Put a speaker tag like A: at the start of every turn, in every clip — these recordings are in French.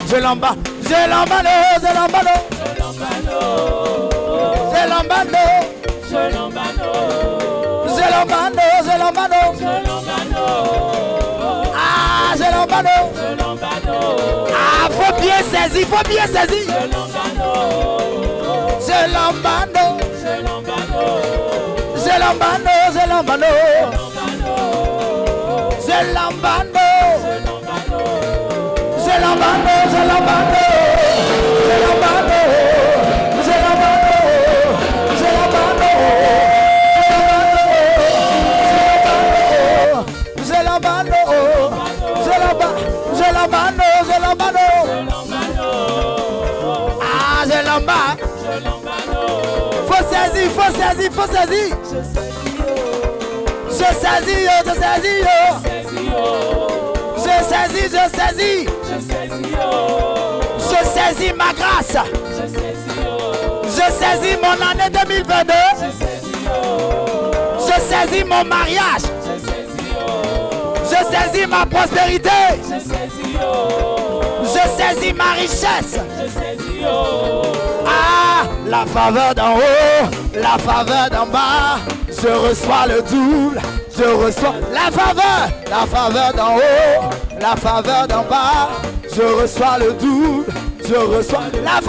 A: Je l'emballe, je l'emballe, je l'emballe, je l'emballe, je l'emballe, je l'emballe, je l'emballe, ah, je l'emballe, ah, faut bien saisir, faut bien saisir. Je l'emballe, je l'emballe, je l'emballe, je l'emballe, je l'emballe, je l'emballe, je l'emballe, je l'emballe, je l'emballe, je l'emballe, je l'emballe, je l'emballe, ah, je l'emballe. Faut saisir, faut saisir, faut saisir. Je saisis, je saisis, je saisis, je saisis. Je saisis ma grâce. Je saisis mon année 2022. Je saisis mon mariage. Je saisis ma prospérité. Je saisis ma richesse. Ah, la faveur d'en haut, la faveur d'en bas. Je reçois le double. Je reçois la faveur d'en haut, la faveur d'en bas. Je reçois le double, je reçois la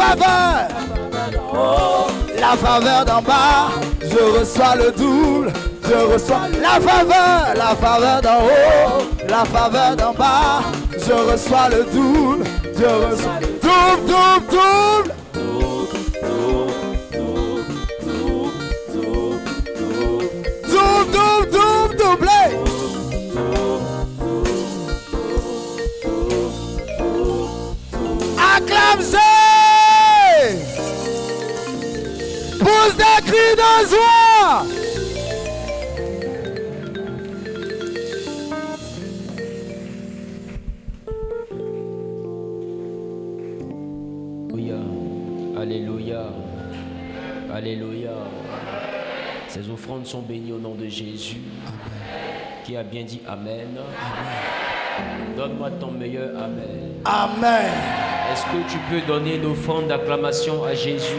A: faveur d'en bas. Je reçois le double, je reçois la faveur d'en haut, la faveur d'en bas. Je reçois le double, je reçois double, double, double. Doublé. Acclame-le. Pousse des cris de joie.
B: Alléluia. Alléluia. Alléluia. Ces offrandes sont bénies au nom de Jésus. Amen. Qui a bien dit Amen. Amen. Donne-moi ton meilleur Amen.
A: Amen.
B: Est-ce que tu peux donner une offrande d'acclamation à Jésus?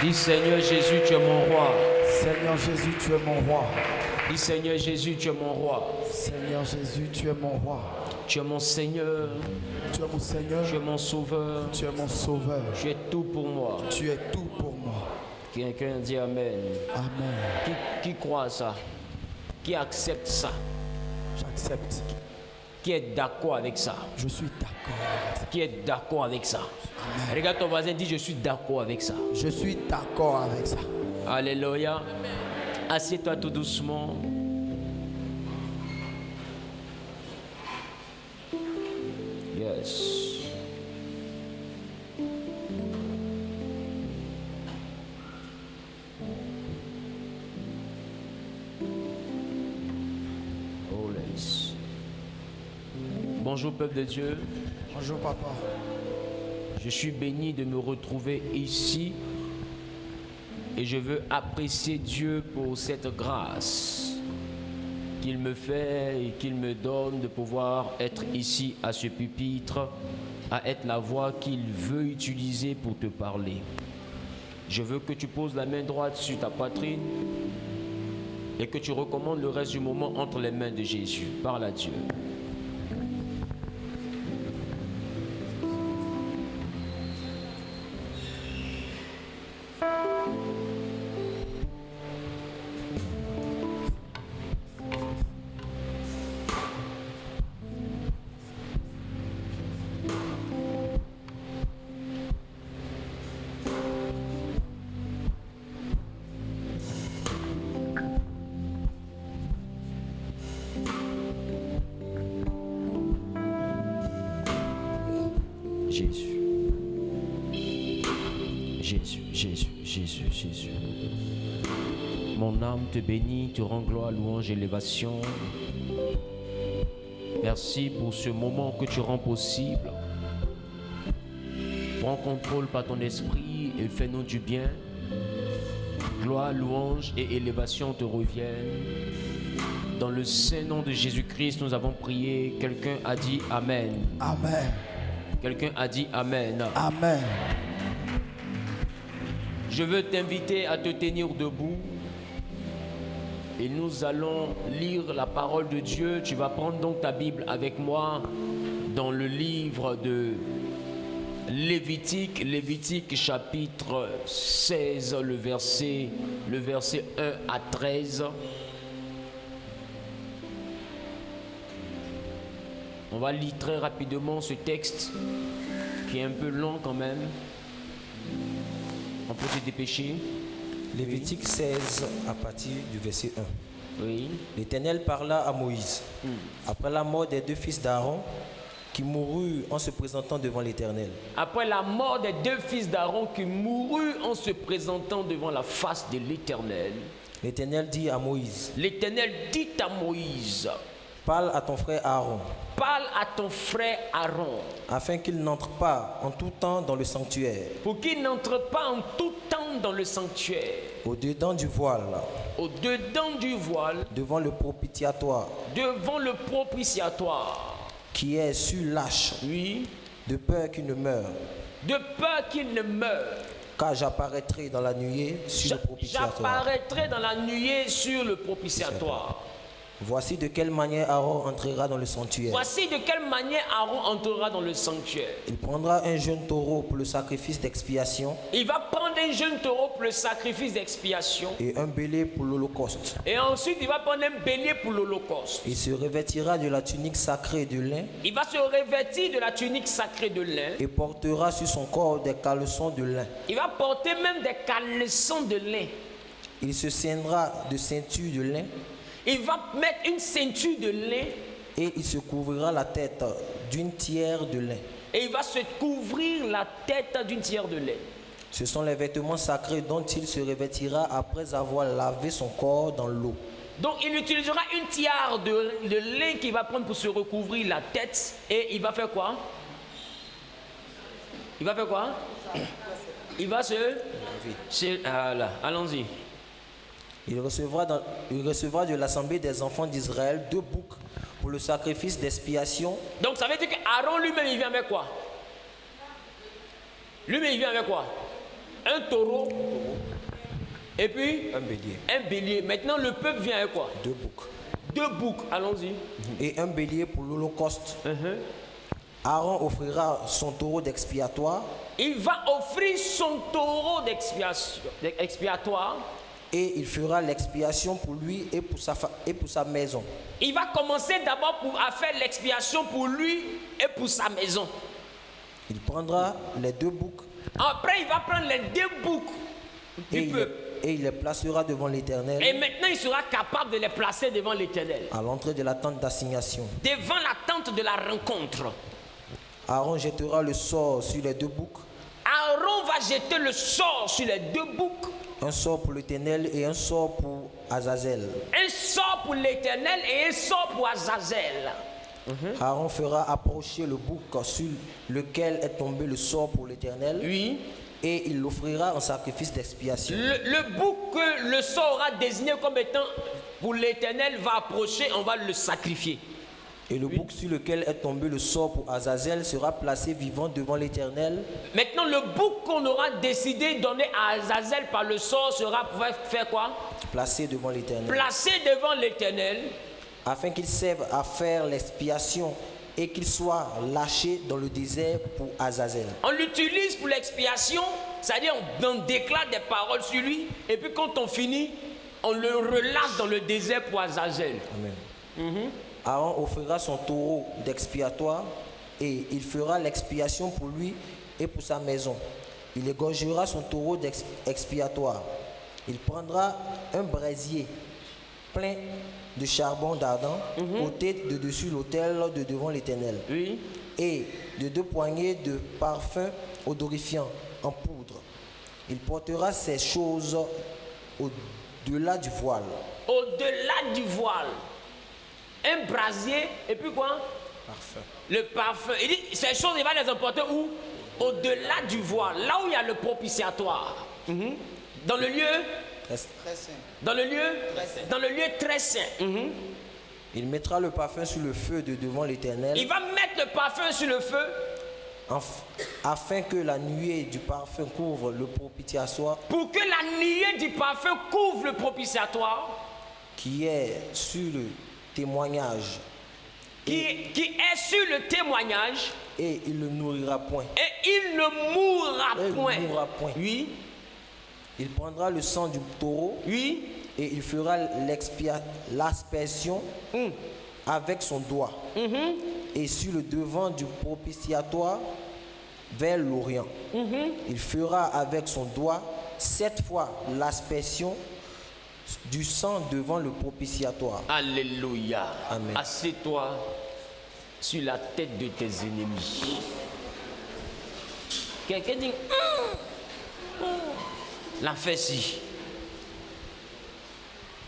B: Dis Seigneur Jésus, tu es mon roi.
A: Seigneur Jésus, tu es mon roi.
B: Dis Seigneur Jésus, tu es mon roi.
A: Seigneur Jésus, tu es mon roi.
B: Tu es mon Seigneur.
A: Tu es mon Seigneur.
B: Tu es mon Sauveur.
A: Tu es mon Sauveur.
B: Tu es tout pour moi.
A: Tu es tout pour moi.
B: Quelqu'un dit Amen.
A: Amen.
B: Qui croit à ça? Qui accepte ça?
A: J'accepte.
B: Qui est d'accord avec ça?
A: Je suis d'accord avec ça.
B: Qui est d'accord avec ça? Amen. Regarde ton voisin, dis je suis d'accord avec ça.
A: Je suis d'accord avec ça.
B: Alléluia. Assieds-toi tout doucement. Yes. Bonjour peuple de Dieu.
A: Bonjour papa.
B: Je suis béni de me retrouver ici et je veux apprécier Dieu pour cette grâce qu'il me fait et qu'il me donne de pouvoir être ici à ce pupitre, à être la voix qu'il veut utiliser pour te parler. Je veux que tu poses la main droite sur ta poitrine et que tu recommandes le reste du moment entre les mains de Jésus. Parle à Dieu. Jésus. Jésus, Jésus, Jésus, Jésus. Mon âme te bénit, te rend gloire, louange, élévation. Merci pour ce moment que tu rends possible. Prends contrôle par ton esprit et fais-nous du bien. Gloire, louange et élévation te reviennent. Dans le saint nom de Jésus-Christ, nous avons prié. Quelqu'un a dit Amen.
A: Amen.
B: Quelqu'un a dit Amen.
A: Amen.
B: Je veux t'inviter à te tenir debout. Et nous allons lire la parole de Dieu. Tu vas prendre donc ta Bible avec moi dans le livre de Lévitique. Lévitique chapitre 16, le verset 1 à 13. On va lire très rapidement ce texte qui est un peu long quand même. On peut se dépêcher.
C: Lévitique 16 à partir du verset 1.
B: Oui.
C: L'Éternel parla à Moïse après la mort des deux fils d'Aaron qui moururent en se présentant devant l'Éternel.
B: Après la mort des deux fils d'Aaron qui moururent en se présentant devant la face de l'Éternel.
C: L'Éternel dit à Moïse,
B: L'Éternel dit à Moïse,
C: parle à ton frère Aaron,
B: parle à ton frère Aaron,
C: afin qu'il n'entre pas en tout temps dans le sanctuaire,
B: pour qu'il n'entre pas en tout temps dans le sanctuaire,
C: au-dedans du voile,
B: au-dedans du voile,
C: devant le propitiatoire,
B: devant le propitiatoire,
C: qui est sur l'arche,
B: oui,
C: de peur qu'il ne meure,
B: de peur qu'il ne meure.
C: car j'apparaîtrai dans la nuée sur le propitiatoire.
B: J'apparaîtrai dans la nuée sur le propitiatoire.
C: Voici de quelle manière Aaron entrera dans le sanctuaire.
B: Voici de quelle manière Aaron entrera dans le sanctuaire.
C: Il prendra un jeune taureau pour le sacrifice d'expiation
B: Il va prendre un jeune taureau pour le sacrifice d'expiation.
C: et un bélier pour l'holocauste.
B: Et ensuite, il va prendre un bélier pour l'holocauste.
C: Il se revêtira de la tunique sacrée de lin
B: Il va se revêtir de la tunique sacrée de lin.
C: et portera sur son corps des caleçons de lin.
B: Il va porter même des caleçons de lin.
C: Il se ceindra de ceinture de lin
B: Il va mettre une ceinture de lin.
C: et il se couvrira la tête d'une tiare de lin.
B: Et il va se couvrir la tête d'une tiare de lin.
C: Ce sont les vêtements sacrés dont il se revêtira après avoir lavé son corps dans l'eau.
B: Donc il utilisera une tiare de lin qu'il va prendre pour se recouvrir la tête. Et il va faire quoi? Il va faire quoi? Il va voilà, allons-y.
C: Il recevra de l'assemblée des enfants d'Israël 2 boucs pour le sacrifice d'expiation.
B: Donc ça veut dire qu'Aaron lui-même il vient avec quoi? Lui-même il vient avec quoi? Un taureau. Et puis
C: Un bélier.
B: un bélier. Maintenant le peuple vient avec quoi?
C: 2 boucs.
B: 2 boucs, allons-y.
C: Et un bélier pour l'holocauste. Aaron offrira son taureau d'expiatoire
B: Il va offrir son taureau d'expiatoire.
C: et il fera l'expiation pour lui et pour sa maison.
B: Il va commencer d'abord à faire l'expiation pour lui et pour sa maison.
C: Il prendra les 2 boucs
B: Après, il va prendre les 2 boucs du peuple.
C: et il les placera devant l'Éternel
B: Et maintenant, il sera capable de les placer devant l'Éternel.
C: à l'entrée de la tente d'assignation.
B: Devant la tente de la rencontre.
C: Aaron jettera le sort sur les 2 boucs,
B: Aaron va jeter le sort sur les 2 boucs.
C: un sort pour l'Éternel et un sort pour Azazel.
B: Un sort pour l'Éternel et un sort pour Azazel.
C: Aaron fera approcher le bouc sur lequel est tombé le sort pour l'Éternel
B: Oui.
C: et il l'offrira en sacrifice d'expiation.
B: Le bouc que le sort aura désigné comme étant pour l'Éternel va approcher, on va le sacrifier.
C: Et le bouc sur lequel est tombé le sort pour Azazel sera placé vivant devant l'Éternel.
B: Maintenant, le bouc qu'on aura décidé de donner à Azazel par le sort sera pour faire quoi?
C: Placé devant l'Éternel.
B: Placé devant l'Éternel.
C: Afin qu'il serve à faire l'expiation et qu'il soit lâché dans le désert pour Azazel.
B: On l'utilise pour l'expiation, c'est-à-dire on déclare des paroles sur lui, et puis quand on finit, on le relâche dans le désert pour Azazel.
C: Amen. Aaron offrira son taureau d'expiatoire et il fera l'expiation pour lui et pour sa maison. Il égorgera son taureau d'expiatoire. Il prendra un brasier plein de charbon d'ardent ôté de dessus l'autel de devant l'Éternel.
B: Oui.
C: Et de 2 poignées de parfum odorifiant en poudre. Il portera ces choses au-delà du voile.
B: Au-delà du voile. Un brasier, et puis quoi?
C: Parfum.
B: Le parfum. Il dit, ces choses, il va les emporter où? Au-delà du voile, là où il y a le propitiatoire. Dans le lieu?
C: Très saint.
B: Dans le lieu? Dans le lieu très saint.
C: Il mettra le parfum sur le feu de devant l'Éternel.
B: Il va mettre le parfum sur le feu.
C: Afin que la nuée du parfum couvre le propitiatoire.
B: Pour que la nuée du parfum couvre le propitiatoire.
C: Qui est sur le témoignage.
B: Qui est sur le témoignage.
C: Et il ne nourrira point.
B: Et il ne mourra point.
C: Il ne mourra point.
B: Oui.
C: Il prendra le sang du taureau.
B: Oui.
C: Et il fera l'aspersion avec son doigt. Et sur le devant du propitiatoire vers l'Orient. Il fera avec son doigt 7 fois l'aspersion du sang devant le propitiatoire.
B: Alléluia.
C: Amen.
B: Assieds-toi sur la tête de tes ennemis. Quelqu'un dit la fesse.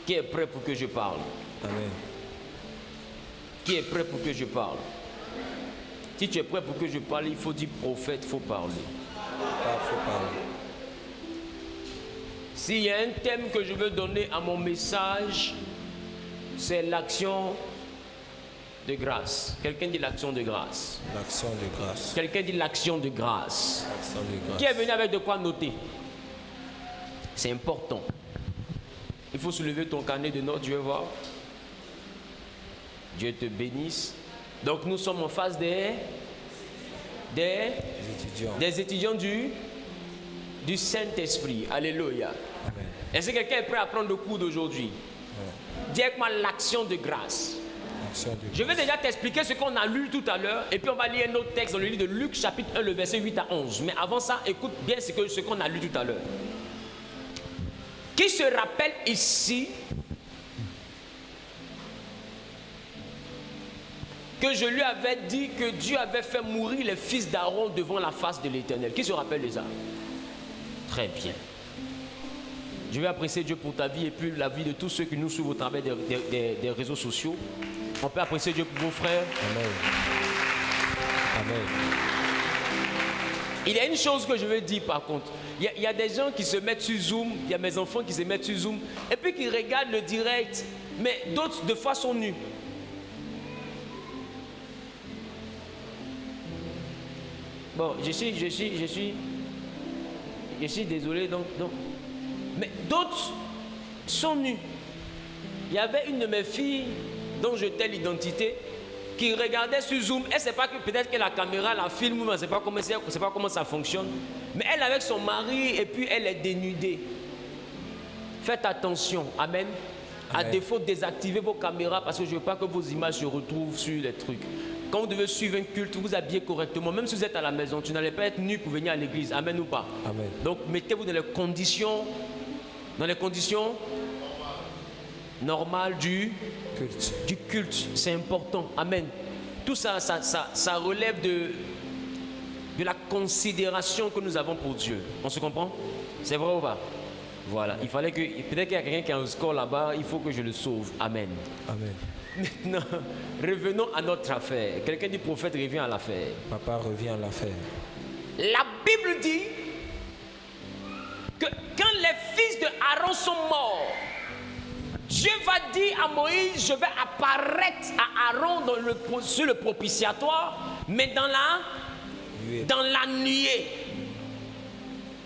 B: Qui est prêt pour que je parle?
C: Amen.
B: Qui est prêt pour que je parle? Si tu es prêt pour que je parle, il faut dire prophète, il faut parler.
C: Faut parler.
B: S'il y a un thème que je veux donner à mon message, c'est l'action de grâce. Quelqu'un dit l'action de grâce.
C: L'action de grâce.
B: Quelqu'un dit l'action de grâce.
C: L'action de grâce.
B: Qui est venu avec de quoi noter? C'est important. Il faut soulever ton carnet de notes, je vais voir. Dieu te bénisse. Donc nous sommes en face des étudiants du Saint-Esprit. Alléluia.
C: Amen.
B: Est-ce que quelqu'un est prêt à prendre le cours d'aujourd'hui? Dis avec moi l'action de grâce. Je vais déjà t'expliquer ce qu'on a lu tout à l'heure et puis on va lire un autre texte dans le livre de Luc chapitre 1, le verset 8 à 11. Mais avant ça, écoute bien ce qu'on a lu tout à l'heure. Qui se rappelle ici que je lui avais dit que Dieu avait fait mourir les fils d'Aaron devant la face de l'Éternel? Qui se rappelle de ça? Très bien. Je vais apprécier Dieu pour ta vie et puis la vie de tous ceux qui nous suivent au travers des réseaux sociaux. On peut apprécier Dieu pour vos frères.
C: Amen. Amen.
B: Il y a une chose que je veux dire par contre. Il y a des gens qui se mettent sur Zoom, il y a mes enfants qui se mettent sur Zoom, et puis qui regardent le direct, mais d'autres de fois sont nus. Bon, je suis désolé, donc. Mais d'autres sont nus. Il y avait une de mes filles dont je tais l'identité, qui regardait sur Zoom. Elle ne sait pas que peut-être que la caméra la filme, mais elle ne sait pas comment ça fonctionne. Mais elle avec son mari et puis elle est dénudée. Faites attention, amen. À défaut, désactivez vos caméras parce que je ne veux pas que vos images se retrouvent sur les trucs. Quand vous devez suivre un culte, vous habillez correctement. Même si vous êtes à la maison, tu n'allez pas être nu pour venir à l'église. Amen ou pas?
C: Amen.
B: Donc mettez-vous dans les conditions normales du culte. C'est important. Amen. Tout ça, ça relève de la considération que nous avons pour Dieu. On se comprend? C'est vrai ou pas? Voilà. Il fallait que... Peut-être qu'il y a quelqu'un qui a un score là-bas, il faut que je le sauve. Amen.
C: Amen.
B: Maintenant, revenons à notre affaire. Quelqu'un dit prophète revient à l'affaire.
C: Papa revient à l'affaire.
B: La Bible dit que quand les fils de Aaron sont morts, Dieu va dire à Moïse, je vais apparaître à Aaron sur le propitiatoire, mais dans la nuée.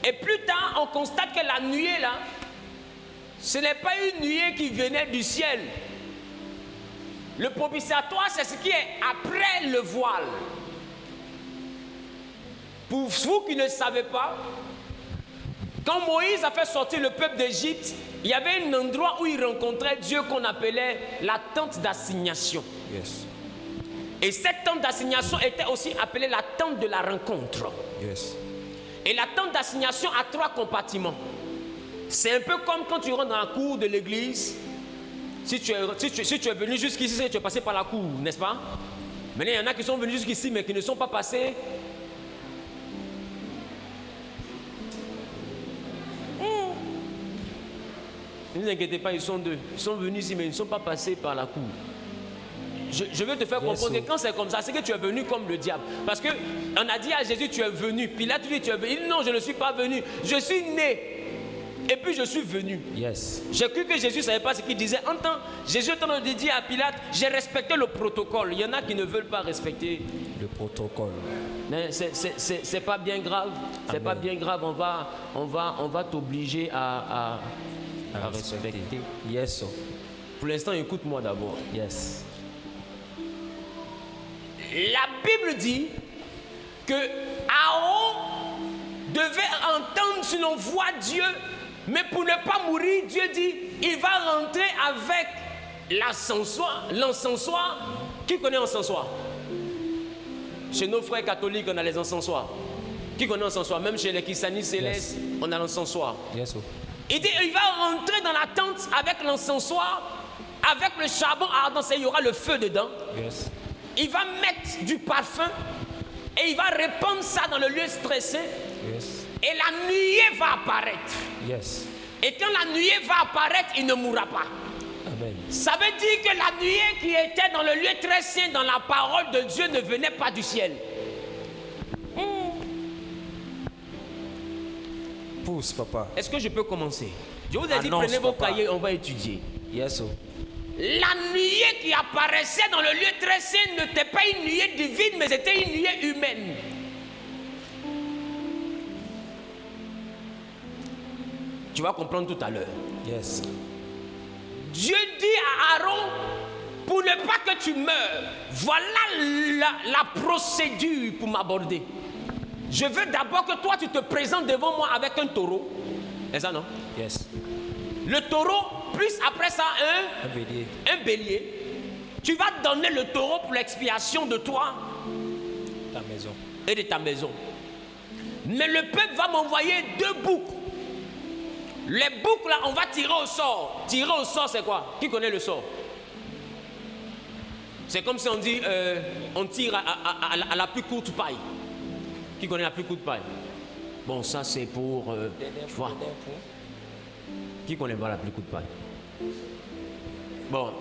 B: Et plus tard, on constate que la nuée là, ce n'est pas une nuée qui venait du ciel. Le propitiatoire, c'est ce qui est après le voile. Pour vous qui ne savez pas, quand Moïse a fait sortir le peuple d'Égypte, il y avait un endroit où il rencontrait Dieu qu'on appelait la tente d'assignation.
C: Yes.
B: Et cette tente d'assignation était aussi appelée la tente de la rencontre.
C: Yes.
B: Et la tente d'assignation a 3 compartiments. C'est un peu comme quand tu rentres dans la cour de l'église. Si tu es venu jusqu'ici, tu es passé par la cour, n'est-ce pas? Maintenant, il y en a qui sont venus jusqu'ici, mais qui ne sont pas passés. Ne vous inquiétez pas, ils sont 2. Ils sont venus ici, mais ils ne sont pas passés par la cour. Je veux te faire comprendre que quand c'est comme ça, c'est que tu es venu comme le diable. Parce qu'on a dit à Jésus, tu es venu. Pilate dit, tu es venu. Il dit, non, je ne suis pas venu. Je suis né. Et puis je suis venu.
C: Yes.
B: J'ai cru que Jésus ne savait pas ce qu'il disait. Jésus est en train de dire à Pilate, j'ai respecté le protocole. Il y en a qui ne veulent pas respecter
C: le protocole.
B: Mais c'est pas bien grave. C'est pas bien grave. On va t'obliger à respecter.
C: Yes.
B: Pour l'instant, écoute-moi d'abord.
C: Yes.
B: La Bible dit que Aaron devait entendre si l'on voit Dieu, mais pour ne pas mourir, Dieu dit, il va rentrer avec l'encensoir. Qui connaît l'encensoir? Chez nos frères catholiques, on a les encensoirs. Qui connaît l'encensoir? Même chez les christianistes célestes, on a l'encensoir.
C: Yes.
B: Il dit, il va rentrer dans la tente avec l'encensoir, avec le charbon ardent, il y aura le feu dedans.
C: Yes.
B: Il va mettre du parfum et il va répandre ça dans le lieu stressé.
C: Yes.
B: Et la nuée va apparaître.
C: Yes.
B: Et quand la nuée va apparaître, il ne mourra pas.
C: Amen.
B: Ça veut dire que la nuée qui était dans le lieu très saint, dans la parole de Dieu, ne venait pas du ciel.
C: Pousse, papa.
B: Est-ce que je peux commencer? Je vous ai dit,
C: Annonce,
B: prenez vos
C: papa.
B: cahiers, on va étudier.
C: Yes.
B: La nuée qui apparaissait dans le lieu très saint n'était pas une nuée divine, mais c'était une nuée humaine. Tu vas comprendre tout à l'heure.
C: Yes.
B: Dieu dit à Aaron, pour ne pas que tu meurs, voilà la procédure pour m'aborder. Je veux d'abord que toi tu te présentes devant moi avec un taureau. Est-ce ça non?
C: Yes.
B: Le taureau, plus après ça
C: Un bélier.
B: un bélier. Tu vas donner le taureau pour l'expiation de toi
C: Ta maison.
B: et de ta maison. Mais le peuple va m'envoyer 2 boucs. Les boucs là, on va tirer au sort. Tirer au sort, c'est quoi? Qui connaît le sort? C'est comme si on dit, on tire à la plus courte paille. Qui connaît la plus courte paille? Bon, ça c'est pour, tu vois. Qui connaît pas la plus courte paille? Bon,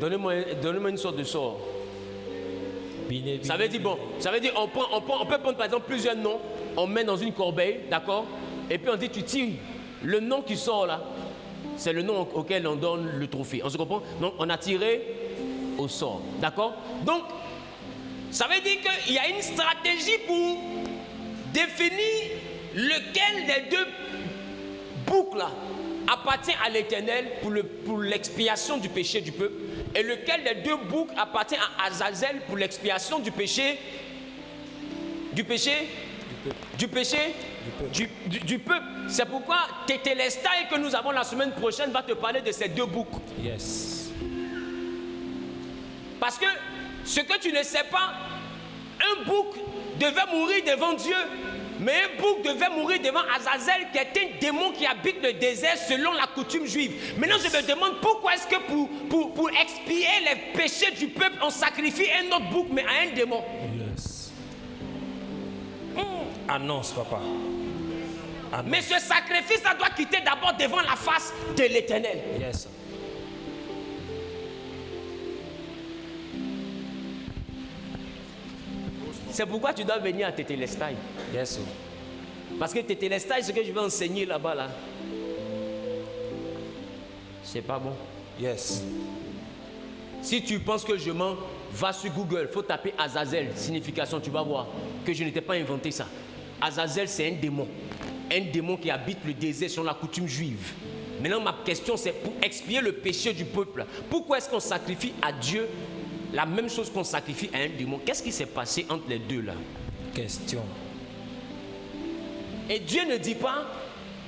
B: donnez-moi une sorte de sort. Ça veut dire, bon, ça veut dire, on peut prendre par exemple plusieurs noms, on met dans une corbeille, d'accord? Et puis on dit, tu tires. Le nom qui sort là, c'est le nom auquel on donne le trophée. On se comprend? Donc on a tiré au sort. D'accord? Donc, ça veut dire qu'il y a une stratégie pour définir lequel des 2 boucs là appartient à l'Éternel pour l'expiation du péché du peuple, et lequel des 2 boucs appartient à Azazel pour l'expiation du péché. Du peuple. C'est pourquoi Tétélestai que nous avons la semaine prochaine va te parler de ces 2 boucs.
C: Yes.
B: Parce que ce que tu ne sais pas, un bouc devait mourir devant Dieu, mais un bouc devait mourir devant Azazel, qui est un démon qui habite le désert selon la coutume juive. Maintenant je me demande pourquoi est-ce que pour expier les péchés du peuple, on sacrifie un autre bouc mais à un démon.
C: Yes. Annonce, papa. Annonce.
B: Mais ce sacrifice, ça doit quitter d'abord devant la face de l'Éternel.
C: Yes.
B: C'est pourquoi tu dois venir à Tétélestai.
C: Yes.
B: Parce que Tétélestai, ce que je vais enseigner là-bas, là, c'est pas bon.
C: Yes.
B: Si tu penses que je mens, va sur Google, faut taper Azazel, signification, tu vas voir que je n'étais pas inventé ça. Azazel, c'est un démon qui habite le désert selon la coutume juive. Maintenant, ma question, c'est pour expier le péché du peuple. Pourquoi est-ce qu'on sacrifie à Dieu la même chose qu'on sacrifie à un démon? Qu'est-ce qui s'est passé entre les deux là?
C: Question.
B: Et Dieu ne dit pas,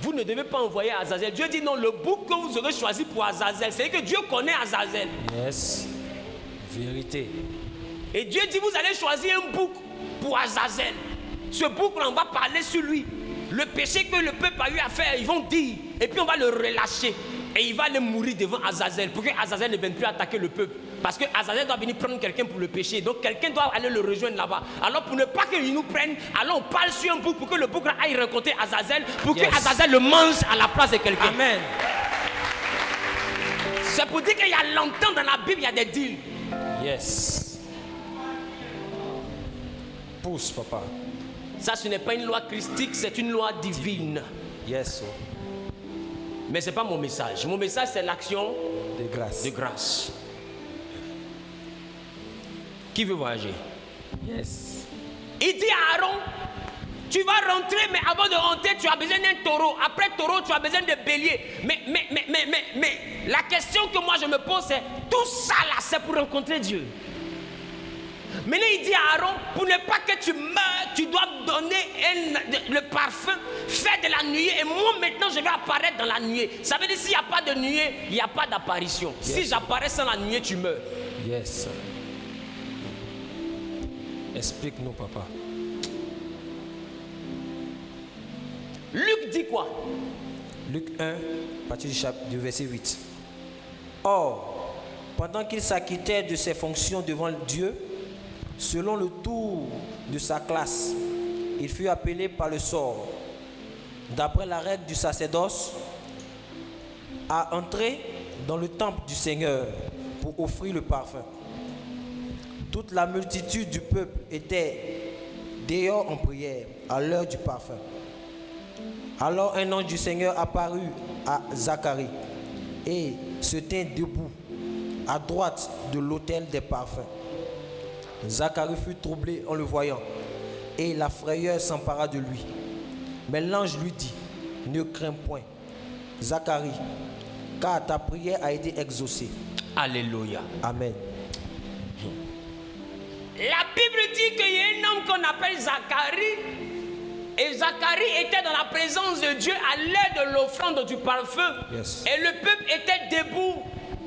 B: vous ne devez pas envoyer Azazel. Dieu dit non, le bouc que vous aurez choisi pour Azazel, c'est que Dieu connaît Azazel.
C: Yes. Vérité.
B: Et Dieu dit, vous allez choisir un bouc pour Azazel. Ce bouc là, on va parler sur lui. Le péché que le peuple a eu à faire, ils vont dire. Et puis on va le relâcher. Et il va aller mourir devant Azazel. Pour que Azazel ne vienne plus attaquer le peuple. Parce que Azazel doit venir prendre quelqu'un pour le péché. Donc quelqu'un doit aller le rejoindre là-bas. Alors pour ne pas qu'il nous prenne, alors on parle sur un bouc pour que le bouc là aille rencontrer Azazel. Pour que Azazel le mange à la place de quelqu'un.
C: Amen.
B: C'est pour dire qu'il y a longtemps dans la Bible, il y a des deals.
C: Yes. Pousse, papa.
B: Ça, ce n'est pas une loi christique, c'est une loi divine.
C: Yes.
B: Mais ce n'est pas mon message. Mon message, c'est l'action
C: De grâce.
B: de grâce. Qui veut voyager?
C: Yes.
B: Il dit à Aaron, tu vas rentrer, mais avant de rentrer, tu as besoin d'un taureau. Après taureau, tu as besoin de bélier. Mais la question que moi je me pose, c'est tout ça là, c'est pour rencontrer Dieu. Maintenant, il dit à Aaron, pour ne pas que tu meurs, tu dois donner le parfum, faire de la nuée. Et moi, maintenant, je vais apparaître dans la nuée. Ça veut dire, s'il n'y a pas de nuée, il n'y a pas d'apparition.
C: Yes.
B: Si j'apparais sans la nuée, tu meurs.
C: Yes. Explique-nous, papa.
B: Luc dit quoi?
C: Luc 1, à partir du verset 8. Or, pendant qu'il s'acquittait de ses fonctions devant Dieu, selon le tour de sa classe, il fut appelé par le sort, d'après la règle du sacerdoce, à entrer dans le temple du Seigneur pour offrir le parfum. Toute la multitude du peuple était dehors en prière à l'heure du parfum. Alors un ange du Seigneur apparut à Zacharie et se tint debout à droite de l'autel des parfums. Zacharie fut troublé en le voyant et la frayeur s'empara de lui. Mais l'ange lui dit, ne crains point, Zacharie, car ta prière a été exaucée.
B: Alléluia.
C: Amen.
B: La Bible dit qu'il y a un homme qu'on appelle Zacharie. Et Zacharie était dans la présence de Dieu à l'heure de l'offrande du parfum.
C: Yes.
B: Et le peuple était debout,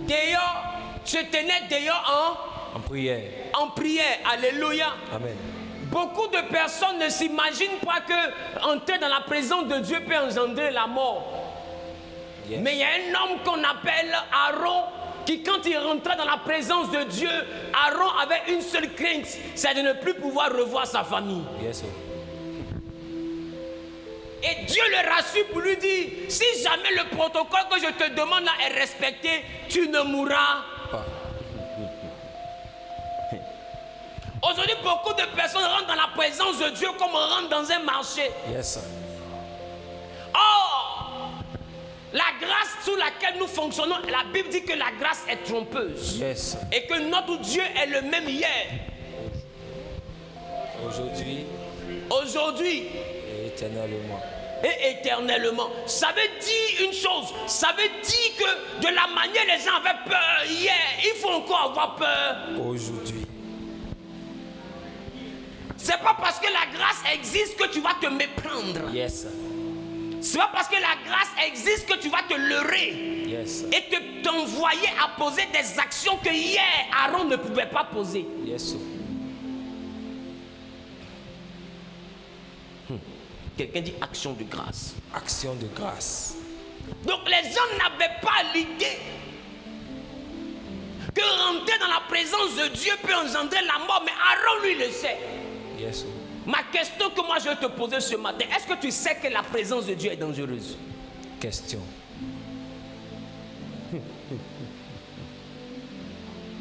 B: dehors, se tenait dehors
C: En prière.
B: en prière. Alléluia.
C: Amen.
B: Beaucoup de personnes ne s'imaginent pas que entrer dans la présence de Dieu peut engendrer la mort.
C: Yes.
B: Mais il y a un homme qu'on appelle Aaron qui, quand il rentrait dans la présence de Dieu, Aaron avait une seule crainte, c'est de ne plus pouvoir revoir sa famille.
C: Yes.
B: Et Dieu le rassure pour lui dire, si jamais le protocole que je te demande là est respecté, tu ne mourras
C: Pas.
B: Aujourd'hui, beaucoup de personnes rentrent dans la présence de Dieu comme on rentre dans un marché.
C: Yes.
B: Or, la grâce sous laquelle nous fonctionnons, la Bible dit que la grâce est trompeuse.
C: Yes.
B: Et que notre Dieu est le même hier, aujourd'hui
C: Et éternellement.
B: et éternellement. Ça veut dire une chose, ça veut dire que de la manière les gens avaient peur hier, il faut encore avoir peur
C: Aujourd'hui.
B: C'est pas parce que la grâce existe que tu vas te méprendre.
C: Yes.
B: C'est pas parce que la grâce existe que tu vas te leurrer
C: Yes.
B: et t'envoyer à poser des actions que hier Aaron ne pouvait pas poser.
C: Yes.
B: Quelqu'un dit action de grâce.
C: Action de grâce.
B: Donc les gens n'avaient pas l'idée que rentrer dans la présence de Dieu peut engendrer la mort, mais Aaron lui le sait.
C: Yes.
B: Ma question que moi je vais te poser ce matin, est-ce que tu sais que la présence de Dieu est dangereuse?
C: Question.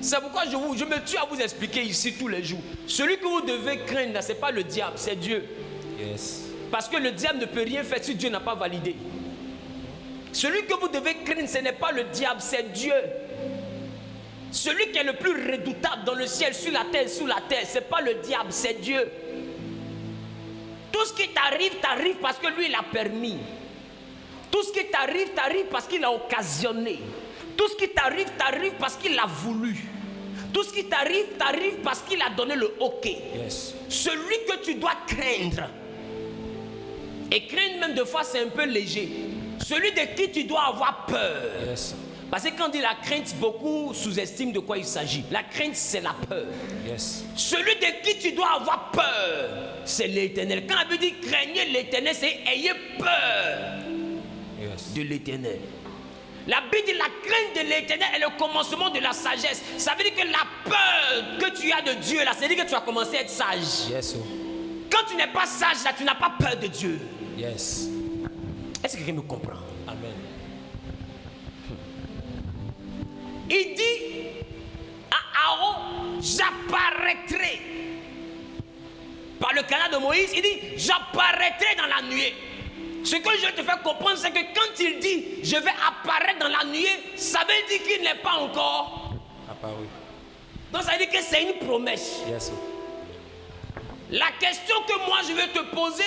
B: C'est pourquoi je me tue à vous expliquer ici tous les jours. Celui que vous devez craindre, ce n'est pas le diable, c'est Dieu.
C: Yes.
B: Parce que le diable ne peut rien faire si Dieu n'a pas validé. Celui que vous devez craindre, ce n'est pas le diable, c'est Dieu. Celui qui est le plus redoutable dans le ciel, sur la terre, sous la terre, ce n'est pas le diable, c'est Dieu. Tout ce qui t'arrive, t'arrive parce que lui, il a permis. Tout ce qui t'arrive, t'arrive parce qu'il a occasionné. Tout ce qui t'arrive, t'arrive parce qu'il a voulu. Tout ce qui t'arrive, t'arrive parce qu'il a donné le OK.
C: Yes.
B: Celui que tu dois craindre, et craindre même de fois c'est un peu léger, celui de qui tu dois avoir peur.
C: Yes.
B: Parce que quand on dit la crainte, beaucoup sous-estiment de quoi il s'agit. La crainte, c'est la peur.
C: Yes.
B: Celui de qui tu dois avoir peur, c'est l'Éternel. Quand la Bible dit craignez l'Éternel, c'est ayez peur
C: Yes.
B: de l'Éternel. La Bible dit la crainte de l'Éternel est le commencement de la sagesse. Ça veut dire que la peur que tu as de Dieu, là, c'est dire que tu as commencé à être sage.
C: Yes.
B: Quand tu n'es pas sage, là, tu n'as pas peur de Dieu.
C: Yes.
B: Est-ce que quelqu'un me comprend?
C: Amen.
B: Il dit à Aaron, j'apparaîtrai. Par le canal de Moïse, il dit, j'apparaîtrai dans la nuée. Ce que je te fais comprendre, c'est que quand il dit « je vais apparaître dans la nuée », ça veut dire qu'il n'est pas encore
C: apparu.
B: Donc ça veut dire que c'est une promesse.
C: Yes.
B: La question que moi je vais te poser,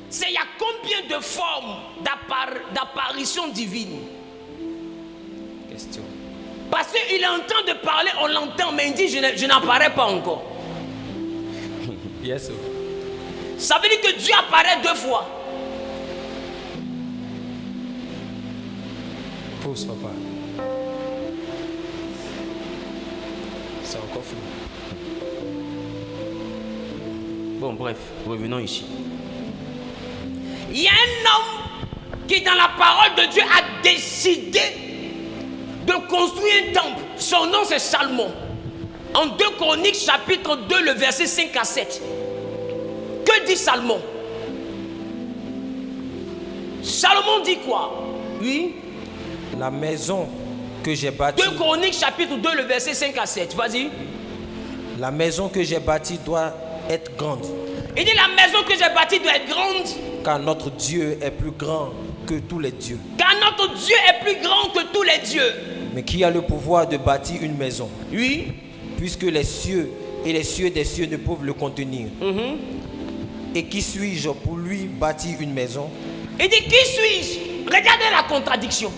B: c'est il y a combien de formes d'apparition divine?
C: Question.
B: Parce qu'il est en train de parler, on l'entend, mais il dit je n'apparais pas encore.
C: Yes.
B: Ça veut dire que Dieu apparaît 2 fois.
C: Pause, papa. C'est encore flou.
B: Bon, bref, revenons ici. Il y a un homme qui, dans la parole de Dieu, a décidé de construire un temple. Son nom, c'est Salomon. En 2 Chroniques, chapitre 2, le verset 5 à 7. Que dit Salomon? Salomon dit quoi? Oui.
C: La maison que j'ai bâtie.
B: 2 Chroniques, chapitre 2, le verset 5 à 7. Vas-y.
C: La maison que j'ai bâtie doit être grande.
B: Il dit la maison que j'ai bâtie doit être grande.
C: Car notre Dieu est plus grand que tous les dieux.
B: Car notre Dieu est plus grand que tous les dieux.
C: Mais qui a le pouvoir de bâtir une maison?
B: Oui.
C: Puisque les cieux et les cieux des cieux ne peuvent le contenir. Et qui suis-je pour lui bâtir une maison?
B: Il dit qui suis-je? Regardez la contradiction.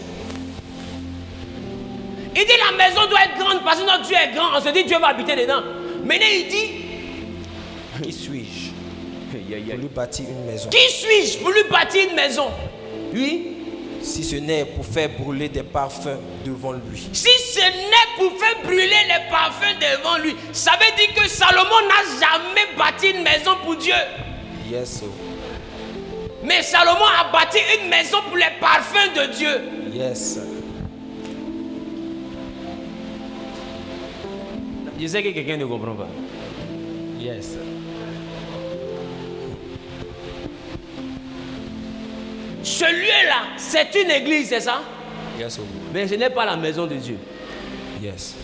B: Il dit la maison doit être grande parce que notre Dieu est grand. On se dit Dieu va habiter dedans. Maintenant il dit
C: qui suis-je pour lui bâtir une maison?
B: Qui suis-je pour lui bâtir une maison? Oui.
C: Si ce n'est pour faire brûler des parfums devant lui.
B: Si ce n'est pour faire brûler les parfums devant lui. Ça veut dire que Salomon n'a jamais bâti une maison pour Dieu.
C: Yes.
B: Mais Salomon a bâti une maison pour les parfums de Dieu.
C: Yes.
B: Je sais que quelqu'un ne comprend pas.
C: Yes.
B: Ce lieu-là, c'est une église, c'est ça?
C: Yes.
B: Mais ce n'est pas la maison de Dieu.
C: Yes.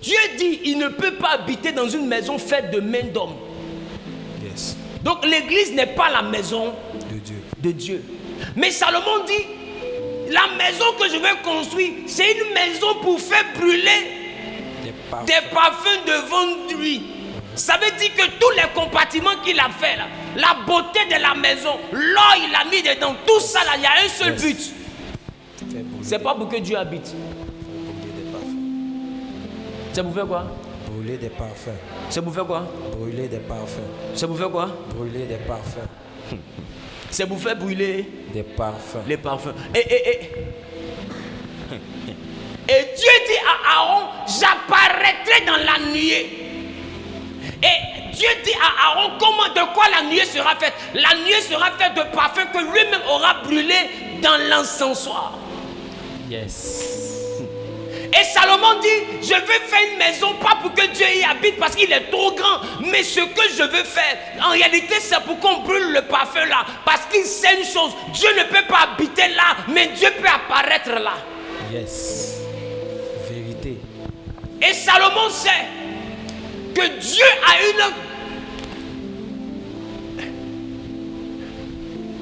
B: Dieu dit il ne peut pas habiter dans une maison faite de mains d'hommes.
C: Yes.
B: Donc l'église n'est pas la maison de Dieu. Mais Salomon dit la maison que je vais construire, c'est une maison pour faire brûler des parfums devant lui. Ça veut dire que tous les compartiments qu'il a fait là, la beauté de la maison, l'or il a mis dedans, tout ça là, il y a un seul but. C'est pas pour que Dieu habite. C'est pour faire quoi?
C: Brûler des parfums.
B: C'est pour faire quoi?
C: Brûler des parfums.
B: C'est pour faire quoi?
C: Brûler des parfums.
B: C'est pour faire brûler
C: des parfums.
B: Les parfums. Et Dieu dit à Aaron, j'apparaîtrai dans la nuée. Et Dieu dit à Aaron, de quoi la nuée sera faite? La nuée sera faite de parfums que lui-même aura brûlé dans l'encensoir.
C: Yes.
B: Et Salomon dit, je veux faire une maison pas pour que Dieu y habite parce qu'il est trop grand. Mais ce que je veux faire, en réalité, c'est pour qu'on brûle le parfum là. Parce qu'il sait une chose, Dieu ne peut pas habiter là, mais Dieu peut apparaître là.
C: Yes. Vérité.
B: Et Salomon sait que Dieu a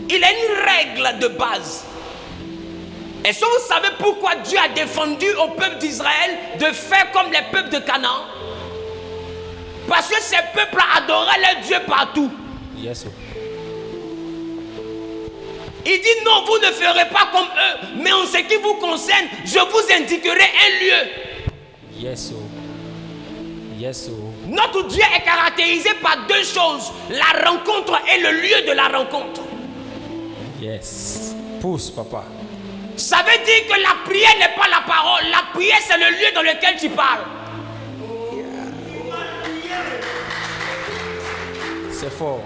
B: il a une règle de base. Est-ce que vous savez pourquoi Dieu a défendu au peuple d'Israël de faire comme les peuples de Canaan? Parce que ces peuples adoraient leur Dieu partout.
C: Yes.
B: Il dit non, vous ne ferez pas comme eux, mais en ce qui vous concerne, je vous indiquerai un lieu.
C: Yes. Yes.
B: Notre Dieu est caractérisé par 2 choses, la rencontre et le lieu de la rencontre.
C: Yes. Pousse, papa.
B: Ça veut dire que la prière n'est pas la parole. La prière, c'est le lieu dans lequel tu parles.
C: C'est fort.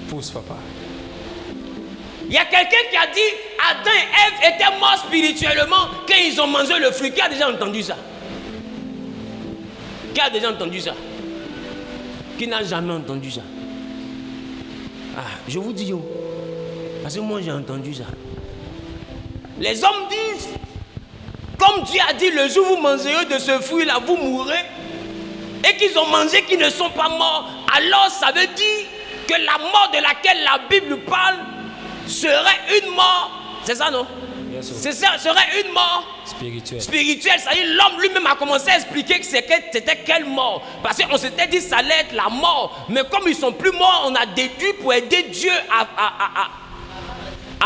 C: Pousse, papa.
B: Il y a quelqu'un qui a dit Adam et Ève étaient morts spirituellement quand ils ont mangé le fruit. Qui a déjà entendu ça? Qui a déjà entendu ça? Qui n'a jamais entendu ça? Ah, je vous dis, Parce que moi j'ai entendu ça. Les hommes disent, comme Dieu a dit, le jour où vous mangerez de ce fruit-là, vous mourrez. Et qu'ils ont mangé, qu'ils ne sont pas morts. Alors ça veut dire que la mort de laquelle la Bible parle serait une mort. C'est ça, non? C'est ça, serait une mort spirituelle. Ça veut dire l'homme lui-même a commencé à expliquer que c'était quelle mort. Parce qu'on s'était dit que ça allait être la mort. Mais comme ils ne sont plus morts, on a déduit pour aider Dieu à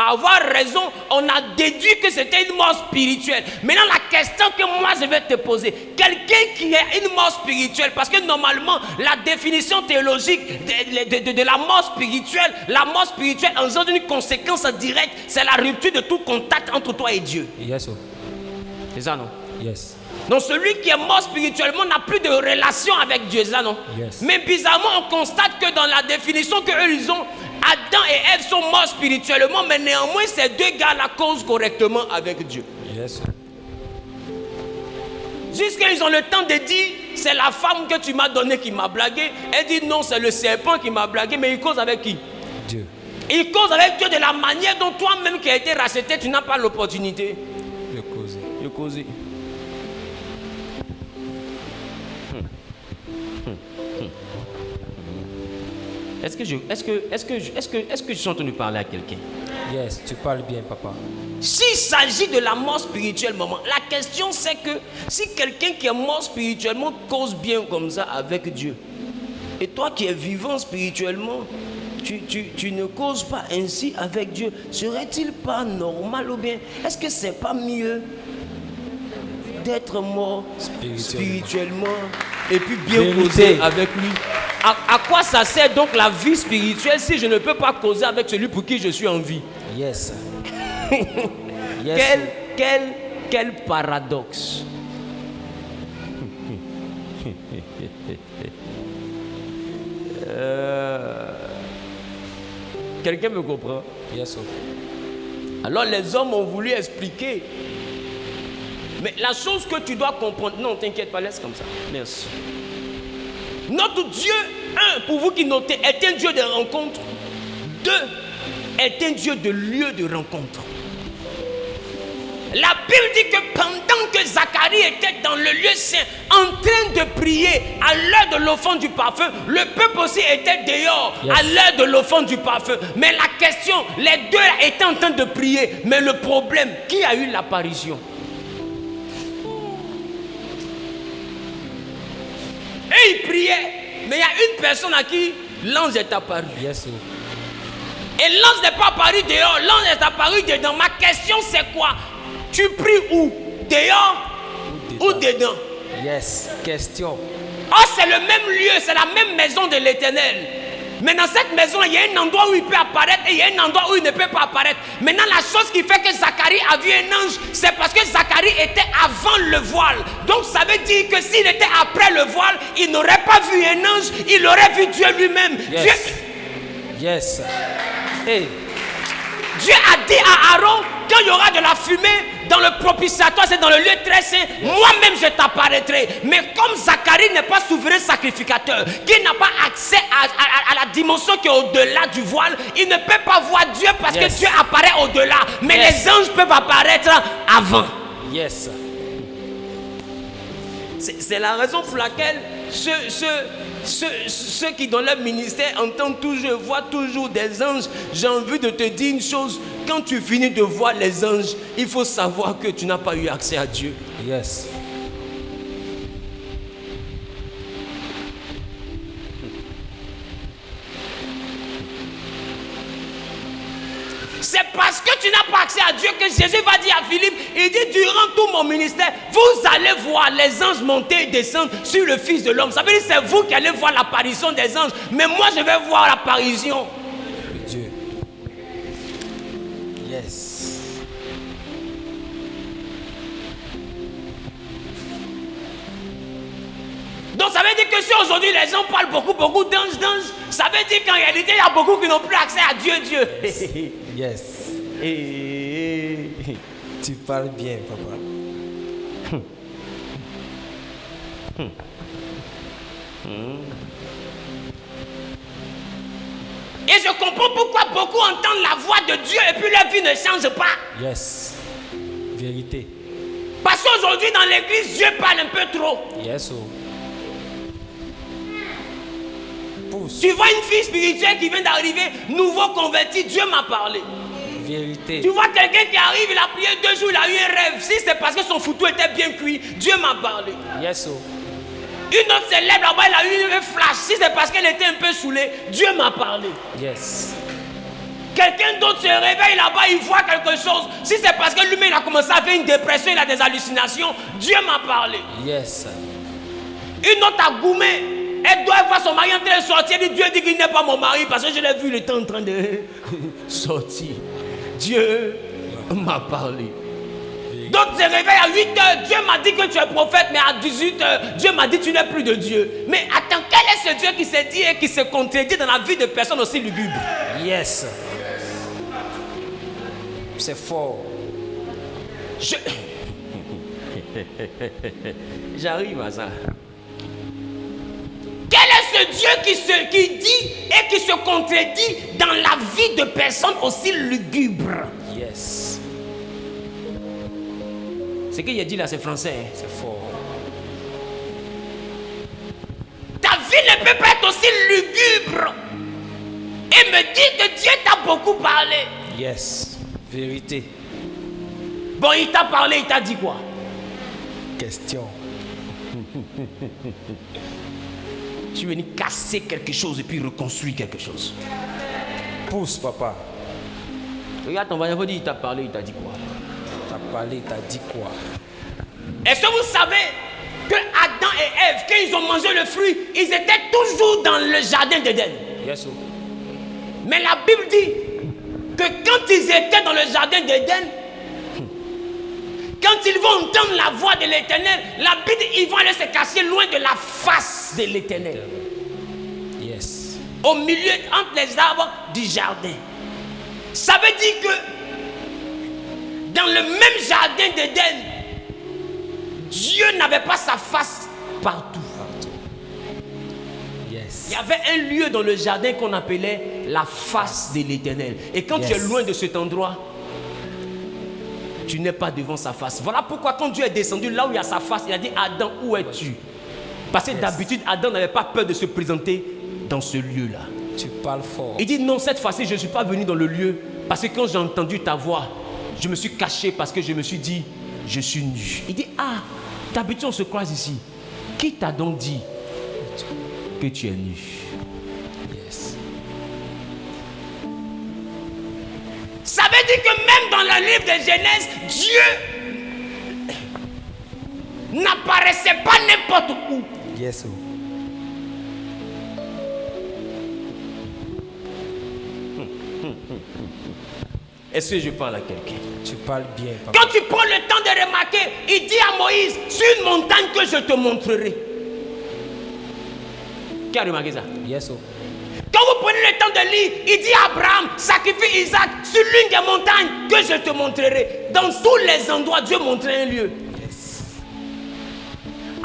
B: avoir raison, on a déduit que c'était une mort spirituelle. Maintenant, la question que moi je vais te poser, quelqu'un qui a une mort spirituelle, parce que normalement, la définition théologique de la mort spirituelle engendre une conséquence directe, c'est la rupture de tout contact entre toi et Dieu.
C: Yes.
B: C'est ça, non?
C: Yes.
B: Donc celui qui est mort spirituellement n'a plus de relation avec Dieu, c'est ça, non?
C: Yes.
B: Mais bizarrement, on constate que dans la définition qu'eux ils ont, Adam et Ève sont morts spirituellement, mais néanmoins ces deux gars-là causent correctement avec Dieu.
C: Yes.
B: Jusqu'à ils ont le temps de dire, c'est la femme que tu m'as donnée qui m'a blagué. Elle dit non, c'est le serpent qui m'a blagué, mais il cause avec qui?
C: Dieu.
B: Il cause avec Dieu de la manière dont toi-même qui as été racheté, tu n'as pas l'opportunité de causer. Est-ce que je suis en train de parler à quelqu'un?
C: Yes, tu parles bien, papa.
B: S'il s'agit de la mort spirituelle, maman, la question c'est que si quelqu'un qui est mort spirituellement cause bien comme ça avec Dieu, et toi qui es vivant spirituellement, tu ne causes pas ainsi avec Dieu, serait-il pas normal ou bien est-ce que c'est pas mieux d'être mort spirituellement et puis bien causer avec lui? À quoi ça sert donc la vie spirituelle si je ne peux pas causer avec celui pour qui je suis en vie?
C: Yes.
B: Quel paradoxe. Quelqu'un me comprend?
C: Yes.
B: Alors les hommes ont voulu expliquer. Mais la chose que tu dois comprendre... Non, t'inquiète pas, laisse comme ça. Merci. Notre Dieu, pour vous qui notez, est un Dieu de rencontre. 2, est un Dieu de lieu de rencontre. La Bible dit que pendant que Zacharie était dans le lieu saint, en train de prier à l'heure de l'offrande du parfum, le peuple aussi était dehors à l'heure de l'offrande du parfum. Mais la question, les deux étaient en train de prier. Mais le problème, qui a eu l'apparition? Et il priait, mais il y a une personne à qui l'ange est apparu.
C: Yes.
B: Et l'ange n'est pas apparu dehors, l'ange est apparu dedans. Ma question c'est quoi? Tu pries où? Dehors ou dedans?
C: Yes, question.
B: Oh, c'est le même lieu, c'est la même maison de l'Éternel. Mais dans cette maison, il y a un endroit où il peut apparaître et il y a un endroit où il ne peut pas apparaître. Maintenant, la chose qui fait que Zacharie a vu un ange, c'est parce que Zacharie était avant le voile. Donc, ça veut dire que s'il était après le voile, il n'aurait pas vu un ange, il aurait vu Dieu lui-même.
C: Yes.
B: Dieu...
C: Yes. Hey.
B: Dieu a dit à Aaron, quand il y aura de la fumée dans le propitiatoire, c'est dans le lieu très saint, moi-même je t'apparaîtrai. Mais comme Zacharie n'est pas souverain sacrificateur, qui n'a pas accès à la dimension qui est au-delà du voile, il ne peut pas voir Dieu parce que Dieu apparaît au-delà. Mais les anges peuvent apparaître avant.
C: Yes.
B: C'est la raison pour laquelle ceux qui dans leur ministère entendent toujours, voient toujours des anges. J'ai envie de te dire une chose. Quand tu finis de voir les anges, il faut savoir que tu n'as pas eu accès à Dieu.
C: Yes.
B: C'est parce que tu n'as pas accès à Dieu que Jésus va dire à Philippe, il dit durant tout mon ministère, vous allez voir les anges monter et descendre sur le Fils de l'homme. Ça veut dire que c'est vous qui allez voir l'apparition des anges, mais moi je vais voir l'apparition
C: de Dieu. Yes.
B: Donc ça veut dire que si aujourd'hui les gens parlent beaucoup d'anges, ça veut dire qu'en réalité il y a beaucoup qui n'ont plus accès à Dieu.
C: Yes. Tu parles bien, papa.
B: Et je comprends pourquoi beaucoup entendent la voix de Dieu et puis leur vie ne change pas.
C: Yes. Vérité.
B: Parce qu'aujourd'hui dans l'église, Dieu parle un peu trop.
C: Yes. Oh. Pousse.
B: Tu vois une fille spirituelle qui vient d'arriver, nouveau converti, Dieu m'a parlé.
C: Vérité.
B: Tu vois quelqu'un qui arrive, il a prié 2 jours, il a eu un rêve. Si c'est parce que son foutu était bien cuit, Dieu m'a parlé.
C: Yes. Oh.
B: Une autre se lève là-bas, elle a eu un flash. Si c'est parce qu'elle était un peu saoulée, Dieu m'a parlé.
C: Yes.
B: Quelqu'un d'autre se réveille là-bas, il voit quelque chose. Si c'est parce que lui-même il a commencé à faire une dépression, il a des hallucinations, Dieu m'a parlé.
C: Yes.
B: Une autre a goumé. Elle doit voir son mari en train de sortir. Dieu dit qu'il n'est pas mon mari parce que je l'ai vu, il était en train de sortir. Dieu m'a parlé. D'autres se réveillent à 8h. Dieu m'a dit que tu es prophète, mais à 18h, Dieu m'a dit que tu n'es plus de Dieu. Mais attends, quel est ce Dieu qui s'est dit et qui se contredit dans la vie de personnes aussi lugubres?
C: Yes. C'est fort.
B: J'arrive à ça. Quel est ce Dieu qui dit et qui se contredit dans la vie de personnes aussi lugubres?
C: Yes.
B: Ce qu'il a dit là, c'est français. Hein?
C: C'est fort.
B: Ta vie ne peut pas être aussi lugubre et me dire que Dieu t'a beaucoup parlé.
C: Yes. Vérité.
B: Bon, il t'a parlé, il t'a dit quoi?
C: Question.
B: Je suis venu casser quelque chose et puis reconstruire quelque chose.
C: Pousse, papa.
B: Regarde ton voisin, il t'a parlé, il t'a dit quoi?
C: T'as parlé, t'as dit quoi?
B: Est-ce que vous savez que Adam et Ève, quand ils ont mangé le fruit, ils étaient toujours dans le jardin d'Éden?
C: Yes. Oh.
B: Mais la Bible dit que quand ils étaient dans le jardin d'Éden, quand ils vont entendre la voix de l'Éternel, la Bible dit qu'ils vont aller se cacher loin de la face de l'Éternel.
C: Yes.
B: Au milieu, entre les arbres du jardin. Ça veut dire que dans le même jardin d'Éden, Dieu n'avait pas sa face partout.
C: Yes.
B: Il y avait un lieu dans le jardin qu'on appelait la face de l'Éternel. Et quand tu es loin de cet endroit, tu n'es pas devant sa face. Voilà pourquoi quand Dieu est descendu là où il y a sa face, il a dit Adam, où es-tu? Parce que d'habitude, Adam n'avait pas peur de se présenter dans ce lieu-là.
C: Tu parles fort.
B: Il dit non, cette fois-ci, je ne suis pas venu dans le lieu parce que quand j'ai entendu ta voix, je me suis caché parce que je me suis dit, je suis nu. Il dit, ah, d'habitude on se croise ici. Qui t'a donc dit que tu es nu?
C: Yes.
B: Ça veut dire que même dans le livre de Genèse, Dieu n'apparaissait pas n'importe où.
C: Yes. Oh.
B: Est-ce que je parle à quelqu'un?
C: Tu parles bien, papa.
B: Quand tu prends le temps de remarquer, il dit à Moïse, sur une montagne que je te montrerai. Qui a remarqué ça?
C: Yes. Oh.
B: Quand vous prenez le temps de lire, il dit à Abraham, sacrifie Isaac sur l'une des montagnes que je te montrerai. Dans tous les endroits, Dieu montrait un lieu.
C: Yes.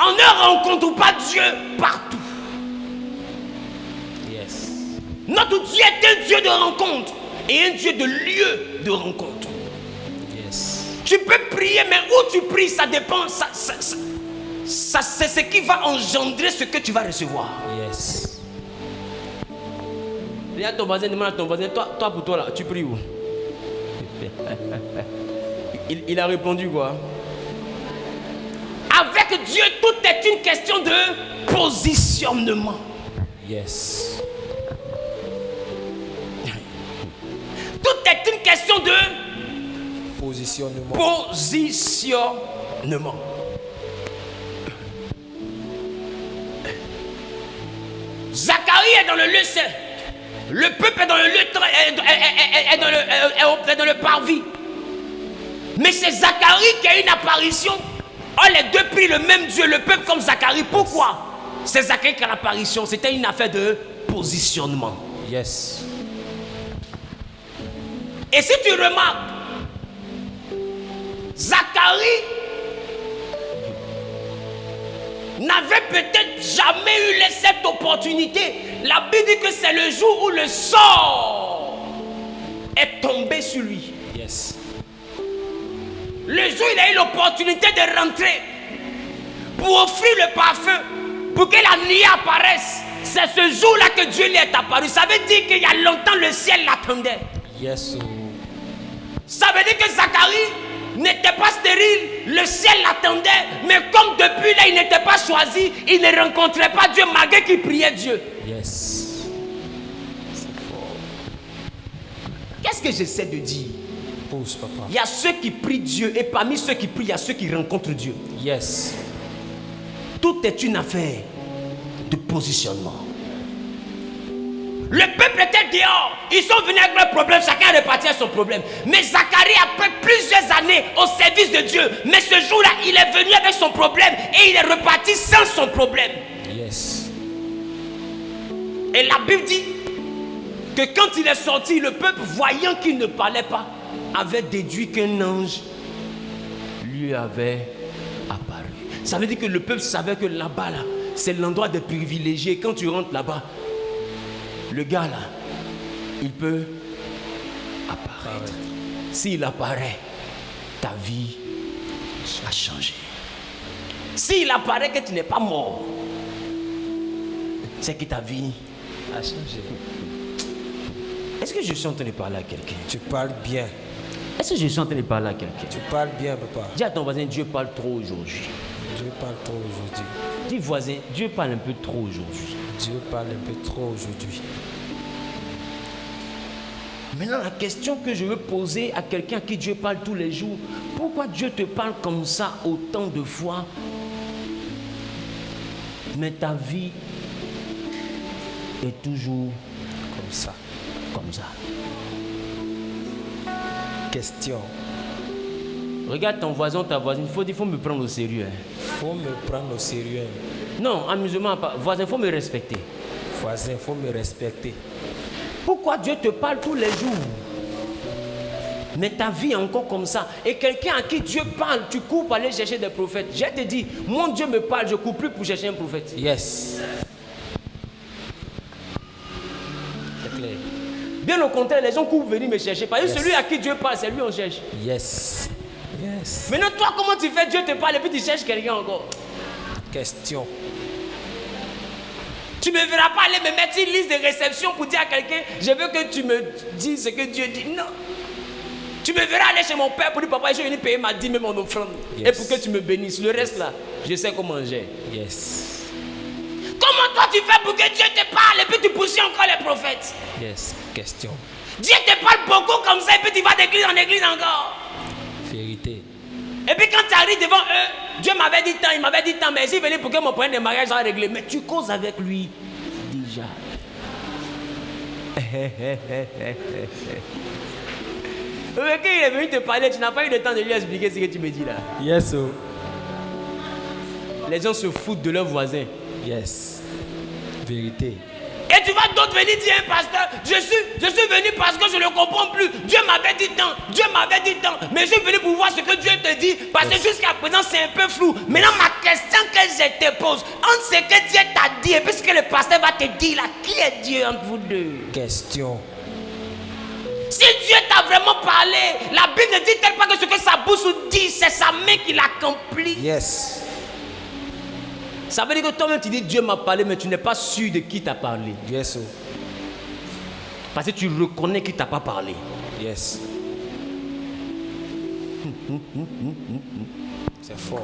B: On ne rencontre pas Dieu partout.
C: Yes.
B: Notre Dieu est un Dieu de rencontre et un Dieu de lieu de rencontre.
C: Yes.
B: Tu peux prier, mais où tu pries, ça dépend. Ça c'est ce qui va engendrer ce que tu vas recevoir.
C: Yes.
B: Regarde ton voisin, demande à ton voisin, toi pour toi là, tu pries où? il a répondu quoi? Avec Dieu, tout est une question de positionnement.
C: Yes.
B: Tout est une question de
C: Positionnement.
B: positionnement. Zacharie est dans le lieu saint. Le peuple est dans le lieu est dans le parvis. Mais c'est Zacharie qui a une apparition. Oh, les deux prient le même Dieu, le peuple comme Zacharie. Pourquoi? C'est Zacharie qui a l'apparition. C'était une affaire de positionnement.
C: Yes.
B: Et si tu remarques, Zacharie n'avait peut-être jamais eu cette opportunité. La Bible dit que c'est le jour où le sort est tombé sur lui.
C: Yes.
B: Le jour où il a eu l'opportunité de rentrer pour offrir le parfum, pour que la nuit apparaisse, c'est ce jour-là que Dieu lui est apparu. Ça veut dire qu'il y a longtemps le ciel l'attendait.
C: Yes.
B: Ça veut dire que Zacharie n'était pas stérile, le ciel l'attendait, mais comme depuis là il n'était pas choisi, il ne rencontrait pas Dieu malgré qu'il priait Dieu.
C: Yes. C'est fort.
B: Qu'est-ce que j'essaie de dire?
C: Pousse, papa.
B: Il y a ceux qui prient Dieu et parmi ceux qui prient, il y a ceux qui rencontrent Dieu.
C: Yes.
B: Tout est une affaire de positionnement. Le peuple était dehors, ils sont venus avec leurs problèmes, chacun repartit son problème. Mais Zacharie, après plusieurs années au service de Dieu, mais ce jour-là, il est venu avec son problème et il est reparti sans son problème.
C: Yes.
B: Et la Bible dit que quand il est sorti, le peuple, voyant qu'il ne parlait pas, avait déduit qu'un ange lui avait apparu. Ça veut dire que le peuple savait que là-bas, là, c'est l'endroit des privilégiés. Quand tu rentres là-bas, le gars là, il peut apparaître. S'il apparaît, ta vie a changé. S'il apparaît que tu n'es pas mort, c'est que ta vie
C: A changé.
B: Est-ce que je suis en train de parler à quelqu'un?
C: Tu parles bien.
B: Est-ce que je suis en train de parler à quelqu'un?
C: Tu parles bien, papa.
B: Dis à ton voisin, Dieu parle trop aujourd'hui.
C: Dieu parle trop aujourd'hui.
B: Dis voisin, Dieu parle un peu trop aujourd'hui.
C: Dieu parle un peu trop aujourd'hui.
B: Maintenant, la question que je veux poser à quelqu'un à qui Dieu parle tous les jours, pourquoi Dieu te parle comme ça autant de fois, mais ta vie est toujours
C: Comme ça.
B: comme ça?
C: Question.
B: Regarde ton voisin, ta voisine, il faut me prendre au sérieux. Hein.
C: Faut me prendre au sérieux.
B: Non, amusement, voisin, il faut me respecter.
C: Voisin, faut me respecter.
B: Pourquoi Dieu te parle tous les jours, mais ta vie est encore comme ça? Et quelqu'un à qui Dieu parle, tu cours pour aller chercher des prophètes. Je te dis, mon Dieu me parle, je ne cours plus pour chercher un prophète.
C: Yes. C'est clair.
B: Bien au contraire, les gens courent venir me chercher. Parce que celui à qui Dieu parle, c'est lui on cherche.
C: Yes. Yes.
B: Maintenant, toi, comment tu fais? Dieu te parle et puis tu cherches quelqu'un encore.
C: Question.
B: Tu ne me verras pas aller me mettre une liste de réception pour dire à quelqu'un, je veux que tu me dises ce que Dieu dit. Non. Tu me verras aller chez mon père pour dire, papa, je suis venu payer ma dîme et mon offrande.
C: Yes.
B: Et pour que tu me bénisses. Le reste là, je sais comment j'ai.
C: Yes.
B: Comment toi tu fais pour que Dieu te parle et puis tu pousses encore les prophètes?
C: Yes. Question.
B: Dieu te parle beaucoup comme ça et puis tu vas d'église en église encore.
C: Vérité.
B: Et puis quand tu arrives devant eux, Dieu m'avait dit tant, il m'avait dit tant, mais il venait pour que mon problème de mariage soit réglé. Mais tu causes avec lui déjà. Mais quand il est venu te parler, tu n'as pas eu le temps de lui expliquer ce que tu me dis là.
C: Yes. Oh.
B: Les gens se foutent de leurs voisins.
C: Yes. Vérité.
B: Et tu vas d'autres venir dire, pasteur, je suis venu parce que je ne comprends plus. Dieu m'avait dit tant, Dieu m'avait dit tant. Mais je suis venu pour voir ce que Dieu te dit. Parce que jusqu'à présent, c'est un peu flou. Maintenant, ma question que je te pose, entre ce que Dieu t'a dit et puis ce que le pasteur va te dire là, qui est Dieu entre vous deux?
C: Question.
B: Si Dieu t'a vraiment parlé, la Bible ne dit-elle pas que ce que sa bouche dit, c'est sa main qui l'accomplit?
C: Yes.
B: Ça veut dire que toi-même tu dis Dieu m'a parlé, mais tu n'es pas sûr de qui t'a parlé.
C: Yes. Oh.
B: Parce que tu reconnais qu'il t'a pas parlé.
C: Yes. C'est fort.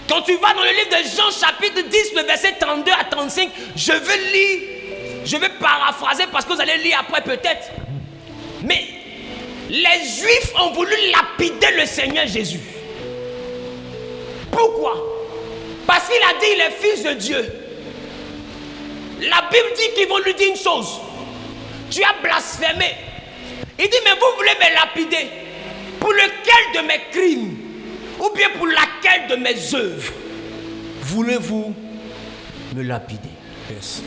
B: Quand tu vas dans le livre de Jean chapitre 10, le verset 32 à 35, je veux lire, je vais paraphraser parce que vous allez lire après peut-être. Mais les Juifs ont voulu lapider le Seigneur Jésus. Pourquoi? Parce qu'il a dit il est fils de Dieu. La Bible dit qu'ils vont lui dire une chose. Tu as blasphémé. Il dit mais vous voulez me lapider. Pour lequel de mes crimes ou bien pour laquelle de mes œuvres voulez-vous me lapider?
C: Yes.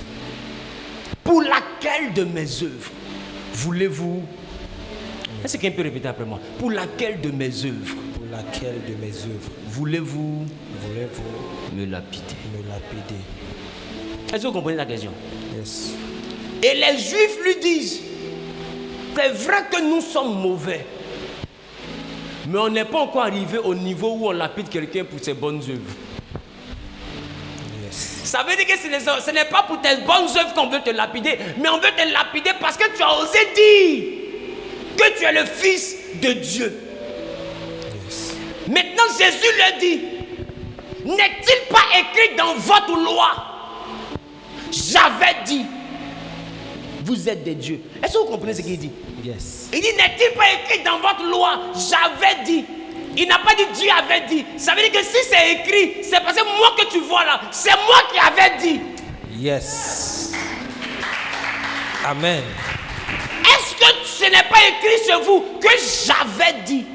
B: Pour laquelle de mes œuvres voulez-vous? Est-ce que quelqu'un peut répéter après moi? Pour laquelle de mes œuvres
C: Pour laquelle de mes œuvres
B: voulez-vous
C: voulez-vous
B: me lapider?
C: me lapider?
B: Est-ce que vous comprenez la question?
C: Yes.
B: Et les Juifs lui disent, c'est vrai que nous sommes mauvais, mais on n'est pas encore arrivé au niveau où on lapide quelqu'un pour ses bonnes œuvres.
C: Yes.
B: Ça veut dire que ce n'est pas pour tes bonnes œuvres qu'on veut te lapider, mais on veut te lapider parce que tu as osé dire que tu es le Fils de Dieu.
C: Yes.
B: Maintenant Jésus le dit, n'est-il pas écrit dans votre loi? J'avais dit, vous êtes des dieux. Est-ce que vous comprenez ce qu'il dit?
C: Yes.
B: Il dit, n'est-il pas écrit dans votre loi? J'avais dit. Il n'a pas dit Dieu avait dit. Ça veut dire que si c'est écrit, c'est parce que moi que tu vois là, c'est moi qui avais dit.
C: Yes. Amen.
B: Est-ce que ce n'est pas écrit sur vous que j'avais dit?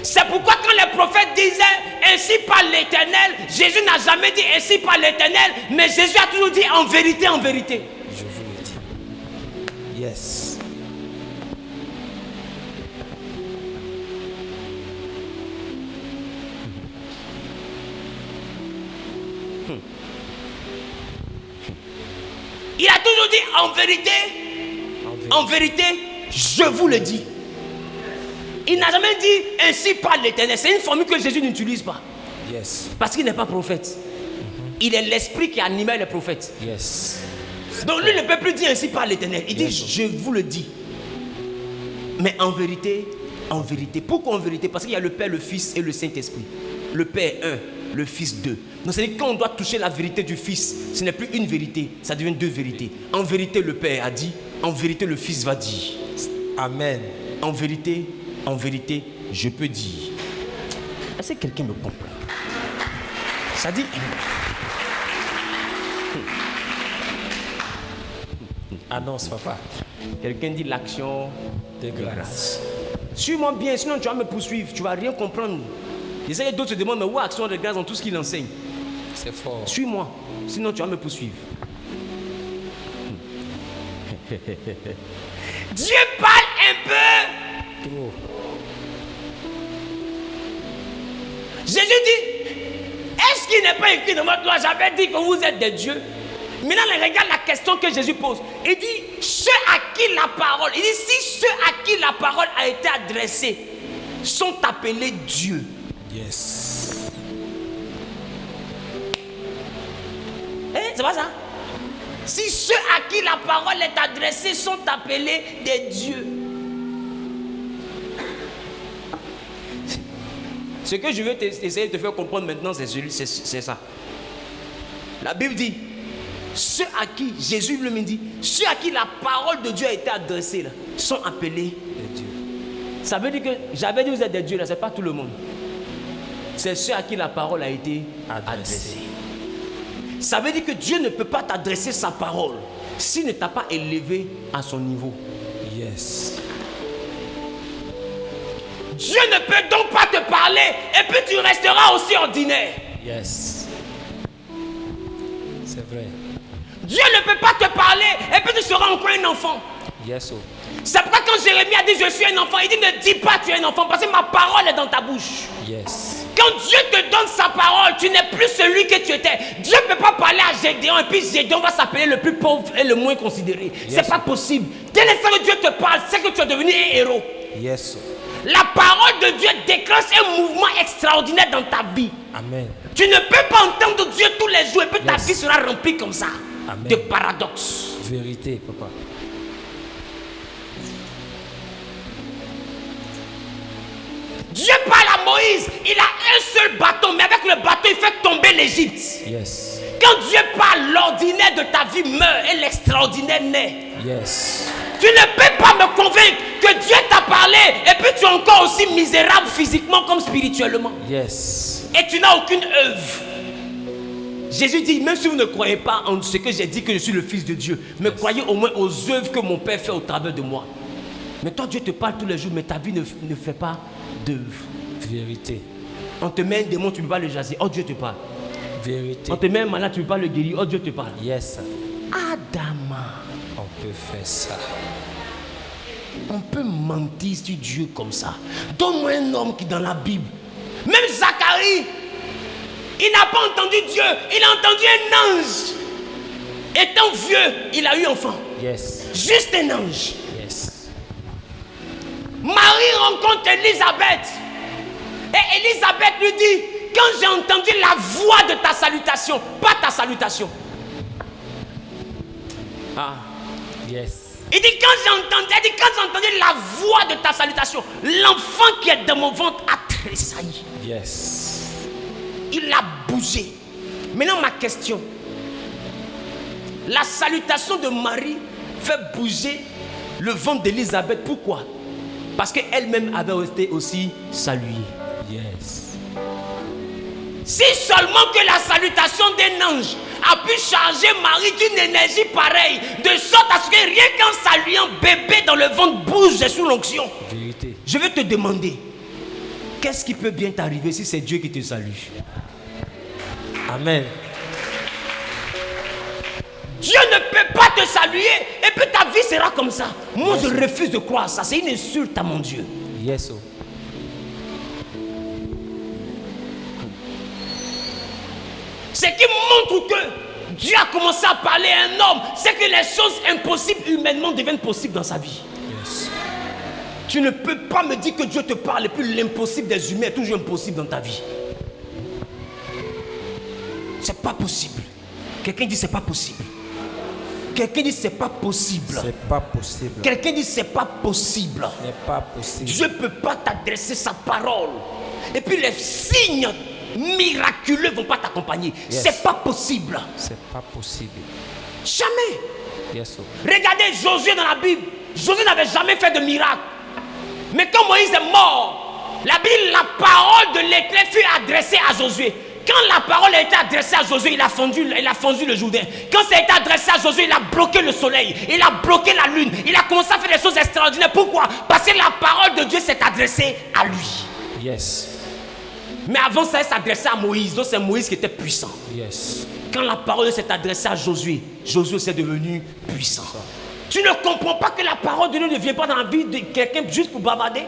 B: C'est pourquoi quand les prophètes disaient ainsi par l'Éternel, Jésus n'a jamais dit ainsi par l'Éternel, mais Jésus a toujours dit en vérité, en vérité.
C: Je vous le dis. Yes.
B: Il a toujours dit en vérité, en vérité, je vous le dis. Il n'a jamais dit ainsi par l'Éternel. C'est une formule que Jésus n'utilise pas.
C: Yes.
B: Parce qu'il n'est pas prophète. Il est l'esprit qui animait les prophètes.
C: Yes.
B: Donc lui ne peut plus dire ainsi par l'Éternel. Il dit je vous le dis. Mais en vérité, en vérité. Pourquoi en vérité? Parce qu'il y a le Père, le Fils et le Saint-Esprit. Le Père est un, le Fils deux. Donc c'est-à-dire que quand on doit toucher la vérité du Fils, ce n'est plus une vérité, ça devient deux vérités. En vérité, le Père a dit, en vérité, le Fils va dire.
C: Amen.
B: En vérité, je peux dire. Est-ce que quelqu'un me comprend? Ça dit...
C: Annonce, papa.
B: Quelqu'un dit l'action
C: De grâce.
B: Suis-moi bien, sinon tu vas me poursuivre, tu ne vas rien comprendre. Et ça, d'autres se demandent, mais où action de grâce dans tout ce qu'il enseigne?
C: C'est fort.
B: Suis-moi, sinon tu vas me poursuivre. Dieu parle un peu.
C: Trop.
B: Jésus dit, est-ce qu'il n'est pas écrit dans votre loi, j'avais dit que vous êtes des dieux? Maintenant, regarde la question que Jésus pose. Il dit, ceux à qui la parole, il dit, si ceux à qui la parole a été adressée sont appelés dieux.
C: Yes.
B: C'est pas ça? Si ceux à qui la parole est adressée sont appelés des dieux. Ce que je veux essayer de te faire comprendre maintenant, c'est ça. La Bible dit, ceux à qui, Jésus lui dit, ceux à qui la parole de Dieu a été adressée là, sont appelés des dieux. Ça veut dire que j'avais dit vous êtes des dieux là, c'est pas tout le monde. C'est ceux à qui la parole a été adressée. Ça veut dire que Dieu ne peut pas t'adresser sa parole s'il ne t'a pas élevé à son niveau.
C: Yes.
B: Dieu ne peut donc pas te parler et puis tu resteras aussi ordinaire.
C: Yes. C'est vrai.
B: Dieu ne peut pas te parler et puis tu seras encore un enfant.
C: Yes. Oh.
B: C'est pourquoi quand Jérémie a dit je suis un enfant, il dit ne dis pas tu es un enfant parce que ma parole est dans ta bouche.
C: Yes.
B: Quand Dieu te donne sa parole, tu n'es plus celui que tu étais. Dieu ne peut pas parler à Gédéon et puis Gédéon va s'appeler le plus pauvre et le moins considéré. Yes. C'est pas possible. Dès l'instant que Dieu te parle, c'est que tu es devenu un héros.
C: Yes.
B: La parole de Dieu déclenche un mouvement extraordinaire dans ta vie.
C: Amen.
B: Tu ne peux pas entendre Dieu tous les jours et puis ta
C: Yes.
B: vie sera remplie comme ça.
C: Amen.
B: De paradoxes.
C: Vérité, papa.
B: Dieu parle à Moïse, il a un seul bâton, mais avec le bâton, il fait tomber l'Égypte.
C: Yes.
B: Quand Dieu parle, l'ordinaire de ta vie meurt et l'extraordinaire naît.
C: Yes.
B: Tu ne peux pas me convaincre que Dieu t'a parlé et puis tu es encore aussi misérable physiquement comme spirituellement.
C: Yes.
B: Et tu n'as aucune œuvre. Jésus dit, même si vous ne croyez pas en ce que j'ai dit que je suis le Fils de Dieu, mais croyez au moins aux œuvres que mon Père fait au travers de moi. Mais toi, Dieu te parle tous les jours, mais ta vie ne fait pas d'œuvre.
C: Vérité.
B: On te met un démon, tu ne peux pas le chasser. Oh, Dieu te parle.
C: Vérité.
B: On te met un malade, tu ne peux pas le guérir. Oh, Dieu te parle.
C: Yes.
B: Adama.
C: On peut faire ça.
B: On peut mentir sur Dieu comme ça. Donne-moi un homme qui dans la Bible Même Zacharie, il n'a pas entendu Dieu, il a entendu un ange. Étant vieux, il a eu enfant.
C: Yes.
B: Juste un ange.
C: Yes.
B: Marie rencontre Élisabeth. Et Élisabeth lui dit, quand j'ai entendu la voix de ta salutation, pas ta salutation. Ah.
C: Yes.
B: Il dit, quand j'ai entendu la voix de ta salutation, l'enfant qui est dans mon ventre a tressailli.
C: Yes.
B: Il a bougé. Maintenant, ma question. La salutation de Marie fait bouger le ventre d'Élisabeth. Pourquoi? Parce qu'elle-même avait été aussi saluée.
C: Yes.
B: Si seulement que la salutation d'un ange a pu charger Marie d'une énergie pareille, de sorte à ce que rien qu'en saluant bébé dans le ventre bouge sous l'onction.
C: Vérité.
B: Je vais te demander, qu'est-ce qui peut bien t'arriver si c'est Dieu qui te salue?
C: Amen.
B: Dieu ne peut pas te saluer et puis ta vie sera comme ça. Moi, je refuse de croire ça. C'est une insulte à mon Dieu.
C: Yes. Oh.
B: Ce qui montre que Dieu a commencé à parler à un homme, c'est que les choses impossibles humainement deviennent possibles dans sa vie.
C: Yes.
B: Tu ne peux pas me dire que Dieu te parle et puis l'impossible des humains est toujours impossible dans ta vie. C'est pas possible. Quelqu'un dit c'est pas possible. Quelqu'un dit c'est pas possible.
C: C'est pas possible.
B: Quelqu'un dit c'est pas possible.
C: Ce n'est pas possible.
B: Dieu ne peut pas t'adresser sa parole. Et puis les signes miraculeux ne vont pas t'accompagner.
C: Yes.
B: C'est pas possible.
C: C'est pas possible.
B: Jamais.
C: Yes. Oh.
B: Regardez Josué dans la Bible. Josué n'avait jamais fait de miracle. Mais quand Moïse est mort, la Bible, la parole de l'Éternel fut adressée à Josué. Quand la parole a été adressée à Josué, il a fondu le Jourdain. Quand ça a été adressé à Josué, il a bloqué le soleil. Il a bloqué la lune. Il a commencé à faire des choses extraordinaires. Pourquoi? Parce que la parole de Dieu s'est adressée à lui.
C: Yes.
B: Mais avant ça, elle s'adressait à Moïse. Donc c'est Moïse qui était puissant.
C: Yes.
B: Quand la parole s'est adressée à Josué, Josué s'est devenu puissant. Tu ne comprends pas que la parole de Dieu ne vient pas dans la vie de quelqu'un juste pour bavarder?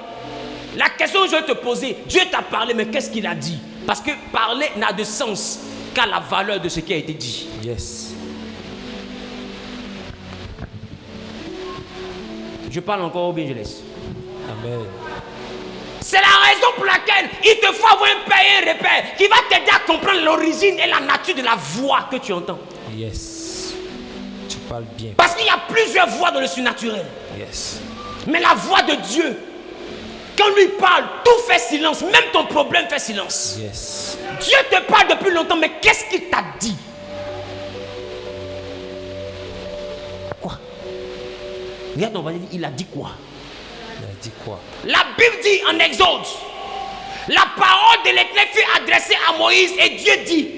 B: La question que je vais te poser, Dieu t'a parlé, mais qu'est-ce qu'il a dit? Parce que parler n'a de sens qu'à la valeur de ce qui a été dit.
C: Yes.
B: Je parle encore ou bien je laisse?
C: Amen.
B: C'est la raison pour laquelle il te faut avoir un père et un repère qui va t'aider à comprendre l'origine et la nature de la voix que tu entends.
C: Yes. Tu parles bien.
B: Parce qu'il y a plusieurs voix dans le surnaturel.
C: Yes.
B: Mais la voix de Dieu, quand lui parle, tout fait silence. Même ton problème fait silence.
C: Yes.
B: Dieu te parle depuis longtemps, mais qu'est-ce qu'il t'a dit? Quoi? Regarde ton voisin, il a dit quoi?
C: Il a dit quoi?
B: La Bible dit en Exode, la parole de l'Éternel fut adressée à Moïse et Dieu dit,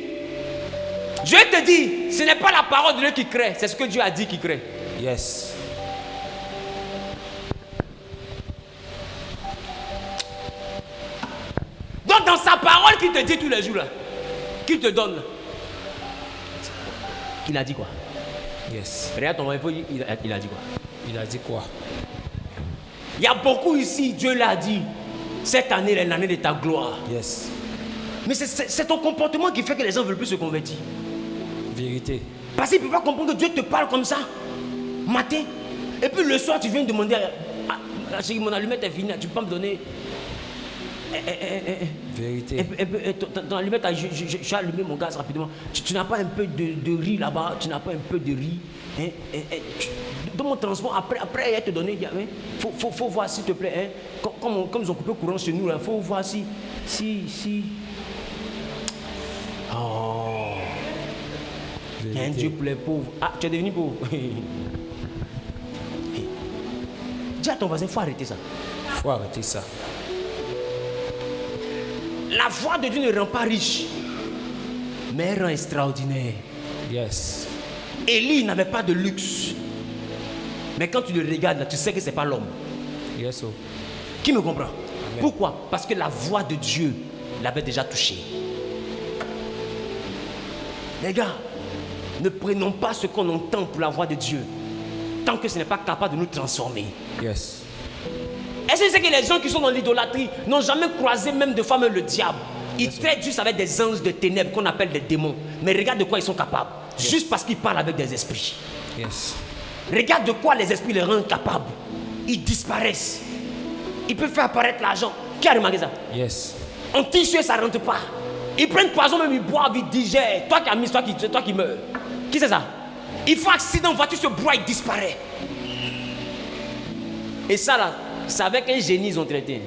B: Dieu te dit, ce n'est pas la parole de Dieu qui crée, c'est ce que Dieu a dit qui crée.
C: Yes.
B: Donc dans sa parole qu'il te dit tous les jours là, qu'il te donne là, il a dit quoi?
C: Yes.
B: Regarde ton info, il a dit quoi?
C: Il a dit quoi?
B: Il y a beaucoup ici, Dieu l'a dit, cette année est l'année de ta gloire.
C: Yes.
B: Mais c'est ton comportement qui fait que les gens ne veulent plus se convertir.
C: Vérité.
B: Parce qu'ils ne peuvent pas comprendre que Dieu te parle comme ça, matin. Et puis le soir, tu viens demander à mon allumette est finie, tu peux pas me donner.
C: Vérité.
B: Ton allumette, j'ai allumé mon gaz rapidement. Tu n'as pas un peu de riz là-bas, tu n'as pas un peu de riz. Dans mon transport, après elle te donner, il faut voir s'il te plaît. Comme ils ont coupé le courant chez nous, il faut voir si. Oh. Il y a un Dieu pour les pauvres. Ah, tu es devenu pauvre. Dis à ton voisin, il faut arrêter ça.
C: Il faut arrêter ça.
B: La voix de Dieu ne rend pas riche, mais elle rend extraordinaire.
C: Yes.
B: Élie n'avait pas de luxe. Mais quand tu le regardes, là, tu sais que ce n'est pas l'homme.
C: Yes. Oh.
B: Qui me comprend?
C: Amen.
B: Pourquoi? Parce que la voix de Dieu l'avait déjà touché. Les gars, ne prenons pas ce qu'on entend pour la voix de Dieu, tant que ce n'est pas capable de nous transformer.
C: Yes.
B: Est-ce que c'est que les gens qui sont dans l'idolâtrie n'ont jamais croisé même de fois même le diable? Ils traitent juste avec des anges de ténèbres qu'on appelle des démons. Mais regarde de quoi ils sont capables. Juste parce qu'ils parlent avec des esprits. Regarde de quoi les esprits les rendent capables. Ils disparaissent. Ils peuvent faire apparaître l'argent. Qui a remarqué ça? En t-shirt, ça ne rentre pas. Ils prennent poison, même ils boivent, ils digèrent. Toi qui as mis, toi qui meurs. Qui c'est ça? Il faut accident, voiture se broie, il disparaît. Et ça là, c'est avec un génie ils ont traité.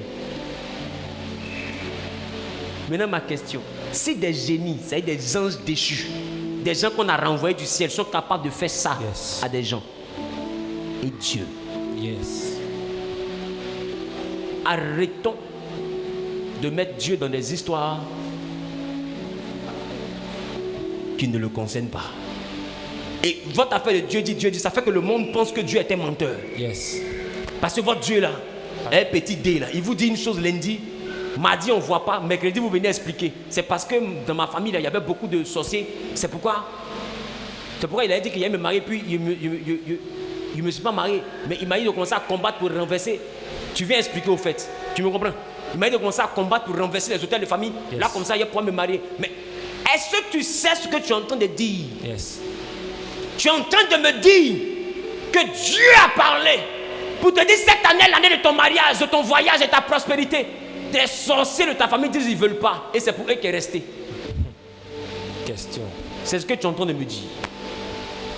B: Maintenant ma question, si des génies, c'est-à-dire des anges déchus, des gens qu'on a renvoyés du ciel sont capables de faire ça à des gens, et Dieu, arrêtons de mettre Dieu dans des histoires qui ne le concernent pas. Et votre affaire de Dieu dit, ça fait que le monde pense que Dieu est un menteur. Parce que votre Dieu là, un petit dé là, il vous dit une chose lundi, mardi on ne voit pas, mercredi vous venez expliquer. C'est parce que dans ma famille là, il y avait beaucoup de sorciers. C'est pourquoi il a dit qu'il allait me marier, puis il ne me suis pas marié. Mais il m'a dit de commencer à combattre pour renverser. Tu viens expliquer au fait, tu me comprends? Il m'a dit de commencer à combattre pour renverser les hôtels de famille. Là comme ça, il va pouvoir me marier. Mais est-ce que tu sais ce que tu es en train de dire? Tu es en train de me dire que Dieu a parlé pour te dire cette année, l'année de ton mariage, de ton voyage et ta prospérité. Des sorciers de ta famille disent qu'ils ne veulent pas. Et c'est pour eux qui est resté. C'est ce que tu es en train de me dire.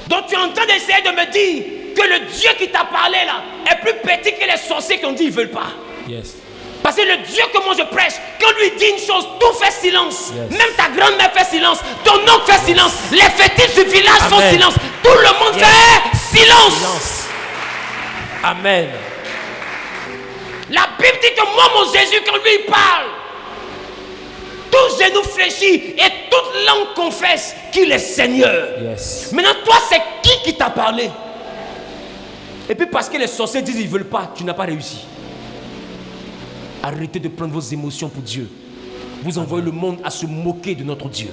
B: Donc tu es en train d'essayer de me dire que le Dieu qui t'a parlé là est plus petit que les sorciers qui ont dit qu'ils ne veulent pas. Parce que le Dieu que moi je prêche, quand lui dit une chose, tout fait silence. Même ta grand-mère fait silence, ton oncle fait silence, les fétiches du village font silence, tout le monde fait silence.
D: Amen.
B: La Bible dit que moi, mon Jésus, quand lui parle, tout genou fléchit et toute langue confesse qu'il est Seigneur. Maintenant, toi, c'est qui t'a parlé? Et puis parce que les sorciers disent qu'ils ne veulent pas, tu n'as pas réussi. Arrêtez de prendre vos émotions pour Dieu. Vous envoyez le monde à se moquer de notre Dieu.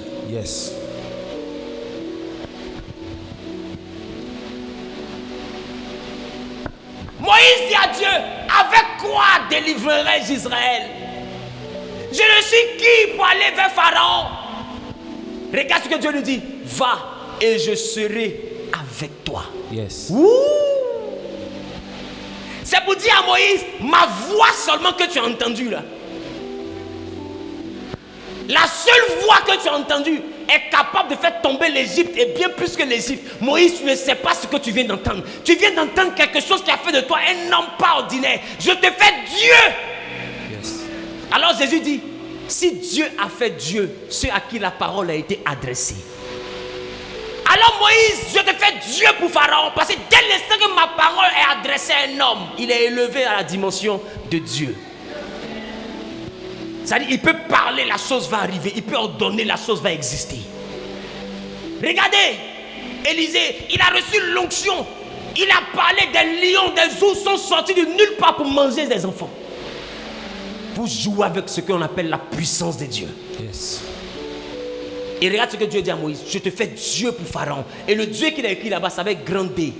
B: Moïse dit à Dieu, avec quoi délivrerai-je Israël? Je ne suis qui pour aller vers Pharaon? Regarde ce que Dieu lui dit. Va et je serai avec toi. C'est pour dire à Moïse, ma voix seulement que tu as entendue là. La seule voix que tu as entendue est capable de faire tomber l'Égypte et bien plus que l'Égypte. Moïse, tu ne sais pas ce que tu viens d'entendre. Tu viens d'entendre quelque chose qui a fait de toi un homme pas ordinaire. Je te fais Dieu. Alors Jésus dit, si Dieu a fait Dieu, ceux à qui la parole a été adressée. Alors Moïse, je te fais Dieu pour Pharaon. Parce que dès l'instant que ma parole est adressée à un homme, il est élevé à la dimension de Dieu. C'est-à-dire, il peut parler, la chose va arriver. Il peut ordonner, la chose va exister. Regardez, Élisée, il a reçu l'onction. Il a parlé des lions, des ours sont sortis de nulle part pour manger des enfants. Vous jouez avec ce qu'on appelle la puissance de Dieu. Et regarde ce que Dieu dit à Moïse. Je te fais Dieu pour Pharaon. Et le Dieu qu'il a écrit là-bas, c'est avec grand D.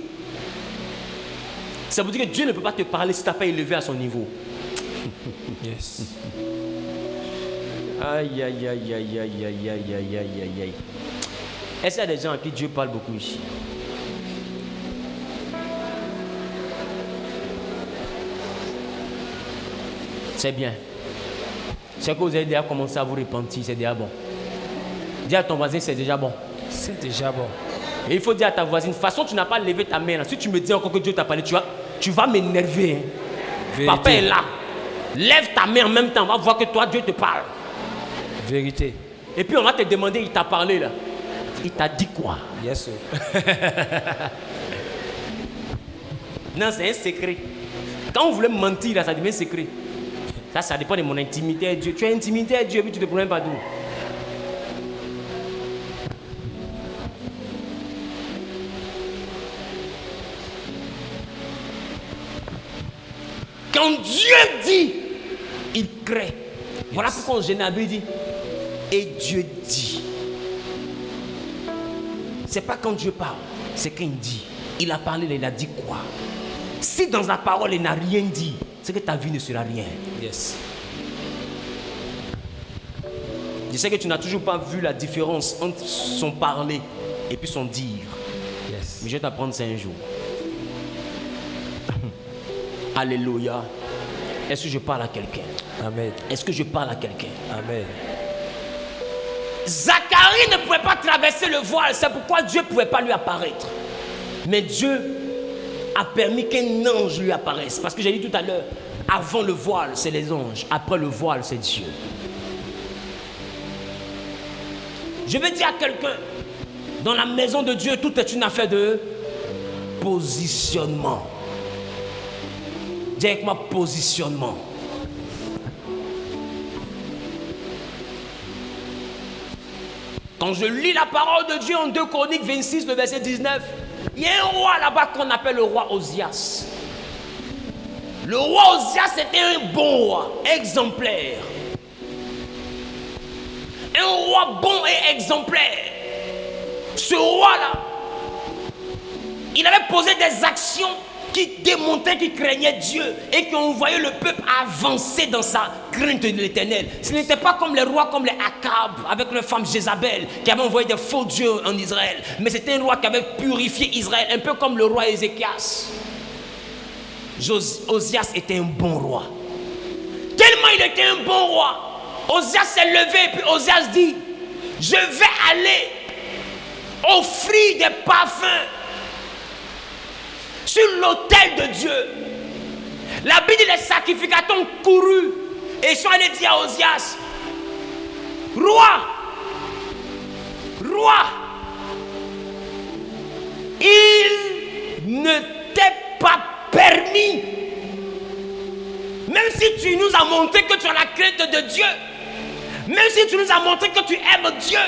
B: Ça veut dire que Dieu ne peut pas te parler si tu n'as pas élevé à son niveau. Aïe, aïe, aïe, aïe, aïe, aïe, aïe, aïe, aïe, aïe, aïe. Est-ce qu'il y a des gens à qui Dieu parle beaucoup ici? C'est bien. C'est que vous avez déjà commencé à vous repentir, c'est déjà bon. Dis à ton voisin, c'est déjà bon.
D: C'est déjà bon.
B: Et il faut dire à ta voisine, de toute façon, tu n'as pas levé ta main là. Si tu me dis encore que Dieu t'a parlé, tu vas m'énerver. Hein. Papa est là. Lève ta main en même temps, on va voir que toi, Dieu te parle.
D: Vérité.
B: Et puis on va te demander, il t'a parlé là. Il t'a dit quoi?
D: Yes, sir.
B: Non, c'est un secret. Quand vous voulez mentir là, ça devient secret. Ça dépend de mon intimité à Dieu. Tu as intimité à Dieu, puis tu te promènes pas d'où. Quand Dieu dit, il crée. Voilà pourquoi Général dit, et Dieu dit. C'est pas quand Dieu parle, c'est quand il dit. Il a parlé, il a dit quoi? Si dans la parole il n'a rien dit, c'est que ta vie ne sera rien.
D: Yes.
B: Je sais que tu n'as toujours pas vu la différence entre son parler et puis son dire.
D: Yes.
B: Mais je vais t'apprendre ça un jour. Alléluia. Est-ce que je parle à quelqu'un?
D: Amen.
B: Est-ce que je parle à quelqu'un?
D: Amen.
B: Zacharie ne pouvait pas traverser le voile, c'est pourquoi Dieu ne pouvait pas lui apparaître. Mais Dieu a permis qu'un ange lui apparaisse. Parce que j'ai dit tout à l'heure, avant le voile, c'est les anges. Après le voile, c'est Dieu. Je veux dire à quelqu'un, dans la maison de Dieu, tout est une affaire de positionnement. Dis avec moi, positionnement. Quand je lis la parole de Dieu en 2 Chroniques 26, le verset 19, il y a un roi là-bas qu'on appelle le roi Osias. Le roi Osias était un bon roi, exemplaire. Un roi bon et exemplaire. Ce roi-là, il avait posé des actions qui démontraient qu'il craignait Dieu et qui envoyaient le peuple avancer dans sa crainte de l'Éternel. Ce n'était pas comme les rois comme les Akab avec leur femme Jézabel qui avaient envoyé des faux dieux en Israël, mais c'était un roi qui avait purifié Israël, un peu comme le roi Ézéchias. Osias était un bon roi. Tellement il était un bon roi, Osias s'est levé et puis Osias dit: je vais aller offrir des parfums sur l'autel de Dieu. La Bible dit les sacrificateurs ont couru et ils sont allés dire à Osias: roi, il ne t'est pas permis, même si tu nous as montré que tu as la crainte de Dieu, même si tu nous as montré que tu aimes Dieu,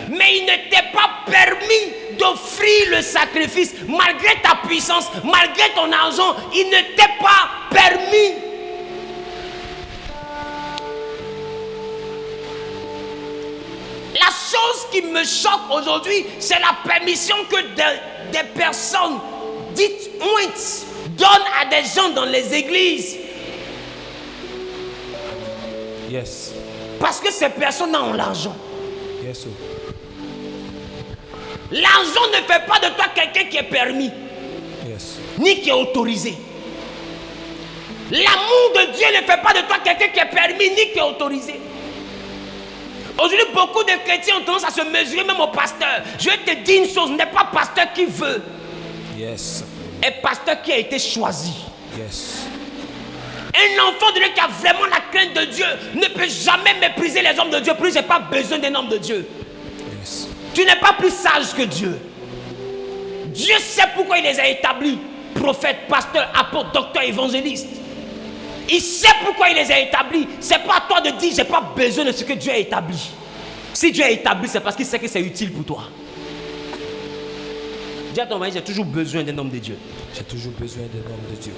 B: mais il ne t'est pas permis d'offrir le sacrifice. Malgré ta puissance, malgré ton argent, il ne t'est pas permis. La chose qui me choque aujourd'hui, c'est la permission que des personnes dites ointes donnent à des gens dans les églises.
D: Yes.
B: Parce que ces personnes ont l'argent.
D: Yes, sir.
B: L'argent ne fait pas de toi quelqu'un qui est permis,
D: Yes.
B: ni qui est autorisé. L'amour de Dieu ne fait pas de toi quelqu'un qui est permis, ni qui est autorisé. Aujourd'hui, beaucoup de chrétiens ont tendance à se mesurer même au pasteur. Je vais te dire une chose, n'est pas pasteur qui veut.
D: Yes.
B: Et pasteur qui a été choisi.
D: Yes.
B: Un enfant de Dieu qui a vraiment la crainte de Dieu ne peut jamais mépriser les hommes de Dieu. Plus j'ai pas besoin d'un homme de Dieu.
D: Yes.
B: Tu n'es pas plus sage que Dieu. Dieu sait pourquoi il les a établis. Prophètes, pasteurs, apôtres, docteurs, évangélistes. Il sait pourquoi il les a établis. C'est pas à toi de dire j'ai pas besoin de ce que Dieu a établi. Si Dieu a établi, c'est parce qu'il sait que c'est utile pour toi. Dis à ton mari, j'ai toujours besoin d'un homme de Dieu.
D: J'ai toujours besoin d'un homme de Dieu.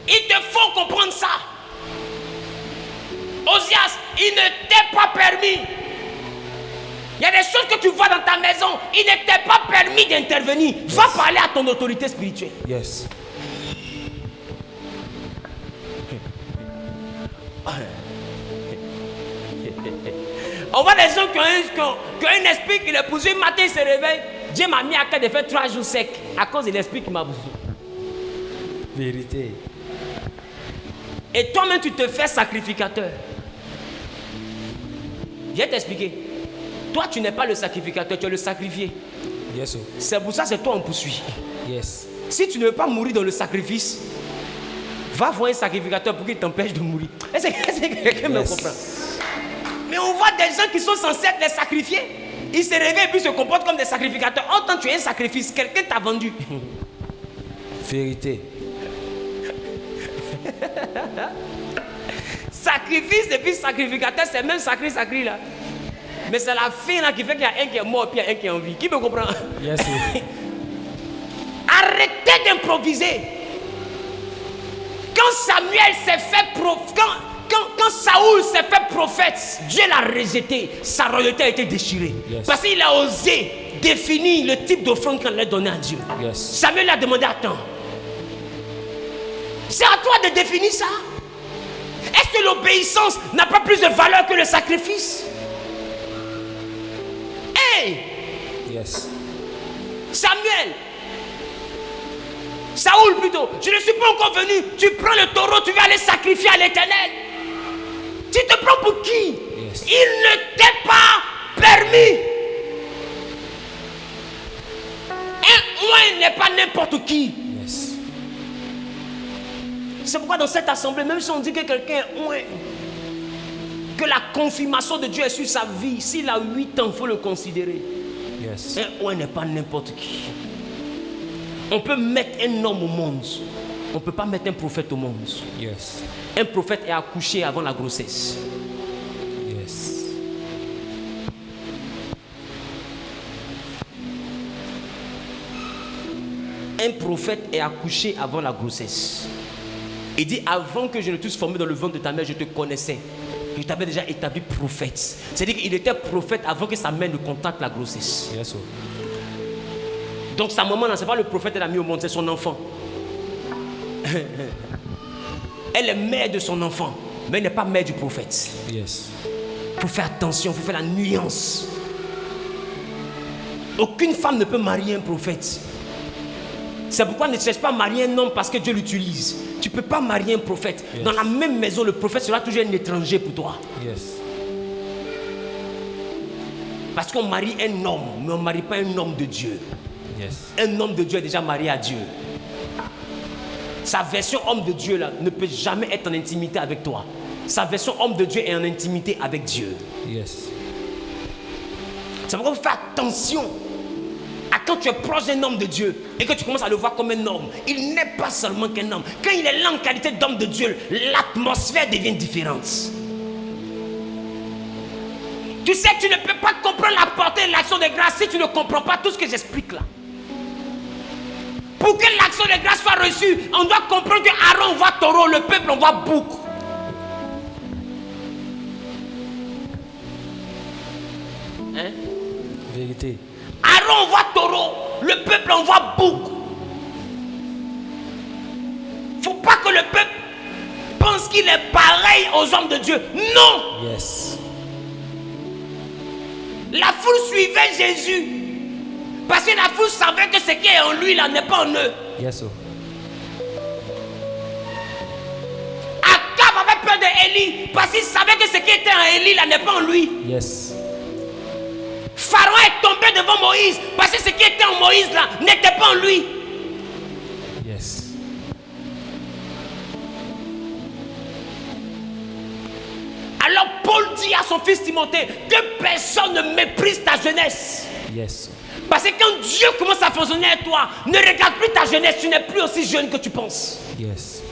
B: Il te faut comprendre ça. Osias, il ne t'est pas permis. Il y a des choses que tu vois dans ta maison, il ne t'est pas permis d'intervenir. Yes. Va parler à ton autorité spirituelle.
D: Yes.
B: On voit des gens qui ont un esprit qui les pousse. Un matin, ils se réveillent. Dieu m'a mis à cœur de faire 3 jours secs à cause de l'esprit qui m'a poussé.
D: Vérité.
B: Et toi-même, tu te fais sacrificateur. Je vais t'expliquer. Toi, tu n'es pas le sacrificateur, tu es le sacrifié.
D: Yes, sir.
B: C'est pour ça que c'est toi qu'on poursuit.
D: Yes.
B: Si tu ne veux pas mourir dans le sacrifice, va voir un sacrificateur pour qu'il t'empêche de mourir. Est-ce que quelqu'un me comprend? Mais on voit des gens qui sont censés être les sacrifiés. Ils se réveillent et puis se comportent comme des sacrificateurs. En tant que tu es un sacrifice, quelqu'un t'a vendu.
D: Vérité.
B: Sacrifice et puis sacrificateur, c'est même sacré là. Mais c'est la fin là qui fait qu'il y a un qui est mort et puis un qui est en vie. Qui me comprend?
D: Yes, sir.
B: Arrêtez d'improviser. Quand Samuel s'est fait quand Saoul s'est fait prophète, Dieu l'a rejeté. Sa royauté a été déchirée.
D: Yes.
B: Parce qu'il a osé définir le type d'offrande qu'on allait donner à Dieu.
D: Yes.
B: Samuel a demandé: attends, c'est à toi de définir ça. Est-ce que l'obéissance n'a pas plus de valeur que le sacrifice? Samuel. Saoul plutôt. Je ne suis pas encore venu. Tu prends le taureau, tu vas aller sacrifier à l'Éternel. Tu te prends pour qui?
D: Yes.
B: Il ne t'est pas permis. Un oint n'est pas n'importe qui.
D: Yes.
B: C'est pourquoi dans cette assemblée, même si on dit que quelqu'un est oint, que la confirmation de Dieu est sur sa vie, s'il a 8 ans, il faut le considérer.
D: Yes.
B: Un oint n'est pas n'importe qui. On peut mettre un homme au monde. On ne peut pas mettre un prophète au monde.
D: Yes.
B: Un prophète est accouché avant la grossesse.
D: Yes.
B: Un prophète est accouché avant la grossesse. Il dit, avant que je ne t'eusse formé dans le ventre de ta mère, je te connaissais. Je t'avais déjà établi prophète. C'est-à-dire qu'il était prophète avant que sa mère ne contacte la grossesse.
D: Yes.
B: Donc sa maman, ce n'est pas le prophète qu'elle a mis au monde, c'est son enfant. Elle est mère de son enfant, mais elle n'est pas mère du prophète.
D: Yes.
B: Il faut faire attention, il faut faire la nuance. Aucune femme ne peut marier un prophète. C'est pourquoi ne cherche pas à marier un homme parce que Dieu l'utilise. Tu ne peux pas marier un prophète.
D: Yes.
B: Dans la même maison, le prophète sera toujours un étranger pour toi.
D: Yes.
B: Parce qu'on marie un homme, mais on ne marie pas un homme de Dieu.
D: Yes.
B: Un homme de Dieu est déjà marié à Dieu. Sa version homme de Dieu là, ne peut jamais être en intimité avec toi. Sa version homme de Dieu est en intimité avec Dieu.
D: Yes.
B: C'est pourquoi il faut faire attention à quand tu es proche d'un homme de Dieu et que tu commences à le voir comme un homme. Il n'est pas seulement qu'un homme. Quand il est là en qualité d'homme de Dieu, l'atmosphère devient différente. Tu sais que tu ne peux pas comprendre la portée de l'action de grâce si tu ne comprends pas tout ce que j'explique là. Pour que l'action de grâce soit reçue, on doit comprendre que Aaron voit taureau, le peuple on voit bouc. Hein?
D: Vérité.
B: Aaron voit taureau, le peuple on voit bouc. Faut pas que le peuple pense qu'il est pareil aux hommes de Dieu. Non!
D: Yes.
B: La foule suivait Jésus. Parce que la foule savait que ce qui est en lui là n'est pas en eux.
D: Yes.
B: Akab avait peur d'Élie parce qu'il savait que ce qui était en Élie là n'est pas en lui.
D: Yes.
B: Pharaon est tombé devant Moïse parce que ce qui était en Moïse là n'était pas en lui.
D: Yes.
B: Alors Paul dit à son fils Timothée que personne ne méprise ta jeunesse.
D: Yes.
B: Parce que quand Dieu commence à fonctionner avec toi, ne regarde plus ta jeunesse, tu n'es plus aussi jeune que tu penses.
D: Yes.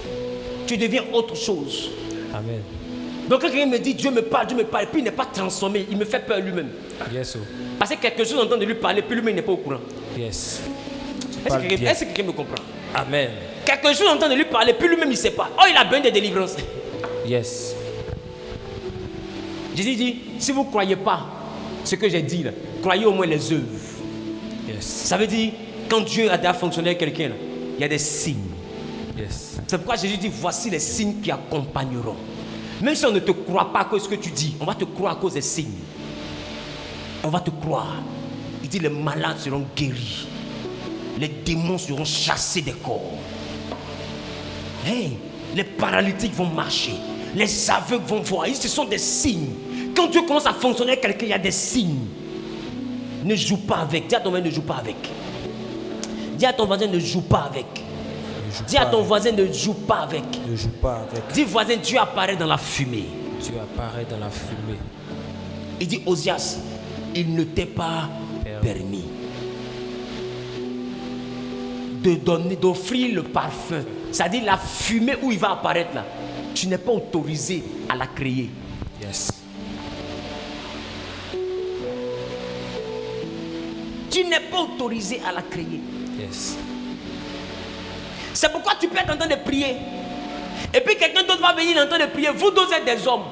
B: Tu deviens autre chose.
D: Amen.
B: Donc quand quelqu'un me dit Dieu me parle, et puis il n'est pas transformé, il me fait peur lui-même.
D: Yes.
B: Parce que quelque chose entend de lui parler, puis lui-même il n'est pas au courant.
D: Yes.
B: Est-ce que quelqu'un me comprend?
D: Amen.
B: Quelque chose entend de lui parler, puis lui-même il ne sait pas. Oh, il a besoin de délivrance.
D: Yes.
B: Jésus dit, si vous ne croyez pas ce que j'ai dit là, croyez au moins les œuvres.
D: Yes.
B: Ça veut dire, quand Dieu a déjà fonctionné avec quelqu'un, il y a des signes.
D: Yes.
B: C'est pourquoi Jésus dit, voici les signes qui accompagneront. Même si on ne te croit pas à cause de ce que tu dis, on va te croire à cause des signes. On va te croire. Il dit, les malades seront guéris. Les démons seront chassés des corps. Hey, les paralytiques vont marcher. Les aveugles vont voir. Ce sont des signes. Quand Dieu commence à fonctionner avec quelqu'un, il y a des signes. Ne joue pas avec. Dis à ton voisin, ne joue pas avec. Dis à ton voisin, ne joue pas avec. Dis à ton voisin, ne joue pas avec.
D: Ne joue pas avec.
B: Dis voisin, Dieu apparaît dans la fumée.
D: Dieu apparaît dans la fumée.
B: Il dit, Osias, il ne t'est pas permis de donner, d'offrir le parfum. C'est-à-dire la fumée où il va apparaître là. Tu n'es pas autorisé à la créer.
D: Yes.
B: Tu n'es pas autorisé à la créer.
D: Yes.
B: C'est pourquoi tu peux être en train de prier. Et puis quelqu'un d'autre va venir en train de prier. Vous deux êtes des hommes.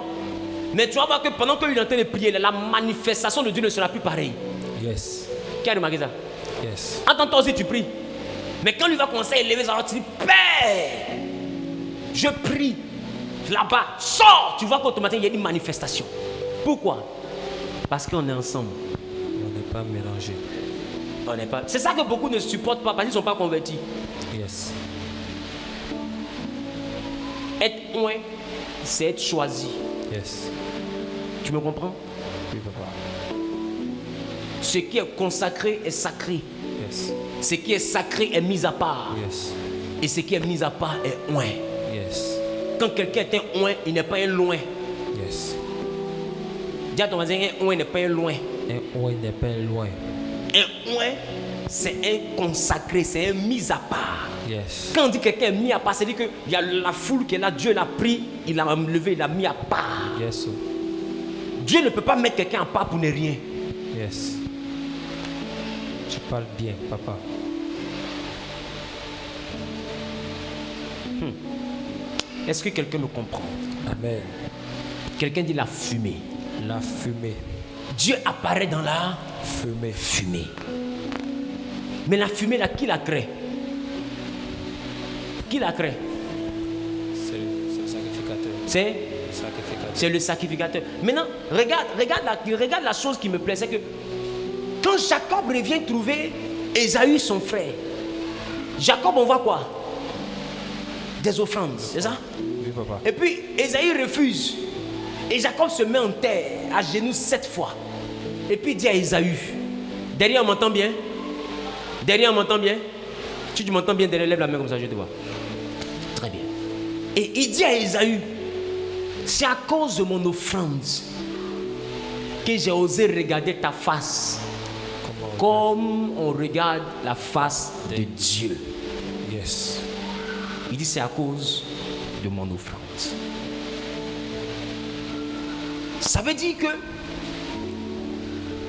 B: Mais tu vas voir que pendant qu'il est en train de prier, la manifestation de Dieu ne sera plus pareille.
D: Yes.
B: Qui a remarqué ça?
D: Yes.
B: Entends-toi aussi, tu pries. Mais quand lui va commencer à élever sa voix, tu dis, Père, je prie. Là-bas, sors. Tu vois qu'automatiquement, il y a une manifestation. Pourquoi? Parce qu'on est ensemble.
D: On n'est pas mélangés.
B: On n'est pas. C'est ça que beaucoup ne supportent pas parce qu'ils ne sont pas convertis.
D: Yes.
B: Être loin, c'est être choisi.
D: Yes.
B: Tu me comprends?
D: Oui, papa.
B: Ce qui est consacré est sacré.
D: Yes.
B: Ce qui est sacré est mis à part.
D: Yes.
B: Et ce qui est mis à part est loin.
D: Yes.
B: Quand quelqu'un est un loin, il n'est pas un loin.
D: Yes.
B: Dis à ton voisin, un loin n'est pas un loin.
D: Un oin n'est pas loin.
B: Un loin, c'est un consacré, c'est un mis à part.
D: Yes.
B: Quand on dit quelqu'un est mis à part, c'est-à-dire qu'il y a la foule qui est là, Dieu l'a pris, il l'a levé, il l'a mis à part.
D: Yes.
B: Dieu ne peut pas mettre quelqu'un à part pour ne rien.
D: Yes. Tu parles bien, papa.
B: Est-ce que quelqu'un me comprend?
D: Amen.
B: Quelqu'un dit la fumée.
D: La fumée.
B: Dieu apparaît dans la
D: Fumée.
B: fumée. Mais la fumée là, qui la crée? Qui la crée?
D: C'est le sacrificateur. Sacrificateur.
B: C'est le sacrificateur. Maintenant, regarde la chose qui me plaît, c'est que quand Jacob revient trouver Ésaü, son frère, Jacob, on voit quoi? Des offrandes, c'est ça?
D: Oui, papa.
B: Et puis Ésaü refuse. Et Jacob se met en terre, à genoux 7 fois. Et puis il dit à Ésaü, derrière on m'entend bien? Derrière on m'entend bien? Si tu m'entends bien, derrière lève la main comme ça, je te vois. Très bien. Et il dit à Ésaü, c'est à cause de mon offrande que j'ai osé regarder ta face comme on regarde la face de Dieu.
D: Yes.
B: Il dit c'est à cause de mon offrande. Ça veut dire que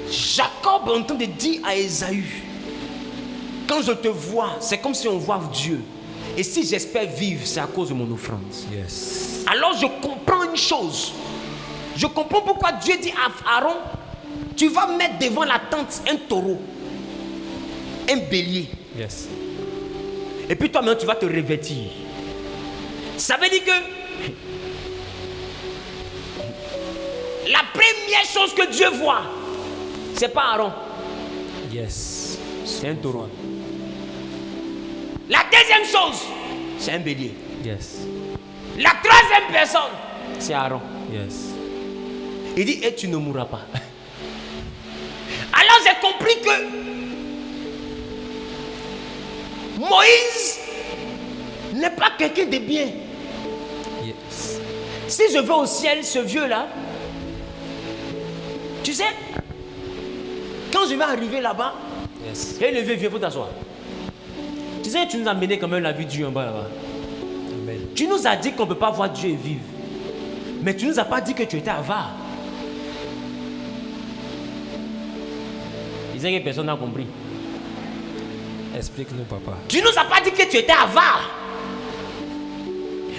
B: Jacob est en train de dire à Ésaü, quand je te vois, c'est comme si on voit Dieu. Et si j'espère vivre, c'est à cause de mon offrande.
D: Yes.
B: Alors je comprends une chose. Je comprends pourquoi Dieu dit à Aaron, tu vas mettre devant la tente un taureau, un bélier.
D: Yes.
B: Et puis toi maintenant tu vas te revêtir. Ça veut dire que la première chose que Dieu voit, c'est pas Aaron.
D: Yes.
B: C'est un taureau. La deuxième chose, c'est un bélier.
D: Yes.
B: La troisième personne, c'est Aaron.
D: Yes.
B: Il dit, et tu ne mourras pas. Alors j'ai compris que Moïse n'est pas quelqu'un de bien.
D: Yes.
B: Si je vais au ciel, ce vieux-là, tu sais, quand je vais arriver là-bas,
D: Yes.
B: et le vieux, viens, faut t'asseoir. Tu sais, tu nous as mené quand même la vie de Dieu en bas là-bas.
D: Amen.
B: Tu nous as dit qu'on ne peut pas voir Dieu et vivre. Mais tu ne nous as pas dit que tu étais avare. Il disait que personne n'a compris.
D: Explique-nous, papa.
B: Tu ne nous as pas dit que tu étais avare.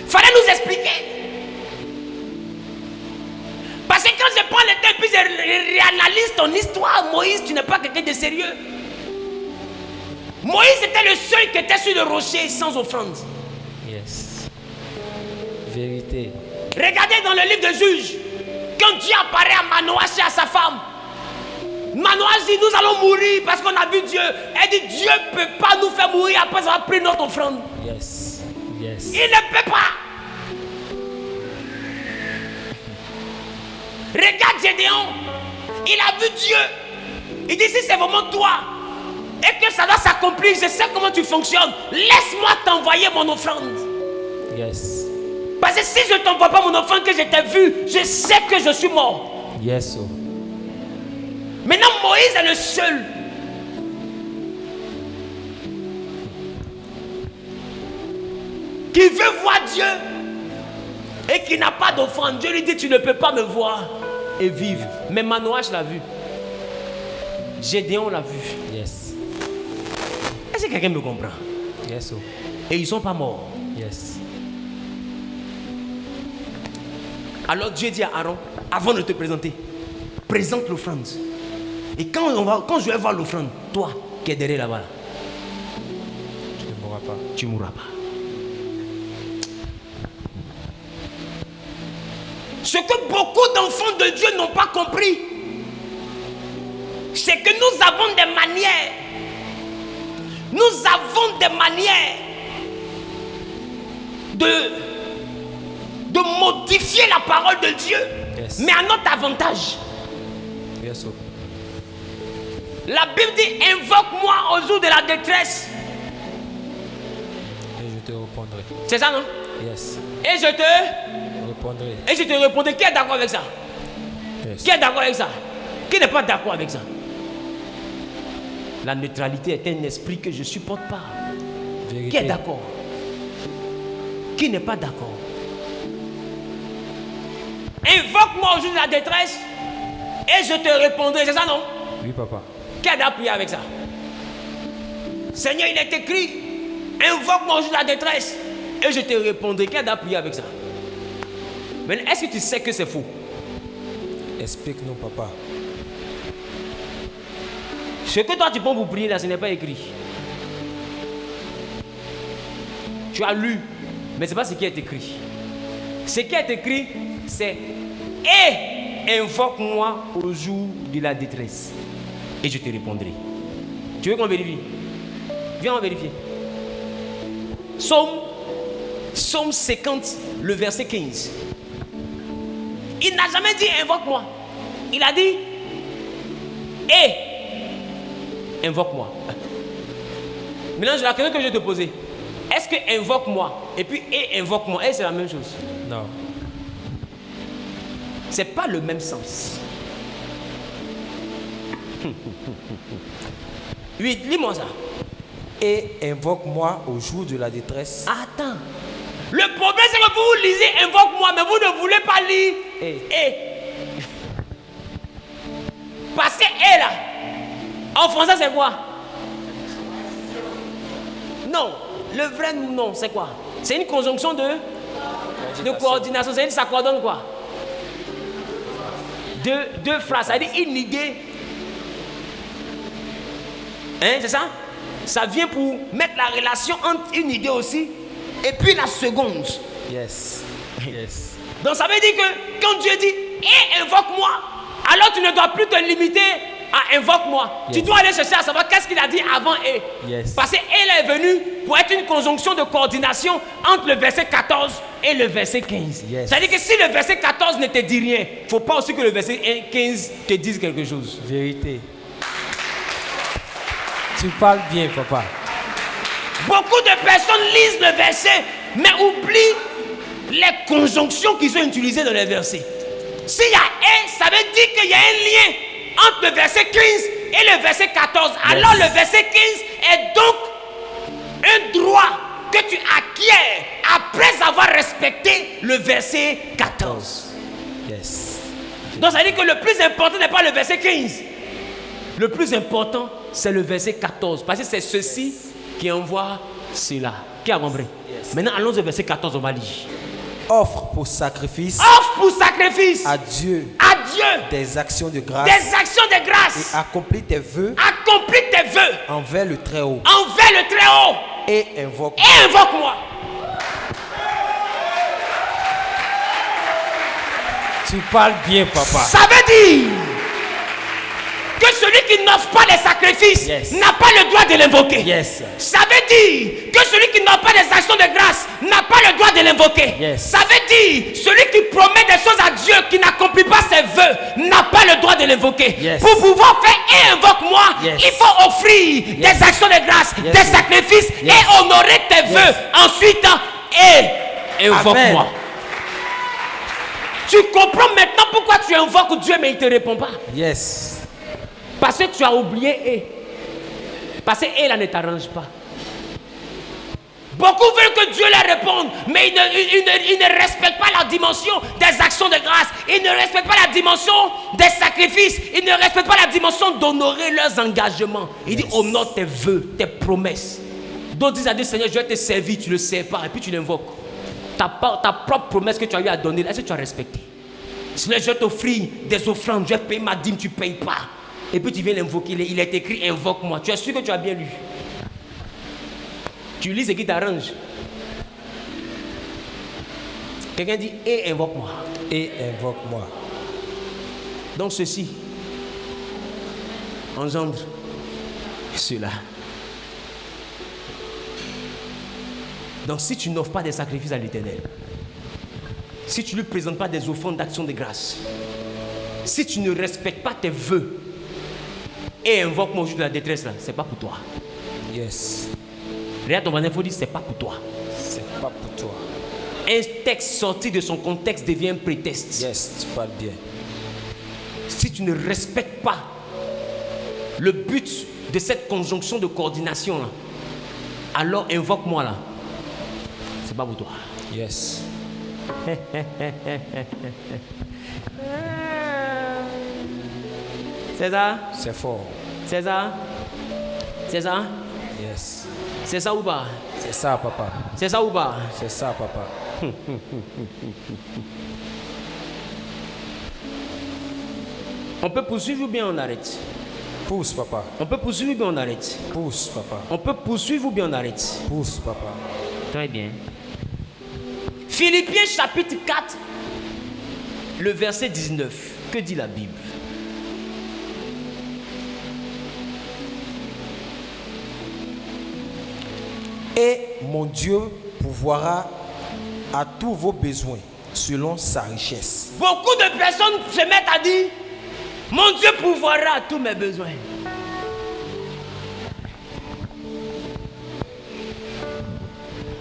B: Fallait nous expliquer. Parce que quand je prends le temps et puis je réanalyse ton histoire, Moïse, tu n'es pas quelqu'un de sérieux. Moïse était le seul qui était sur le rocher sans offrande.
D: Yes. Vérité.
B: Regardez dans le livre de Juges, quand Dieu apparaît à Manoach et à sa femme, Manoach dit nous allons mourir parce qu'on a vu Dieu. Elle dit Dieu ne peut pas nous faire mourir après avoir pris notre offrande.
D: Yes. Yes.
B: Il ne peut pas. Regarde Gédéon, il a vu Dieu. Il dit si c'est vraiment toi et que ça doit s'accomplir, je sais comment tu fonctionnes. Laisse-moi t'envoyer mon offrande.
D: Yes.
B: Parce que si je ne t'envoie pas mon offrande que je t'ai vu, je sais que je suis mort.
D: Yes. Oh.
B: Maintenant Moïse est le seul. Qui veut voir Dieu et qui n'a pas d'offrande. Dieu lui dit tu ne peux pas me voir et vivre. Mais Manoach l'a vu. Gédéon l'a vu.
D: Yes.
B: Est-ce que quelqu'un me comprend?
D: Yes. Oh.
B: Et ils ne sont pas morts.
D: Yes.
B: Alors Dieu dit à Aaron, avant de te présenter, présente l'offrande. Et quand je vais voir l'offrande, toi qui es derrière là-bas,
D: Tu ne mourras pas.
B: tu ne mourras pas. Ce que beaucoup d'enfants de Dieu n'ont pas compris, c'est que nous avons des manières Nous avons des manières de modifier la parole de Dieu,
D: Yes.
B: mais à notre avantage.
D: Yes, oh.
B: La Bible dit, invoque-moi au jour de la détresse.
D: Et je te répondrai.
B: C'est ça, non?
D: Yes.
B: Et je te répondrai. Qui est d'accord avec ça?
D: Yes.
B: Qui est d'accord avec ça? Qui n'est pas d'accord avec ça? La neutralité est un esprit que je ne supporte pas.
D: Vérité.
B: Qui est d'accord? Qui n'est pas d'accord? Invoque-moi au jour de la détresse et je te répondrai. C'est ça, non?
D: Oui, papa.
B: Qui a d'appui avec ça? Seigneur, il est écrit, invoque-moi au jour de la détresse et je te répondrai. Qui a d'appui avec ça? Mais est-ce que tu sais que c'est faux?
D: Explique-nous, papa.
B: Ce que toi tu penses pour prier là, ce n'est pas écrit. Tu as lu, mais ce n'est pas ce qui est écrit. Ce qui est écrit, c'est et invoque-moi au jour de la détresse et je te répondrai. Tu veux qu'on vérifie? Viens, on vérifie. Psaume 50, le verset 15. Il n'a jamais dit invoque-moi. Il a dit et invoque-moi. Maintenant, la question que je vais te poser, est-ce que invoque-moi et puis et invoque-moi, et c'est la même chose?
D: Non.
B: C'est pas le même sens. Oui, lis-moi ça.
C: Et invoque-moi au jour de la détresse.
B: Attends. Le problème, c'est que vous lisez invoque-moi, mais vous ne voulez pas lire et. Parce que et là, en français, c'est quoi? Non. Le vrai nom, c'est quoi? C'est une conjonction de coordination. C'est-à-dire ça coordonne quoi? Deux phrases. Ça veut dire une idée. Hein, c'est ça? Ça vient pour mettre la relation entre une idée aussi et puis la seconde.
D: Yes. Yes.
B: Donc ça veut dire que quand Dieu dit et invoque-moi, alors tu ne dois plus te limiter à invoque-moi.
D: Yes.
B: Tu dois aller chercher à savoir qu'est-ce qu'il a dit avant et.
D: Yes.
B: Parce que et est venu pour être une conjonction de coordination entre le verset 14 et le verset 15.
D: Yes.
B: C'est-à-dire que si le verset 14 ne te dit rien, il ne faut pas aussi que le verset 15 te dise quelque chose.
D: Vérité. Tu parles bien, papa.
B: Beaucoup de personnes lisent le verset, mais oublient les conjonctions qu'ils ont utilisées dans les versets. S'il y a et, ça veut dire qu'il y a un lien entre le verset 15 et le verset 14. Yes. Alors le verset 15 est donc un droit que tu acquiers après avoir respecté le verset 14.
D: Yes.
B: Donc ça veut dire que le plus important n'est pas le verset 15. Le plus important, c'est le verset 14. Parce que c'est ceci qui envoie cela. Qui a compris? Yes. Maintenant, allons au verset 14, on va lire.
C: Offre pour sacrifice.
B: Offre pour sacrifice.
C: À Dieu.
B: À Dieu.
C: Des actions de grâce.
B: Des actions de grâce.
C: Et accomplis tes vœux.
B: Accomplis tes vœux.
C: Envers le Très-Haut.
B: Envers le Très-Haut.
C: Et invoque-moi.
B: Et invoque-moi.
D: Tu parles bien, papa.
B: Ça veut dire que celui qui n'offre pas les sacrifices
D: yes.
B: n'a pas le droit de l'invoquer.
D: Yes.
B: Ça veut dire que celui qui n'offre pas des actions de grâce n'a pas le droit de l'invoquer.
D: Yes.
B: Ça veut dire celui qui promet des choses à Dieu qui n'accomplit pas ses vœux n'a pas le droit de l'invoquer.
D: Yes.
B: Pour pouvoir faire et invoque-moi,
D: yes.
B: il faut offrir
D: yes.
B: des actions de grâce,
D: yes.
B: des sacrifices
D: yes.
B: et honorer tes
D: yes.
B: vœux. Ensuite, et invoque-moi. Tu comprends maintenant pourquoi tu invoques Dieu mais il ne te répond pas.
D: Yes.
B: Parce que tu as oublié et. Parce que et là ne t'arrange pas. Beaucoup veulent que Dieu leur réponde, mais ils ne respectent pas la dimension des actions de grâce. Ils ne respectent pas la dimension des sacrifices. Ils ne respectent pas la dimension d'honorer leurs engagements. Ils disent honore tes vœux, tes promesses. D'autres disent à Dieu, Seigneur, je vais te servir, tu ne le sais pas, et puis tu l'invoques. Ta propre promesse que tu as eu à donner, est-ce que tu as respecté? Seigneur, je vais t'offrir des offrandes, je vais payer ma dîme, tu ne payes pas. Et puis tu viens l'invoquer, il est écrit invoque-moi. Tu es sûr que tu as bien lu? Tu lis ce qui t'arrange. Quelqu'un dit et invoque-moi.
C: Et invoque-moi.
B: Donc ceci engendre cela. Donc si tu n'offres pas des sacrifices à l'Éternel, si tu ne lui présentes pas des offrandes d'action de grâce, si tu ne respectes pas tes vœux et invoques mon jour de la détresse là, c'est pas pour toi.
C: Yes.
B: Regarde ton voisin, il faut dire c'est pas pour toi.
C: C'est pas pour toi.
B: Un texte sorti de son contexte devient un prétexte.
C: Yes, tu parles bien.
B: Si tu ne respectes pas le but de cette conjonction de coordination là, alors invoque-moi là. C'est pas pour toi.
C: Yes.
B: César?
C: C'est fort.
B: César? César?
C: Yes.
B: C'est ça ou pas?
C: C'est ça, papa.
B: C'est ça ou pas?
C: C'est ça, papa.
B: On peut poursuivre ou bien on arrête?
C: Pousse, papa.
B: On peut poursuivre ou bien on arrête?
C: Pousse, papa.
B: On peut poursuivre ou bien on arrête?
C: Pousse, papa.
B: Très bien. Philippiens chapitre 4, le verset 19. Que dit la Bible?
C: Et mon Dieu pourvoira à tous vos besoins selon sa richesse.
B: Beaucoup de personnes se mettent à dire, mon Dieu pourvoira à tous mes besoins.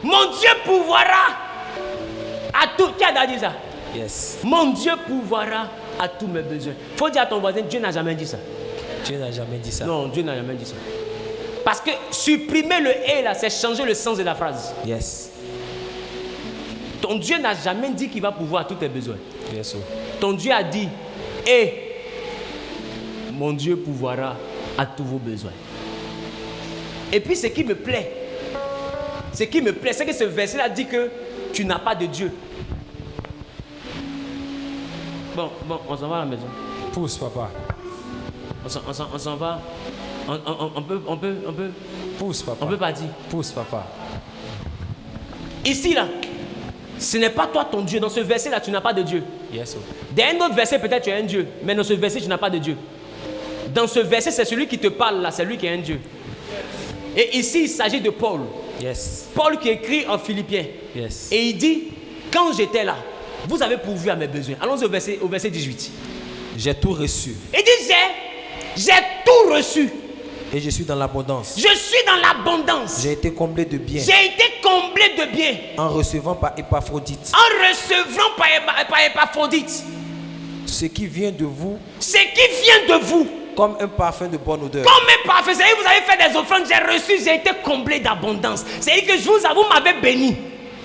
B: Mon Dieu pourvoira à tout. Qui a dit ça?
C: Yes.
B: Mon Dieu pourvoira à tous mes besoins. Faut dire à ton voisin, Dieu n'a jamais dit ça.
C: Dieu n'a jamais dit ça.
B: Non, Dieu n'a jamais dit ça. Parce que supprimer le et là, c'est changer le sens de la phrase.
C: Yes.
B: Ton Dieu n'a jamais dit qu'il va pouvoir à tous tes besoins.
C: Yes. Oh.
B: Ton Dieu a dit, et mon Dieu pourvoira à tous vos besoins. Et puis ce qui me plaît, c'est que ce verset-là dit que tu n'as pas de Dieu. Bon, on s'en va à la maison.
C: Pousse, papa.
B: On s'en va. On peut.
C: Pousse, papa.
B: On peut partir.
C: Pousse, papa.
B: Ici, là, ce n'est pas toi ton Dieu. Dans ce verset-là, tu n'as pas de Dieu.
C: Yes. Oh.
B: Dans un autre verset, peut-être tu as un Dieu. Mais dans ce verset, tu n'as pas de Dieu. Dans ce verset, c'est celui qui te parle là, c'est lui qui est un Dieu. Et ici, il s'agit de Paul.
C: Yes.
B: Paul qui écrit en Philippiens.
C: Yes.
B: Et il dit, quand j'étais là, vous avez pourvu à mes besoins. Allons au verset 18.
C: J'ai tout reçu.
B: Il dit, j'ai tout reçu.
C: Et je suis dans l'abondance.
B: Je suis dans l'abondance.
C: J'ai été comblé de bien.
B: J'ai été comblé de bien.
C: En recevant par Épaphrodite.
B: En recevant par Épaphrodite.
C: Ce qui vient de vous.
B: Ce qui vient de vous.
C: Comme un parfum de bonne odeur.
B: Comme un parfum. C'est-à-dire que vous avez fait des offrandes, j'ai reçu, j'ai été comblé d'abondance. C'est-à-dire que vous m'avez béni.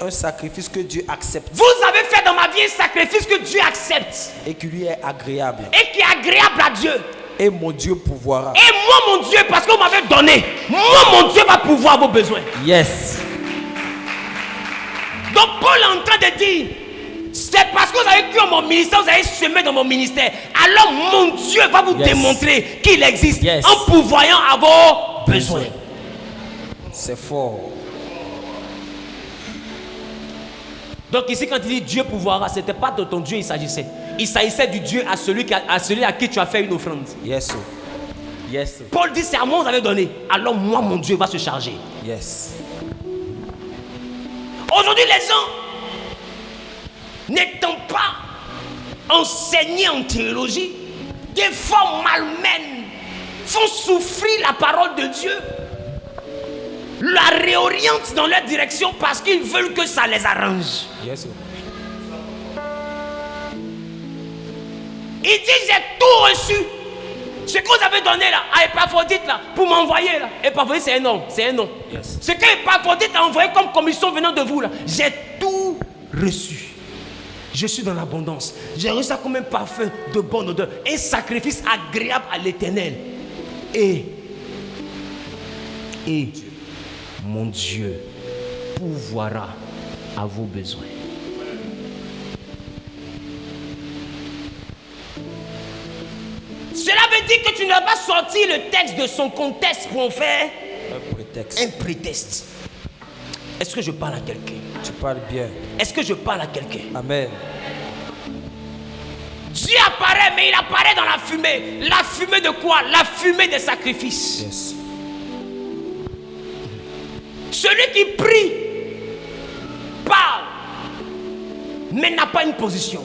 C: Un sacrifice que Dieu accepte.
B: Vous avez fait dans ma vie un sacrifice que Dieu accepte.
C: Et qui lui est agréable.
B: Et qui est agréable à Dieu.
C: Et mon Dieu pourvoira.
B: Et moi, mon Dieu, parce que vous m'avez donné, moi, mon Dieu va pourvoir vos besoins.
C: Yes.
B: Donc Paul est en train de dire, c'est parce que vous avez cru en mon ministère, vous avez semé dans mon ministère. Alors mon Dieu va vous démontrer qu'il existe en pourvoyant à vos besoins.
C: C'est fort.
B: Donc ici, quand il dit Dieu pourvoira, ce n'était pas de ton Dieu il s'agissait. Il s'agissait du Dieu à celui à qui tu as fait une offrande.
C: Yes. Yes.
B: Paul dit, c'est à moi que vous avez donné. Alors moi, mon Dieu va se charger.
C: Yes.
B: Aujourd'hui, les gens, n'étant pas enseignés en théologie, des formes malmènes font souffrir la parole de Dieu, la réorientent dans leur direction parce qu'ils veulent que ça les arrange.
C: Yes.
B: Il dit, j'ai tout reçu. Ce que vous avez donné là, à Épaphrodite là, pour m'envoyer là. Épaphrodite, c'est un nom. C'est un nom.
C: Yes.
B: Ce que Épaphrodite a envoyé comme commission venant de vous là, j'ai tout reçu. Je suis dans l'abondance. J'ai reçu ça comme un parfum de bonne odeur. Un sacrifice agréable à l'Éternel. Et mon Dieu pourvoira à vos besoins. Cela veut dire que tu n'as pas sorti le texte de son contexte pour en faire un prétexte. Est-ce que je parle à quelqu'un?
C: Tu parles bien.
B: Est-ce que je parle à quelqu'un?
C: Amen.
B: Dieu apparaît, mais il apparaît dans la fumée. La fumée de quoi? La fumée des sacrifices.
C: Yes.
B: Celui qui prie mais n'a pas une position.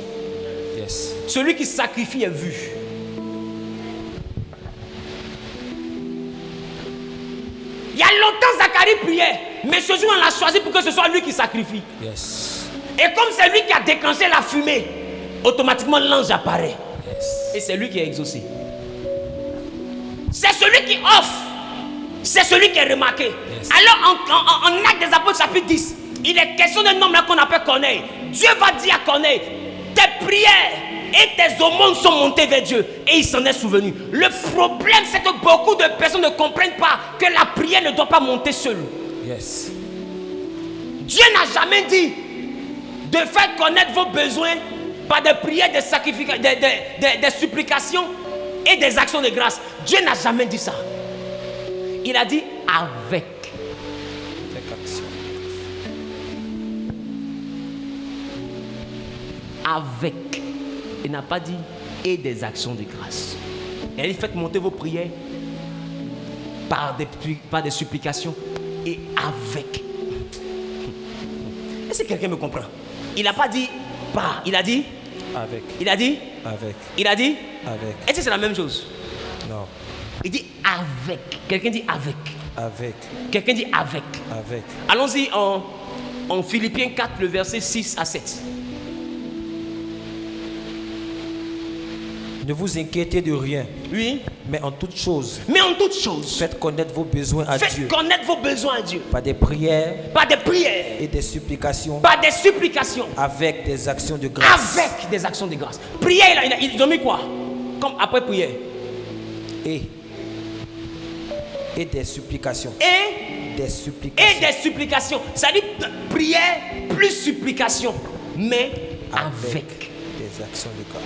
D: Yes.
B: Celui qui sacrifie est vu. Il y a longtemps, Zacharie priait, mais ce jour, on l'a choisi pour que ce soit lui qui sacrifie.
D: Yes.
B: Et comme c'est lui qui a déclenché la fumée, automatiquement l'ange apparaît.
D: Yes.
B: Et c'est lui qui est exaucé. C'est celui qui offre. C'est celui qui est remarqué.
D: Yes.
B: Alors, en Actes des Apôtres, chapitre 10, il est question d'un homme là qu'on appelle Corneille. Dieu va dire à Corneille, tes prières et tes aumônes sont montées vers Dieu. Et il s'en est souvenu. Le problème, c'est que beaucoup de personnes ne comprennent pas que la prière ne doit pas monter seule.
D: Yes.
B: Dieu n'a jamais dit de faire connaître vos besoins par des prières, des sacrifications, des supplications et des actions de grâce. Dieu n'a jamais dit ça. Il a dit avec. Avec. Il n'a pas dit et des actions de grâce. Il a dit faites monter vos prières par des supplications et avec. Est-ce que quelqu'un me comprend? Il n'a pas dit par, il a dit
D: Avec.
B: Il a dit
D: Avec.
B: Il a dit
D: Avec.
B: Est-ce que c'est la même chose?
D: Non.
B: Il dit avec. Quelqu'un dit avec.
D: Avec.
B: Quelqu'un dit avec.
D: Avec.
B: Allons-y en Philippiens 4, le verset 6 à 7.
C: Ne vous inquiétez de rien,
B: Oui.
C: mais en toute chose,
B: Mais en toute chose,
C: faites connaître vos besoins à
B: faites
C: Dieu
B: connaître vos besoins à Dieu.
C: par des prières
B: Par des prières,
C: et des supplications,
B: par des supplications,
C: avec des actions de grâce.
B: avec des actions de grâce. Prière, ils ont mis quoi? Comme après prière.
C: Et des supplications.
B: Et
C: Des supplications.
B: des supplications. Ça dit prière plus supplication, mais avec.
C: des actions de grâce.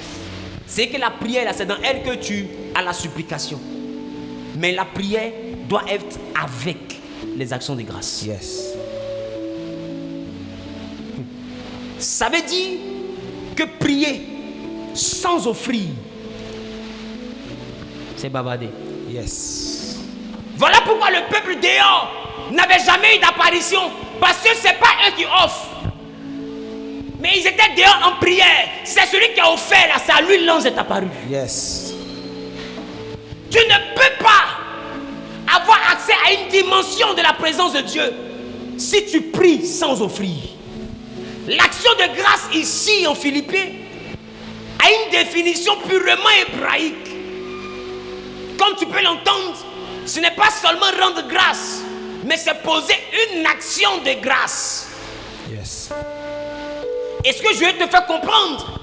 B: C'est que la prière, là, c'est dans elle que tu as la supplication. Mais la prière doit être avec les actions de grâce.
C: Yes.
B: Ça veut dire que prier sans offrir, c'est bavarder.
C: Yes.
B: Voilà pourquoi le peuple dehors n'avait jamais eu d'apparition. Parce que ce n'est pas eux qui offrent. Mais ils étaient dehors en prière. C'est celui qui a offert là, c'est à lui l'ange est apparu.
C: Yes.
B: Tu ne peux pas avoir accès à une dimension de la présence de Dieu si tu pries sans offrir. L'action de grâce ici en Philippiens a une définition purement hébraïque. Comme tu peux l'entendre, ce n'est pas seulement rendre grâce, mais c'est poser une action de grâce.
C: Yes.
B: Et ce que je vais te faire comprendre,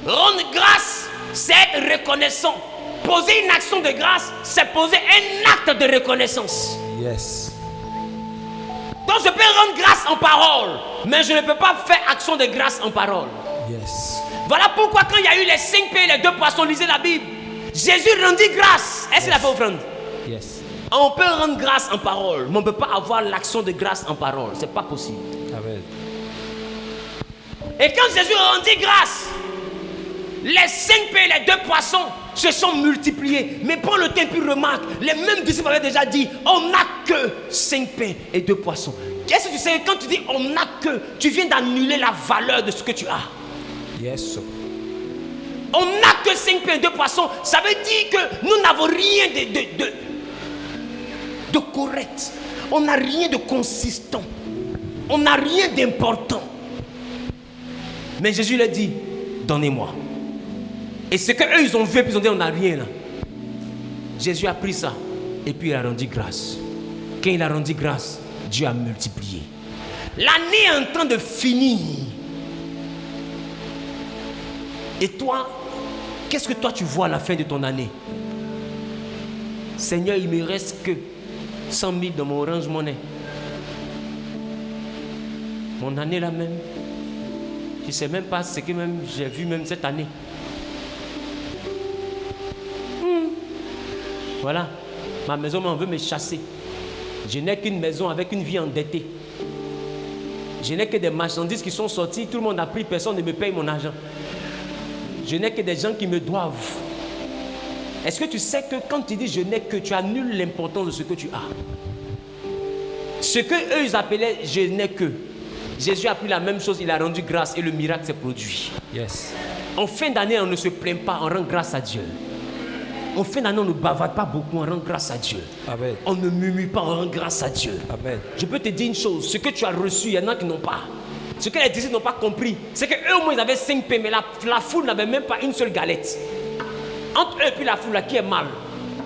B: rendre grâce, c'est être reconnaissant. Poser une action de grâce, c'est poser un acte de reconnaissance.
C: Yes.
B: Donc je peux rendre grâce en parole, mais je ne peux pas faire action de grâce en parole.
C: Yes.
B: Voilà pourquoi quand il y a eu les 5 pains et les 2 poissons, lisez la Bible, Jésus rendit grâce. Est-ce qu'il a fait offrande?
C: Yes.
B: On peut rendre grâce en parole, mais on ne peut pas avoir l'action de grâce en parole. Ce n'est pas possible.
C: Amen.
B: Et quand Jésus rendit grâce, les 5 pains et les 2 poissons se sont multipliés. Mais prends le temps et puis remarque, les mêmes disciples avaient déjà dit, on n'a que 5 pains et 2 poissons. Est-ce que tu sais, quand tu dis on n'a que, tu viens d'annuler la valeur de ce que tu as.
C: Yes.
B: On n'a que 5 pains et 2 poissons. Ça veut dire que nous n'avons rien de correct. On n'a rien de consistant. On n'a rien d'important. Mais Jésus leur dit, donnez-moi. Et ce qu'eux ils ont vu, puis ils ont dit, on n'a rien là. Jésus a pris ça et puis il a rendu grâce. Quand il a rendu grâce, Dieu a multiplié. L'année est en train de finir. Et toi, qu'est-ce que toi tu vois à la fin de ton année? Seigneur, il me reste que 100 000 dans mon Orange Money. Mon année là même, je ne sais même pas ce que même j'ai vu même cette année. Voilà, ma maison m'en veut me chasser. Je n'ai qu'une maison avec une vie endettée. Je n'ai que des marchandises qui sont sorties, tout le monde a pris, personne ne me paye mon argent. Je n'ai que des gens qui me doivent. Est-ce que tu sais que quand tu dis je n'ai que, tu annules l'importance de ce que tu as? Ce que eux ils appelaient je n'ai que. Jésus a pris la même chose, il a rendu grâce et le miracle s'est produit.
D: Yes.
B: En fin d'année, on ne se plaint pas, on rend grâce à Dieu. En fin d'année, on ne bavarde pas beaucoup, on rend grâce à Dieu.
D: Amen.
B: On ne murmure pas, on rend grâce à Dieu.
D: Amen.
B: Je peux te dire une chose, ce que tu as reçu, il y en a qui n'ont pas. Ce que les disciples n'ont pas compris, c'est qu'eux au moins ils avaient 5 pains, mais la foule n'avait même pas une seule galette. Entre eux et puis la foule là qui est mal,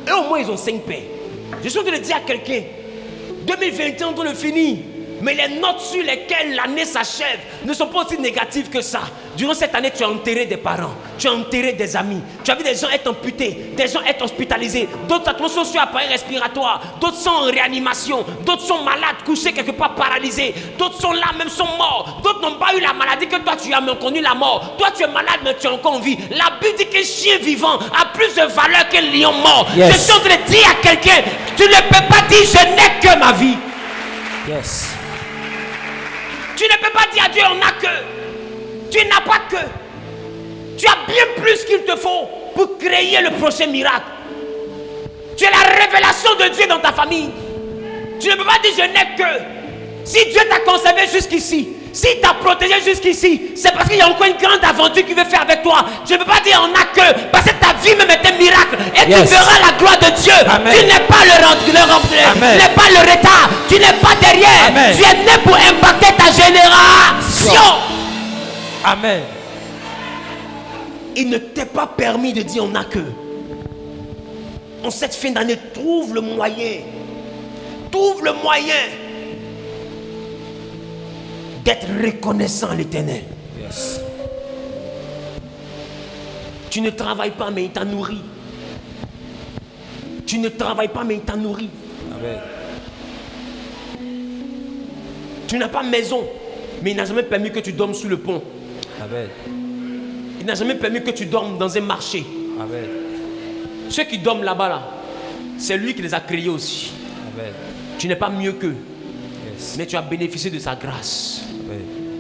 B: eux au moins ils ont 5 pains. Je suis en train de dire à quelqu'un, 2021 on doit le finir. Mais les notes sur lesquelles l'année s'achève ne sont pas aussi négatives que ça. Durant cette année, tu as enterré des parents, tu as enterré des amis, tu as vu des gens être amputés, des gens être hospitalisés, d'autres sont sur appareil respiratoire, d'autres sont en réanimation, d'autres sont malades, couchés quelque part paralysés, d'autres sont là, même sont morts, d'autres n'ont pas eu la maladie que toi tu as même connu la mort. Toi tu es malade mais tu es encore en vie. La Bible dit qu'un chien vivant a plus de valeur qu'un lion mort.
D: Yes.
B: Je suis en train de dire à quelqu'un, tu ne peux pas dire je n'ai que ma vie.
D: Yes.
B: Tu ne peux pas dire à Dieu on n'a que. Tu n'as pas que. Tu as bien plus qu'il te faut pour créer le prochain miracle. Tu es la révélation de Dieu dans ta famille. Tu ne peux pas dire je n'ai que. Si Dieu t'a conservé jusqu'ici, s'il t'a protégé jusqu'ici, c'est parce qu'il y a encore une grande aventure qu'il veut faire avec toi. Je ne peux pas dire on n'a que. Parce que ta vie même est un miracle. Et
D: Yes.
B: tu verras la gloire de Dieu.
D: Amen.
B: Tu n'es pas tu n'es pas le retard. Tu n'es pas derrière.
D: Amen.
B: Tu es né pour impacter ta génération.
D: Amen.
B: Il ne t'est pas permis de dire on n'a que. En cette fin d'année, trouve le moyen. Trouve le moyen d'être reconnaissant à l'Éternel.
D: Yes.
B: Tu ne travailles pas, mais il t'a nourri. Tu ne travailles pas, mais il t'a nourri.
D: Amen.
B: Tu n'as pas maison, mais il n'a jamais permis que tu dormes sous le pont.
D: Amen.
B: Il n'a jamais permis que tu dormes dans un marché.
D: Amen.
B: Ceux qui dorment là-bas, là, c'est lui qui les a créés aussi.
D: Amen.
B: Tu n'es pas mieux qu'eux,
D: Yes.
B: mais tu as bénéficié de sa grâce.
D: Amen.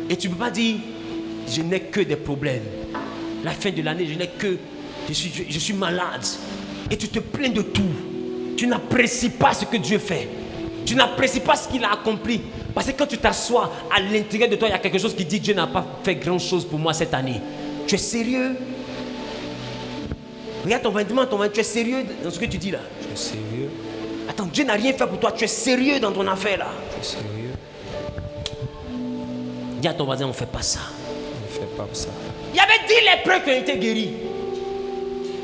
B: Et tu ne peux pas dire, je n'ai que des problèmes. La fin de l'année, je n'ai que, je suis malade. Et tu te plains de tout. Tu n'apprécies pas ce que Dieu fait. Tu n'apprécies pas ce qu'il a accompli. Parce que quand tu t'assois, à l'intérieur de toi, il y a quelque chose qui dit, Dieu n'a pas fait grand chose pour moi cette année. Tu es sérieux? Regarde ton vêtement, tu es sérieux dans ce que tu dis là?
D: Tu es sérieux?
B: Attends, Dieu n'a rien fait pour toi. Tu es sérieux dans ton affaire là?
D: Tu es sérieux?
B: Dis à ton voisin, on ne fait pas ça.
D: Ne fais pas ça.
B: Il y avait 10 lépreux qui ont été guéris.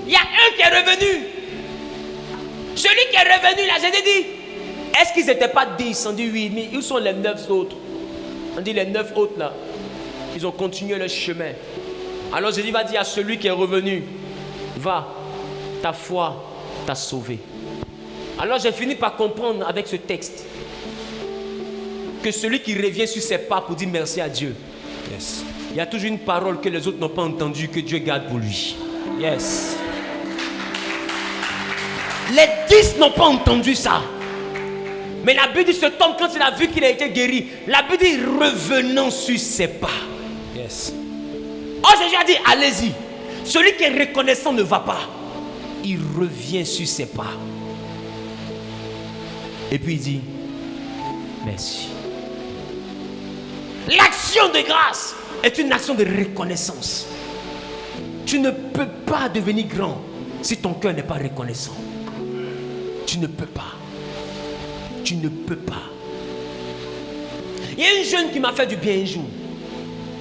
B: Il y a un qui est revenu. Celui qui est revenu là, j'ai dit, est-ce qu'ils n'étaient pas 10? On dit oui, mais où sont les 9 autres? On dit les 9 autres là, ils ont continué leur chemin. Alors Jésus va dire à celui qui est revenu, va, ta foi t'a sauvé. Alors j'ai fini par comprendre avec ce texte que celui qui revient sur ses pas pour dire merci à Dieu,
D: Yes.
B: il y a toujours une parole que les autres n'ont pas entendue, que Dieu garde pour lui.
D: Yes.
B: Les 10 n'ont pas entendu ça. Mais la Bible dit, cet homme, quand il a vu qu'il a été guéri, la Bible dit, revenant sur ses pas.
D: Yes.
B: Oh, Jésus a dit, allez-y. Celui qui est reconnaissant ne va pas. Il revient sur ses pas. Et puis il dit, merci. L'action de grâce est une action de reconnaissance. Tu ne peux pas devenir grand si ton cœur n'est pas reconnaissant. Tu ne peux pas. Tu ne peux pas. Il y a un jeune qui m'a fait du bien un jour.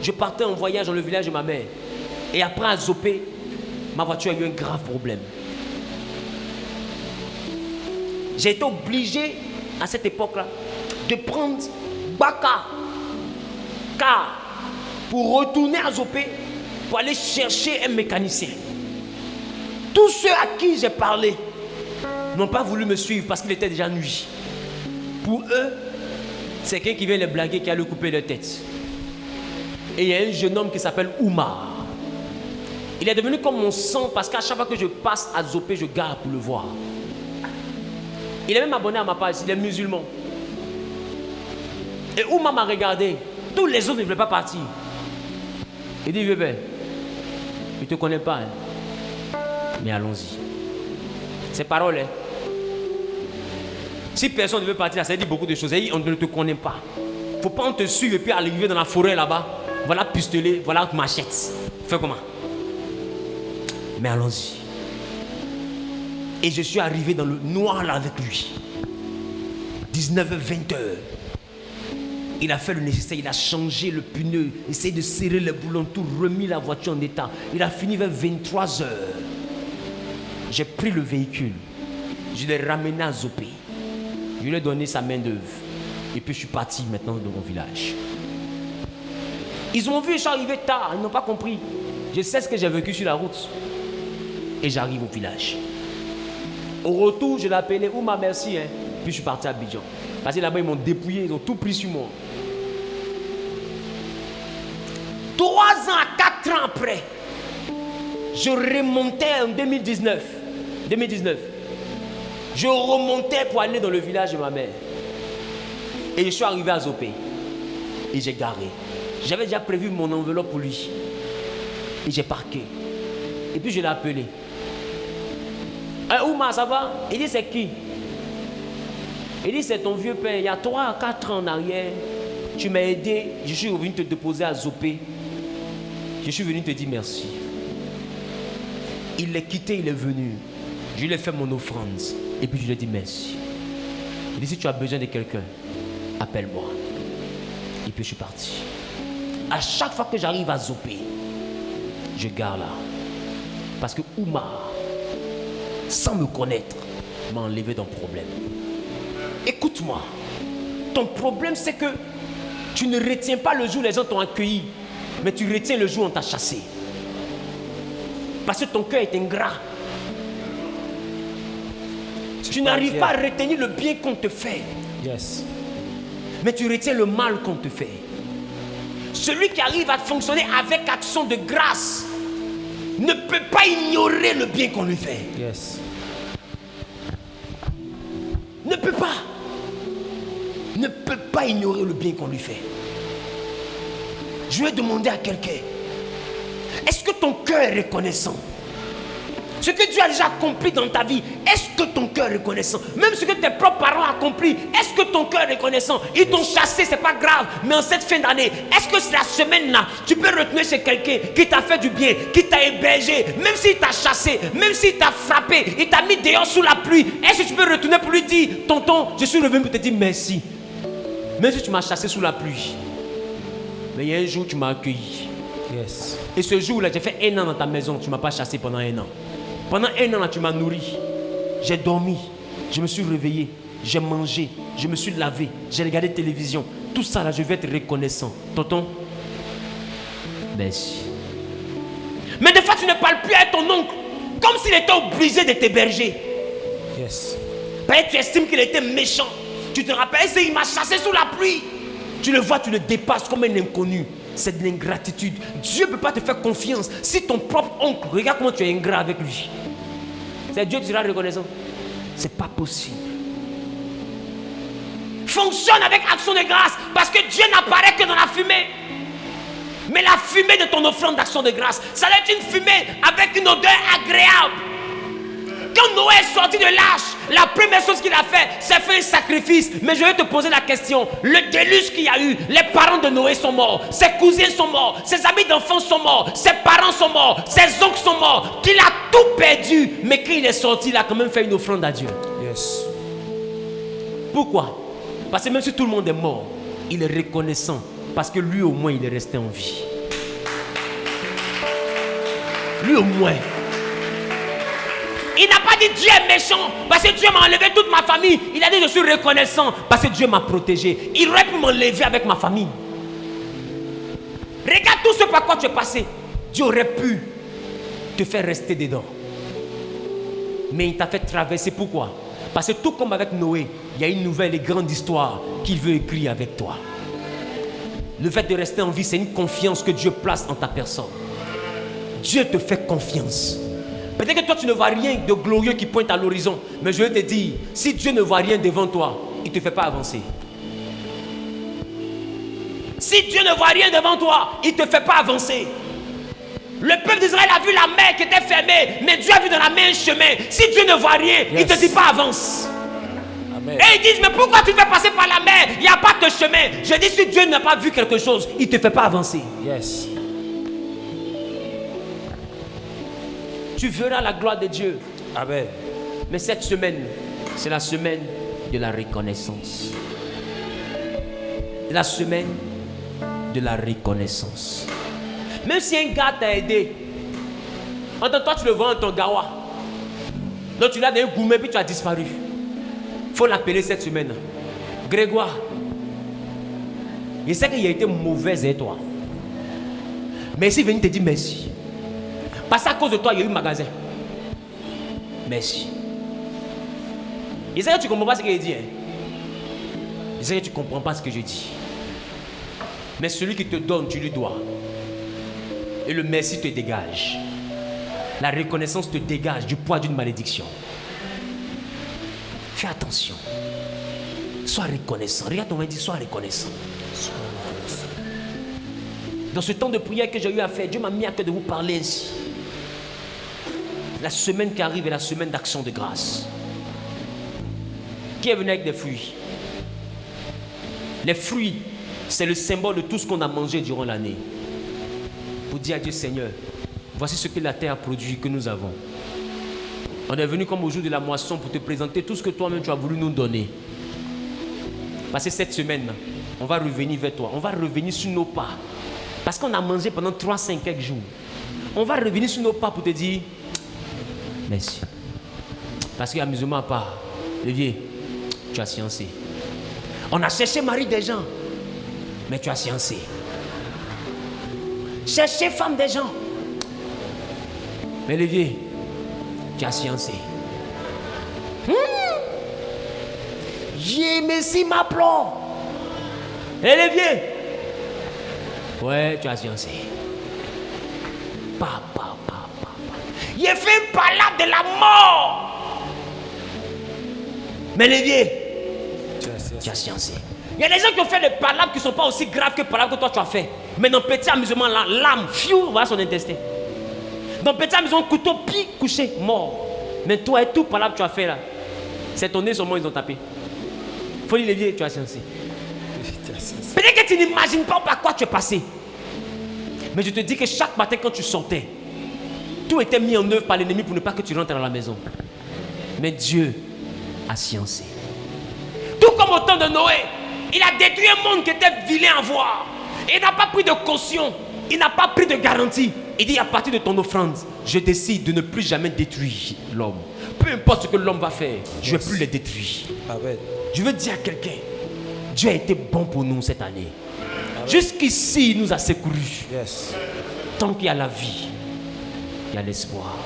B: Je partais en voyage dans le village de ma mère. Et après à Zopé, ma voiture a eu un grave problème. J'ai été obligé à cette époque-là de prendre Baka car pour retourner à Zopé pour aller chercher un mécanicien. Tous ceux à qui j'ai parlé n'ont pas voulu me suivre parce qu'il était déjà nuit. Pour eux, c'est quelqu'un qui vient les blaguer qui a le couper leur tête. Et il y a un jeune homme qui s'appelle Oumar. Il est devenu comme mon sang parce qu'à chaque fois que je passe à Zopé, je garde pour le voir. Il est même abonné à ma page, il est musulman. Et Oumar m'a regardé. Tous les autres ne voulaient pas partir. Il dit, bébé, je ne te connais pas. Hein. Mais allons-y. Ces paroles, hein. Si personne ne veut partir, ça dit beaucoup de choses. On ne te connaît pas. Faut pas on te suive et puis arriver dans la forêt là-bas. Voilà pistolet, voilà machette. Fais comment? Mais allons-y. Et je suis arrivé dans le noir là avec lui. 19h, 20h. Il a fait le nécessaire, il a changé le pneu, essayé de serrer les boulons, tout, remis la voiture en état. Il a fini vers 23h. J'ai pris le véhicule. Je l'ai ramené à Zopé. Je lui ai donné sa main d'œuvre. Et puis je suis parti maintenant de mon village. Ils ont vu, je suis arrivé tard, ils n'ont pas compris. Je sais ce que j'ai vécu sur la route. Et j'arrive au village. Au retour, je l'ai appelé Ouma, merci. Hein. Puis je suis parti à Abidjan. Parce que là-bas, ils m'ont dépouillé, ils ont tout pris sur moi. 3 ans à 4 ans après, je remontais en 2019. Je remontais pour aller dans le village de ma mère. Et je suis arrivé à Zopé. Et j'ai garé. J'avais déjà prévu mon enveloppe pour lui. Et j'ai parqué. Et puis je l'ai appelé. Ouma, ça va? Il dit, c'est qui? Il dit, c'est ton vieux père. Il y a 3 à 4 ans en arrière, tu m'as aidé. Je suis venu te déposer à Zopé. Je suis venu te dire merci. Il l'a quitté, il est venu. Je lui ai fait mon offrande. Et puis je lui ai dit merci. Il dit, si tu as besoin de quelqu'un, appelle-moi. Et puis je suis parti. À chaque fois que j'arrive à Zopé, je gare là. Parce que Ouma, sans me connaître, m'a enlevé d'un problème. Écoute-moi. Ton problème, c'est que tu ne retiens pas le jour où les gens t'ont accueilli, mais tu retiens le jour où on t'a chassé. Parce que ton cœur est ingrat. Tu n'arrives pas à retenir le bien qu'on te fait.
D: Yes.
B: Mais tu retiens le mal qu'on te fait. Celui qui arrive à fonctionner avec action de grâce ne peut pas ignorer le bien qu'on lui fait.
D: Yes.
B: Ne peut pas. Ne peut pas ignorer le bien qu'on lui fait. Je vais demander à quelqu'un, est-ce que ton cœur est reconnaissant? Ce que Dieu a déjà accompli dans ta vie, est-ce que ton cœur est reconnaissant? Même ce que tes propres parents ont accompli, est-ce que ton cœur est reconnaissant? Ils t'ont chassé, c'est pas grave, mais en cette fin d'année, est-ce que la semaine-là, tu peux retenir chez quelqu'un qui t'a fait du bien, qui t'a hébergé, même s'il t'a chassé, même s'il t'a frappé, il t'a mis dehors sous la pluie, est-ce que tu peux retourner pour lui dire, tonton, je suis revenu pour te dire merci. Même si tu m'as chassé sous la pluie, mais il y a un jour tu m'as accueilli.
D: Yes.
B: Et ce jour-là, j'ai fait 1 an dans ta maison, tu ne m'as pas chassé pendant 1 an. Pendant 1 an, là, tu m'as nourri. J'ai dormi, je me suis réveillé, j'ai mangé, je me suis lavé, j'ai regardé la télévision. Tout ça, là, je vais être reconnaissant. Tonton, merci. Mais des fois, tu ne parles plus à ton oncle, comme s'il était obligé de t'héberger.
D: Yes.
B: Parce que tu estimes qu'il était méchant. Tu te rappelles, il m'a chassé sous la pluie. Tu le vois, tu le dépasses comme un inconnu. C'est de l'ingratitude. Dieu ne peut pas te faire confiance si ton propre oncle, regarde comment tu es ingrat avec lui. C'est Dieu qui sera reconnaissant. C'est pas possible. Fonctionne avec action de grâce, parce que Dieu n'apparaît que dans la fumée. Mais la fumée de ton offrande d'action de grâce, ça doit être une fumée avec une odeur agréable. Quand Noé est sorti de l'arche, la première chose qu'il a fait, c'est faire un sacrifice. Mais je vais te poser la question. Le déluge qu'il y a eu, les parents de Noé sont morts, ses cousins sont morts, ses amis d'enfants sont morts, ses parents sont morts, ses oncles sont morts. Qu'il a tout perdu. Mais quand il est sorti, il a quand même fait une offrande à Dieu.
D: Yes.
B: Pourquoi? Parce que même si tout le monde est mort, il est reconnaissant. Parce que lui au moins, il est resté en vie. Lui au moins. Il n'a pas dit Dieu est méchant parce que Dieu m'a enlevé toute ma famille. Il a dit je suis reconnaissant parce que Dieu m'a protégé. Il aurait pu m'enlever avec ma famille. Regarde tout ce par quoi tu es passé. Dieu aurait pu te faire rester dedans. Mais il t'a fait traverser. Pourquoi? Parce que tout comme avec Noé, il y a une nouvelle et grande histoire qu'il veut écrire avec toi. Le fait de rester en vie, c'est une confiance que Dieu place en ta personne. Dieu te fait confiance. Peut-être que toi tu ne vois rien de glorieux qui pointe à l'horizon. Mais je vais te dire, si Dieu ne voit rien devant toi, il ne te fait pas avancer. Si Dieu ne voit rien devant toi, il ne te fait pas avancer. Le peuple d'Israël a vu la mer qui était fermée, mais Dieu a vu dans la mer un chemin. Si Dieu ne voit rien, il ne te dit pas avance.
D: Amen. Amen.
B: Et ils disent, mais pourquoi tu fais passer par la mer? Il n'y a pas de chemin. Je dis, si Dieu n'a pas vu quelque chose, il ne te fait pas avancer.
D: Yes.
B: Tu verras la gloire de Dieu.
D: Amen.
B: Mais cette semaine, c'est la semaine de la reconnaissance. La semaine de la reconnaissance. Même si un gars t'a aidé, toi tu le vois dans ton gawa. Donc tu l'as dans un gourmet puis tu as disparu. Il faut l'appeler cette semaine. Grégoire, je sais qu'il a été mauvais avec toi. Mais s'il vient te dire merci. Parce qu'à cause de toi, il y a eu un magasin. Merci. Je sais que tu ne comprends pas ce que je dis. Je sais que tu ne comprends pas ce que je dis. Mais celui qui te donne, tu lui dois. Et le merci te dégage. La reconnaissance te dégage du poids d'une malédiction. Fais attention. Sois reconnaissant. Regarde ton main, dit sois reconnaissant. Dans ce temps de prière que j'ai eu à faire, Dieu m'a mis à cœur de vous parler ainsi. La semaine qui arrive est la semaine d'action de grâce. Qui est venu avec des fruits? Les fruits, c'est le symbole de tout ce qu'on a mangé durant l'année. Pour dire à Dieu, Seigneur, voici ce que la terre a produit, que nous avons. On est venu comme au jour de la moisson pour te présenter tout ce que toi-même tu as voulu nous donner. Parce que cette semaine, on va revenir vers toi. On va revenir sur nos pas. Parce qu'on a mangé pendant 3-5 quelques jours. On va revenir sur nos pas pour te dire merci. Parce qu'il y a amusement à part. Lévier, tu as sciencé. On a cherché mari des gens, mais tu as sciencé. Chercher femme des gens. Mais Lévier, tu as sciencé. J'ai messi ma plomb. Et Lévier, ouais, tu as sciencé. Papa. Il a fait une palade de la mort. Mais Lévier, tu as sciencé. Il y a des gens qui ont fait des palabres qui ne sont pas aussi graves que les palabres que toi tu as fait. Mais dans petit amusement, là, l'âme, fiou, voilà son intestin. Dans petit amusement, couteau, pique, couché, mort. Mais toi et tout palabre que tu as fait là, c'est ton nez seulement ils ont tapé. Faut dire Lévier, tu as sciencé. Peut-être que tu n'imagines pas par quoi tu es passé. Mais je te dis que chaque matin quand tu sortais, tout était mis en œuvre par l'ennemi pour ne pas que tu rentres à la maison. Mais Dieu a sciencé. Tout comme au temps de Noé, il a détruit un monde qui était vilain à voir. Et il n'a pas pris de caution. Il n'a pas pris de garantie. Il dit à partir de ton offrande, je décide de ne plus jamais détruire l'homme. Peu importe ce que l'homme va faire, je ne vais plus le détruire.
D: Amen.
B: Je veux dire à quelqu'un, Dieu a été bon pour nous cette année. Jusqu'ici, il nous a secourus.
D: Yes.
B: Tant qu'il y a la vie, il y a l'espoir.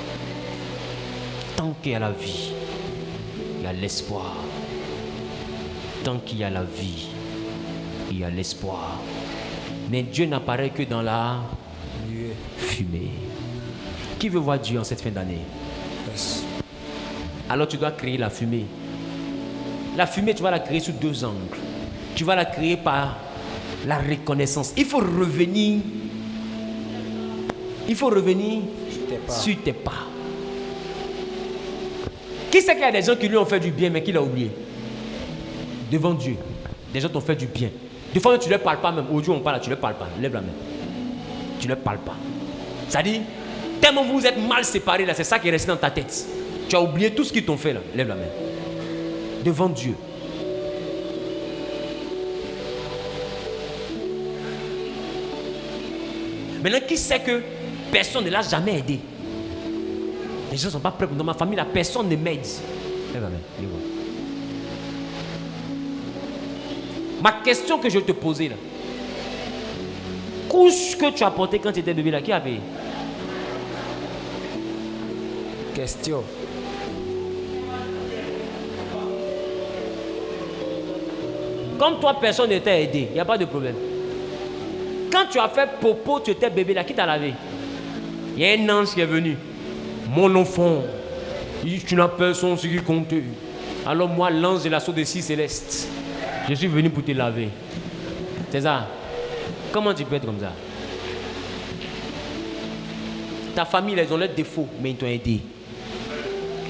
B: Tant qu'il y a la vie, il y a l'espoir. Tant qu'il y a la vie, il y a l'espoir. Mais Dieu n'apparaît que dans la fumée. Qui veut voir Dieu en cette fin d'année?
D: Yes.
B: Alors tu dois créer la fumée. La fumée, tu vas la créer sous deux angles. Tu vas la créer par la reconnaissance. Il faut revenir. Il faut revenir sur tes pas. Qui sait qu'il y a des gens qui lui ont fait du bien mais qu'il a oublié? Devant Dieu, des gens t'ont fait du bien. Des fois, tu ne leur parles pas même. Aujourd'hui, on parle, tu ne leur parles pas. Lève la main. Tu ne leur parles pas. C'est-à-dire, tellement vous êtes mal séparés là, c'est ça qui est resté dans ta tête. Tu as oublié tout ce qu'ils t'ont fait là. Lève la main. Devant Dieu. Maintenant, qui sait que personne ne l'a jamais aidé? Les gens ne sont pas prêts. Dans ma famille, la personne ne m'aide. Lève la main. Ma question que je vais te poser là. Couche que tu as porté quand tu étais bébé là, qui a payé?
D: Question.
B: Comme toi, personne ne t'a aidé, il n'y a pas de problème. Quand tu as fait popo, tu étais bébé là, qui t'a lavé? Il y a un ange qui est venu. Mon enfant, tu n'as personne ce qui compte. Alors moi, l'ange de l'assaut des six célestes, je suis venu pour te laver. C'est ça. Comment tu peux être comme ça? Ta famille, ils ont leurs défauts, mais ils t'ont aidé.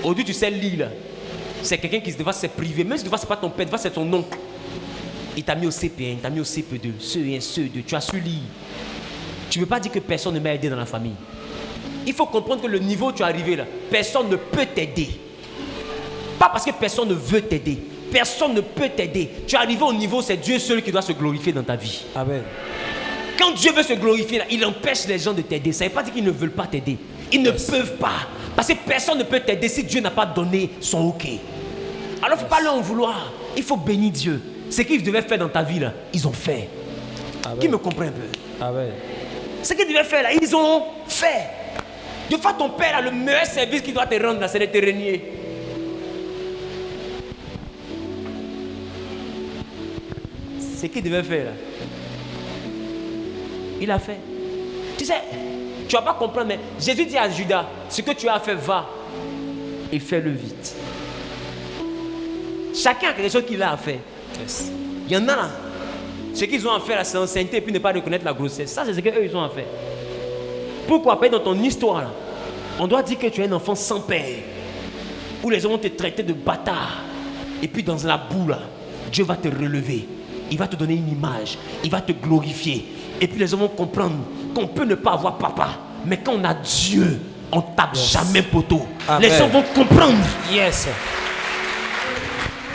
B: Aujourd'hui, tu sais lire là. c'est quelqu'un qui devait se priver. Même si devant c'est pas ton père, devant c'est ton oncle. Il t'a mis au CP1, il t'a mis au CP2, CE1, CE2, tu as su lire. Tu ne veux pas dire que personne ne m'a aidé dans la famille. Il faut comprendre que le niveau où tu es arrivé là, personne ne peut t'aider. Pas parce que personne ne veut t'aider. Personne ne peut t'aider. Tu es arrivé au niveau, c'est Dieu seul qui doit se glorifier dans ta vie.
D: Amen.
B: Quand Dieu veut se glorifier, là, il empêche les gens de t'aider. Ça ne veut pas dire qu'ils ne veulent pas t'aider. Ils ne peuvent pas. Parce que personne ne peut t'aider si Dieu n'a pas donné son OK. Alors il ne faut pas leur en vouloir. Il faut bénir Dieu. Ce qu'ils devaient faire dans ta vie, là, ils ont fait.
D: Amen.
B: Qui me comprend un peu?
D: Amen.
B: Ce qu'ils devaient faire, là, ils ont fait. De fois, ton père a le meilleur service qu'il doit te rendre, là, c'est de te régner. Ce qu'il devait faire, là, il a fait. Tu sais, tu ne vas pas comprendre, mais Jésus dit à Judas, ce que tu as fait, va et fais-le vite. Chacun a quelque chose qu'il a à faire.
D: Yes.
B: Il y en a là. Ce qu'ils ont à faire, c'est enceinte et puis ne pas reconnaître la grossesse. Ça, c'est ce qu'eux, ils ont à faire. Pourquoi pas dans ton histoire, là, on doit dire que tu es un enfant sans père, où les gens vont te traiter de bâtard. Et puis dans la boue, là, Dieu va te relever. Il va te donner une image. Il va te glorifier. Et puis les gens vont comprendre qu'on peut ne pas avoir papa. Mais quand on a Dieu, on tape jamais poteau.
D: Amen.
B: Les gens vont comprendre.
D: Yes.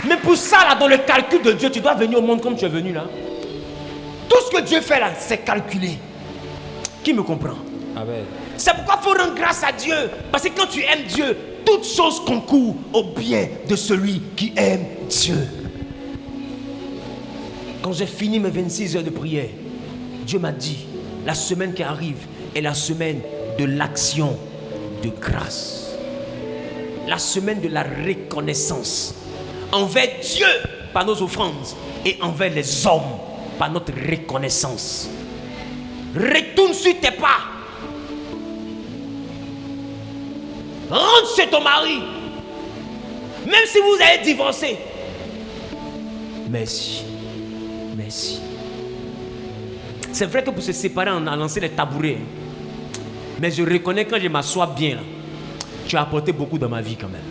B: Mais pour ça, là, dans le calcul de Dieu, tu dois venir au monde comme tu es venu là. Tout ce que Dieu fait là, c'est calculé. Qui me comprend?
D: Amen.
B: C'est pourquoi il faut rendre grâce à Dieu. Parce que quand tu aimes Dieu, toutes choses concourent au bien de celui qui aime Dieu. Quand j'ai fini mes 26 heures de prière, Dieu m'a dit, la semaine qui arrive est la semaine de l'action de grâce. La semaine de la reconnaissance. Envers Dieu par nos offrandes et envers les hommes par notre reconnaissance. Retourne sur tes pas. Rentre chez ton mari. Même si vous avez divorcé. Merci. Merci. C'est vrai que pour se séparer, on a lancé les tabourets. Mais je reconnais quand je m'assois bien, là, tu as apporté beaucoup dans ma vie quand même.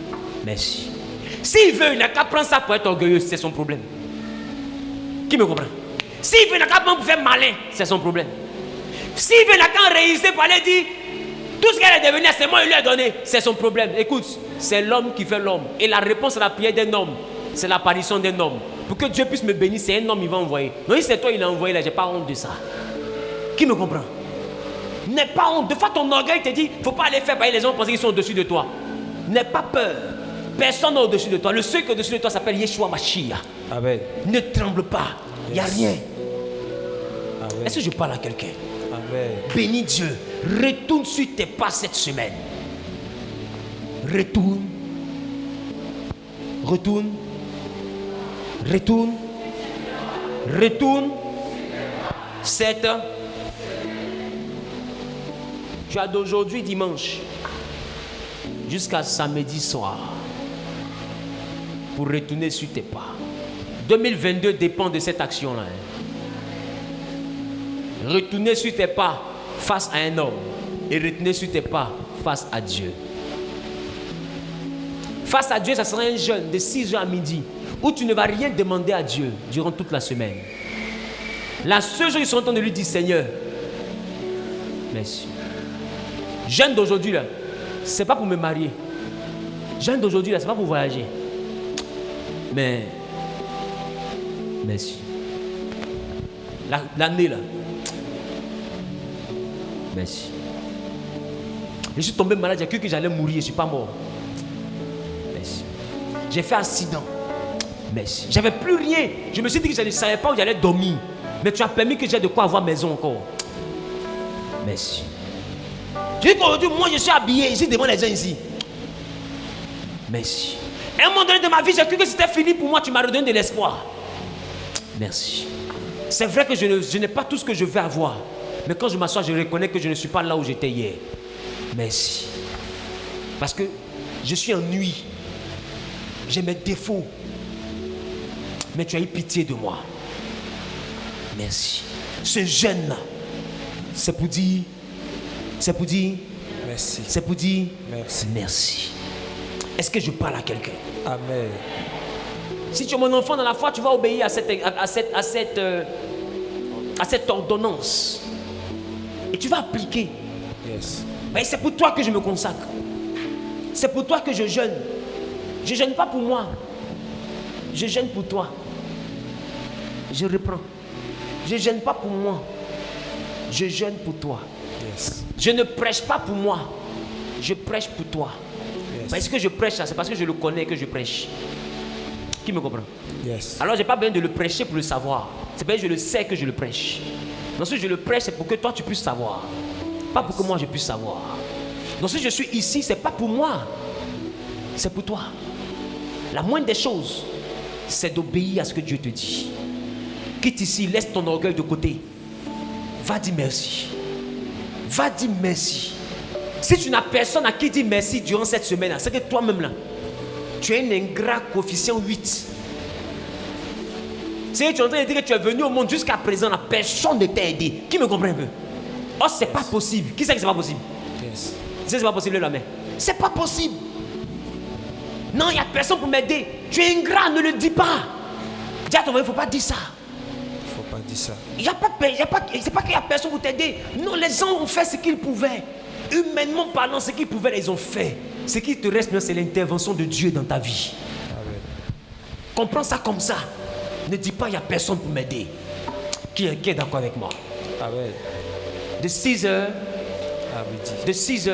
B: Merci. S'il veut, il n'a qu'à prendre ça pour être orgueilleux, c'est son problème. Qui me comprend? S'il veut, il n'a qu'à prendre pour faire malin, c'est son problème. S'il veut, il n'a qu'à réussir pour aller dire tout ce qu'elle est devenue, c'est moi qui lui ai donné, c'est son problème. Écoute, c'est l'homme qui fait l'homme. Et la réponse à la prière d'un homme, c'est l'apparition d'un homme. Pour que Dieu puisse me bénir, c'est un homme qui va envoyer. Non, si c'est toi, il a envoyé là, j'ai pas honte de ça. Qui me comprend? N'aie pas honte. De fois, ton orgueil te dit, il ne faut pas aller faire payer les gens pensent qu'ils sont au-dessus de toi. N'aie pas peur. Personne n'est au-dessus de toi. Le seul qui est au-dessus de toi s'appelle Yeshua Mashiach.
D: Amen.
B: Ne tremble pas. Il n'y a rien.
D: Amen.
B: Est-ce que je parle à quelqu'un?
D: Amen.
B: Bénis Dieu. Retourne sur tes pas cette semaine. Retourne. Retourne. Retourne. Retourne. 7. Tu as d'aujourd'hui dimanche jusqu'à samedi soir pour retourner sur tes pas. 2022 dépend de cette action-là. Retourner sur tes pas face à un homme et retourner sur tes pas face à Dieu. Face à Dieu, ça sera un jeûne de 6h à midi où tu ne vas rien demander à Dieu durant toute la semaine. La seule chose qu'ils sont en train de lui dire, Seigneur, merci. Jeûne d'aujourd'hui là, c'est pas pour me marier. Jeûne d'aujourd'hui là, c'est pas pour voyager. Mais merci. L'année là, merci. Je suis tombé malade, j'ai cru que j'allais mourir, je ne suis pas mort. Merci. J'ai fait accident. Merci. J'avais plus rien. Je me suis dit que je ne savais pas où j'allais dormir. Mais tu as permis que j'ai de quoi avoir maison encore. Merci. Je dis qu'aujourd'hui, moi je suis habillé ici devant les gens ici. Merci. À un moment donné de ma vie, j'ai cru que c'était fini pour moi. Tu m'as redonné de l'espoir. Merci. C'est vrai que je n'ai pas tout ce que je veux avoir. Mais quand je m'assois, je reconnais que je ne suis pas là où j'étais hier. Merci. Parce que je suis ennuyé. J'ai mes défauts. Mais tu as eu pitié de moi. Merci. Ce jeûne-là, c'est pour dire
D: Merci.
B: c'est pour dire
D: Merci.
B: merci. Est-ce que je parle à quelqu'un?
D: Amen.
B: Si tu es mon enfant dans la foi, tu vas obéir à cette ordonnance. Et tu vas appliquer.
D: Yes.
B: Mais c'est pour toi que je me consacre. C'est pour toi que je jeûne. Je ne jeûne pas pour moi. Je jeûne pour toi. Je reprends. Je ne jeûne pas pour moi. Je jeûne pour toi.
D: Yes.
B: Je ne prêche pas pour moi. Je prêche pour toi.
D: Yes.
B: Parce que je prêche ça, c'est parce que je le connais que je prêche. Qui me comprend?
D: Yes.
B: Alors j'ai pas besoin de le prêcher pour le savoir. C'est parce que je le sais que je le prêche. Donc si je le prêche, c'est pour que toi tu puisses savoir. Pas pour que moi je puisse savoir. Donc si je suis ici, c'est pas pour moi. C'est pour toi. La moindre des choses, c'est d'obéir à ce que Dieu te dit. Quitte ici, laisse ton orgueil de côté. Va dire merci. Va dire merci. Si tu n'as personne à qui dire merci durant cette semaine, c'est que toi-même là, tu es un ingrat coefficient 8. C'est que tu es en train de dire que tu es venu au monde jusqu'à présent, la personne ne t'a aidé. Qui me comprend un peu? Oh, c'est pas possible. Qui sait que c'est pas possible?
D: Yes.
B: C'est pas possible, la main. C'est pas possible. Non, il n'y a personne pour m'aider. Tu es ingrat, ne le dis pas. Dis à ton mari, il ne faut pas dire ça.
D: Il ne faut pas dire ça.
B: C'est pas qu'il n'y a personne pour t'aider. Non, les gens ont fait ce qu'ils pouvaient. Humainement parlant, ce qu'ils pouvaient, ils ont fait. Ce qui te reste maintenant, c'est l'intervention de Dieu dans ta vie.
D: Amen.
B: Comprends ça comme ça. Ne dis pas, il n'y a personne pour m'aider. Qui est d'accord avec moi?
D: Amen.
B: De 6h,
D: À midi.
B: de 6h,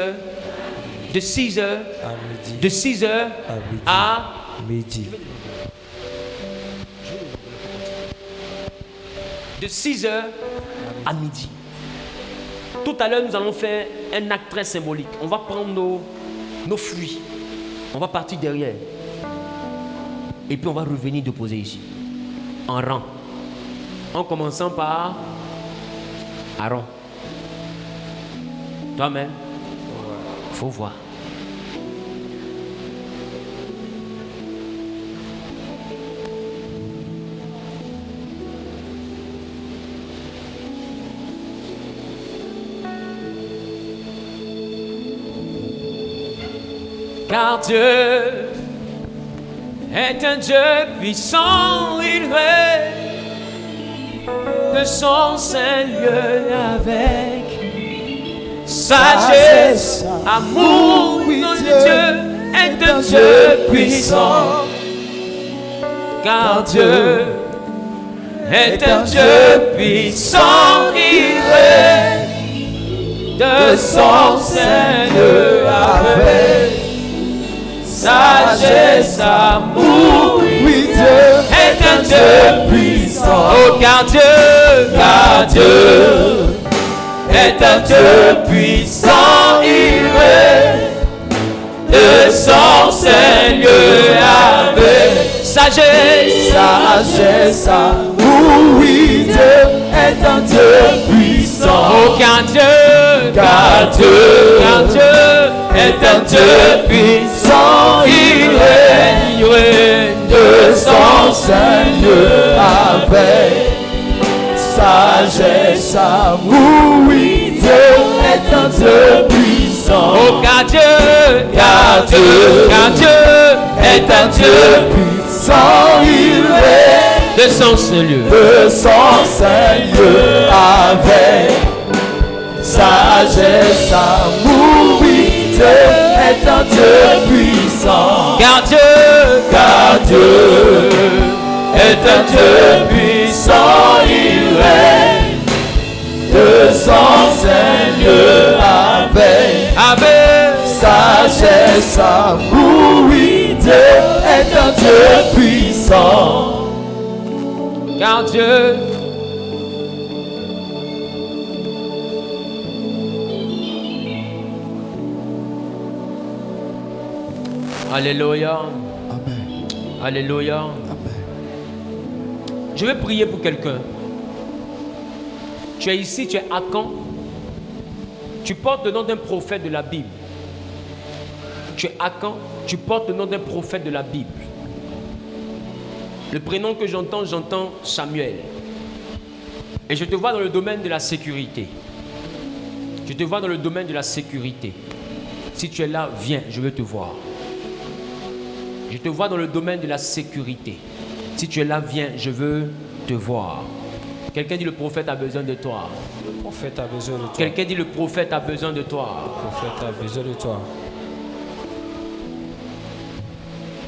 B: de 6h,
D: À midi.
B: de 6h
D: À midi.
B: à...
D: Midi.
B: De 6h à midi. Tout à l'heure, nous allons faire un acte très symbolique. On va prendre nos fruits. On va partir derrière. Et puis on va revenir déposer ici. En rang. En commençant par Aaron. Toi-même, faut voir. Car Dieu est un Dieu puissant, il règne de son Seigneur avec sagesse, amour. Notre Dieu est un Dieu puissant, car Dieu est un Dieu puissant, il règne de son Seigneur avec sagesse, amour.
A: Oui, Dieu
B: Est un Dieu
A: puissant.
B: Oh, car Dieu est un Dieu puissant, il règne de son Seigneur avec sagesse,
A: Sagesse, amour, oui, Dieu est un Dieu puissant.
B: Oh, car Dieu est un Dieu puissant, il règne
A: De son Seigneur avec sagesse, amour, oui, Dieu est un Dieu puissant.
B: Oh, car Dieu est un Dieu
A: Puissant, il règne
B: de son Seigneur.
A: de son Seigneur avec sagesse, amour, oui, Dieu est un Dieu puissant.
B: Car Dieu
A: Est un Dieu puissant, il règne de son Seigneur avec sagesse, amour, oui, Dieu est un Dieu puissant.
B: car Dieu Alléluia.
A: Amen.
B: Alléluia.
A: Amen.
B: Je vais prier pour quelqu'un. Tu es ici, tu es à Caen. Tu portes le nom d'un prophète de la Bible. Tu es à Caen, tu portes le nom d'un prophète de la Bible. Le prénom que j'entends Samuel. Et je te vois dans le domaine de la sécurité. Je te vois dans le domaine de la sécurité. Si tu es là, viens, je veux te voir. Je te vois dans le domaine de la sécurité. Si tu es là, viens, je veux te voir. Quelqu'un dit le prophète a besoin de toi.
D: Le prophète a besoin de toi.
B: Quelqu'un dit le prophète a besoin de toi.
D: Le prophète a besoin de toi.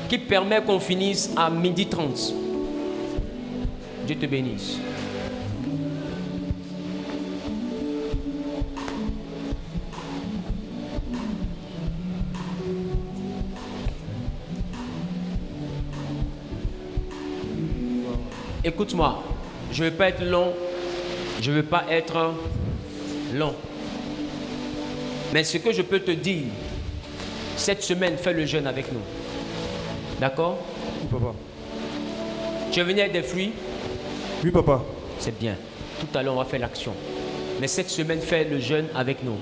B: Qui permet qu'on finisse à 12h30. Dieu te bénisse. Écoute-moi, je ne vais pas être long, je ne vais pas être long. Mais ce que je peux te dire, cette semaine, fais le jeûne avec nous. D'accord?
E: Oui, papa.
B: Tu es venu avec des fruits?
E: Oui, papa.
B: C'est bien. Tout à l'heure, on va faire l'action. Mais cette semaine, fais le jeûne avec nous.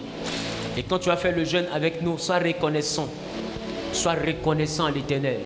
B: Et quand tu vas faire le jeûne avec nous, sois reconnaissant. Sois reconnaissant à l'Éternel.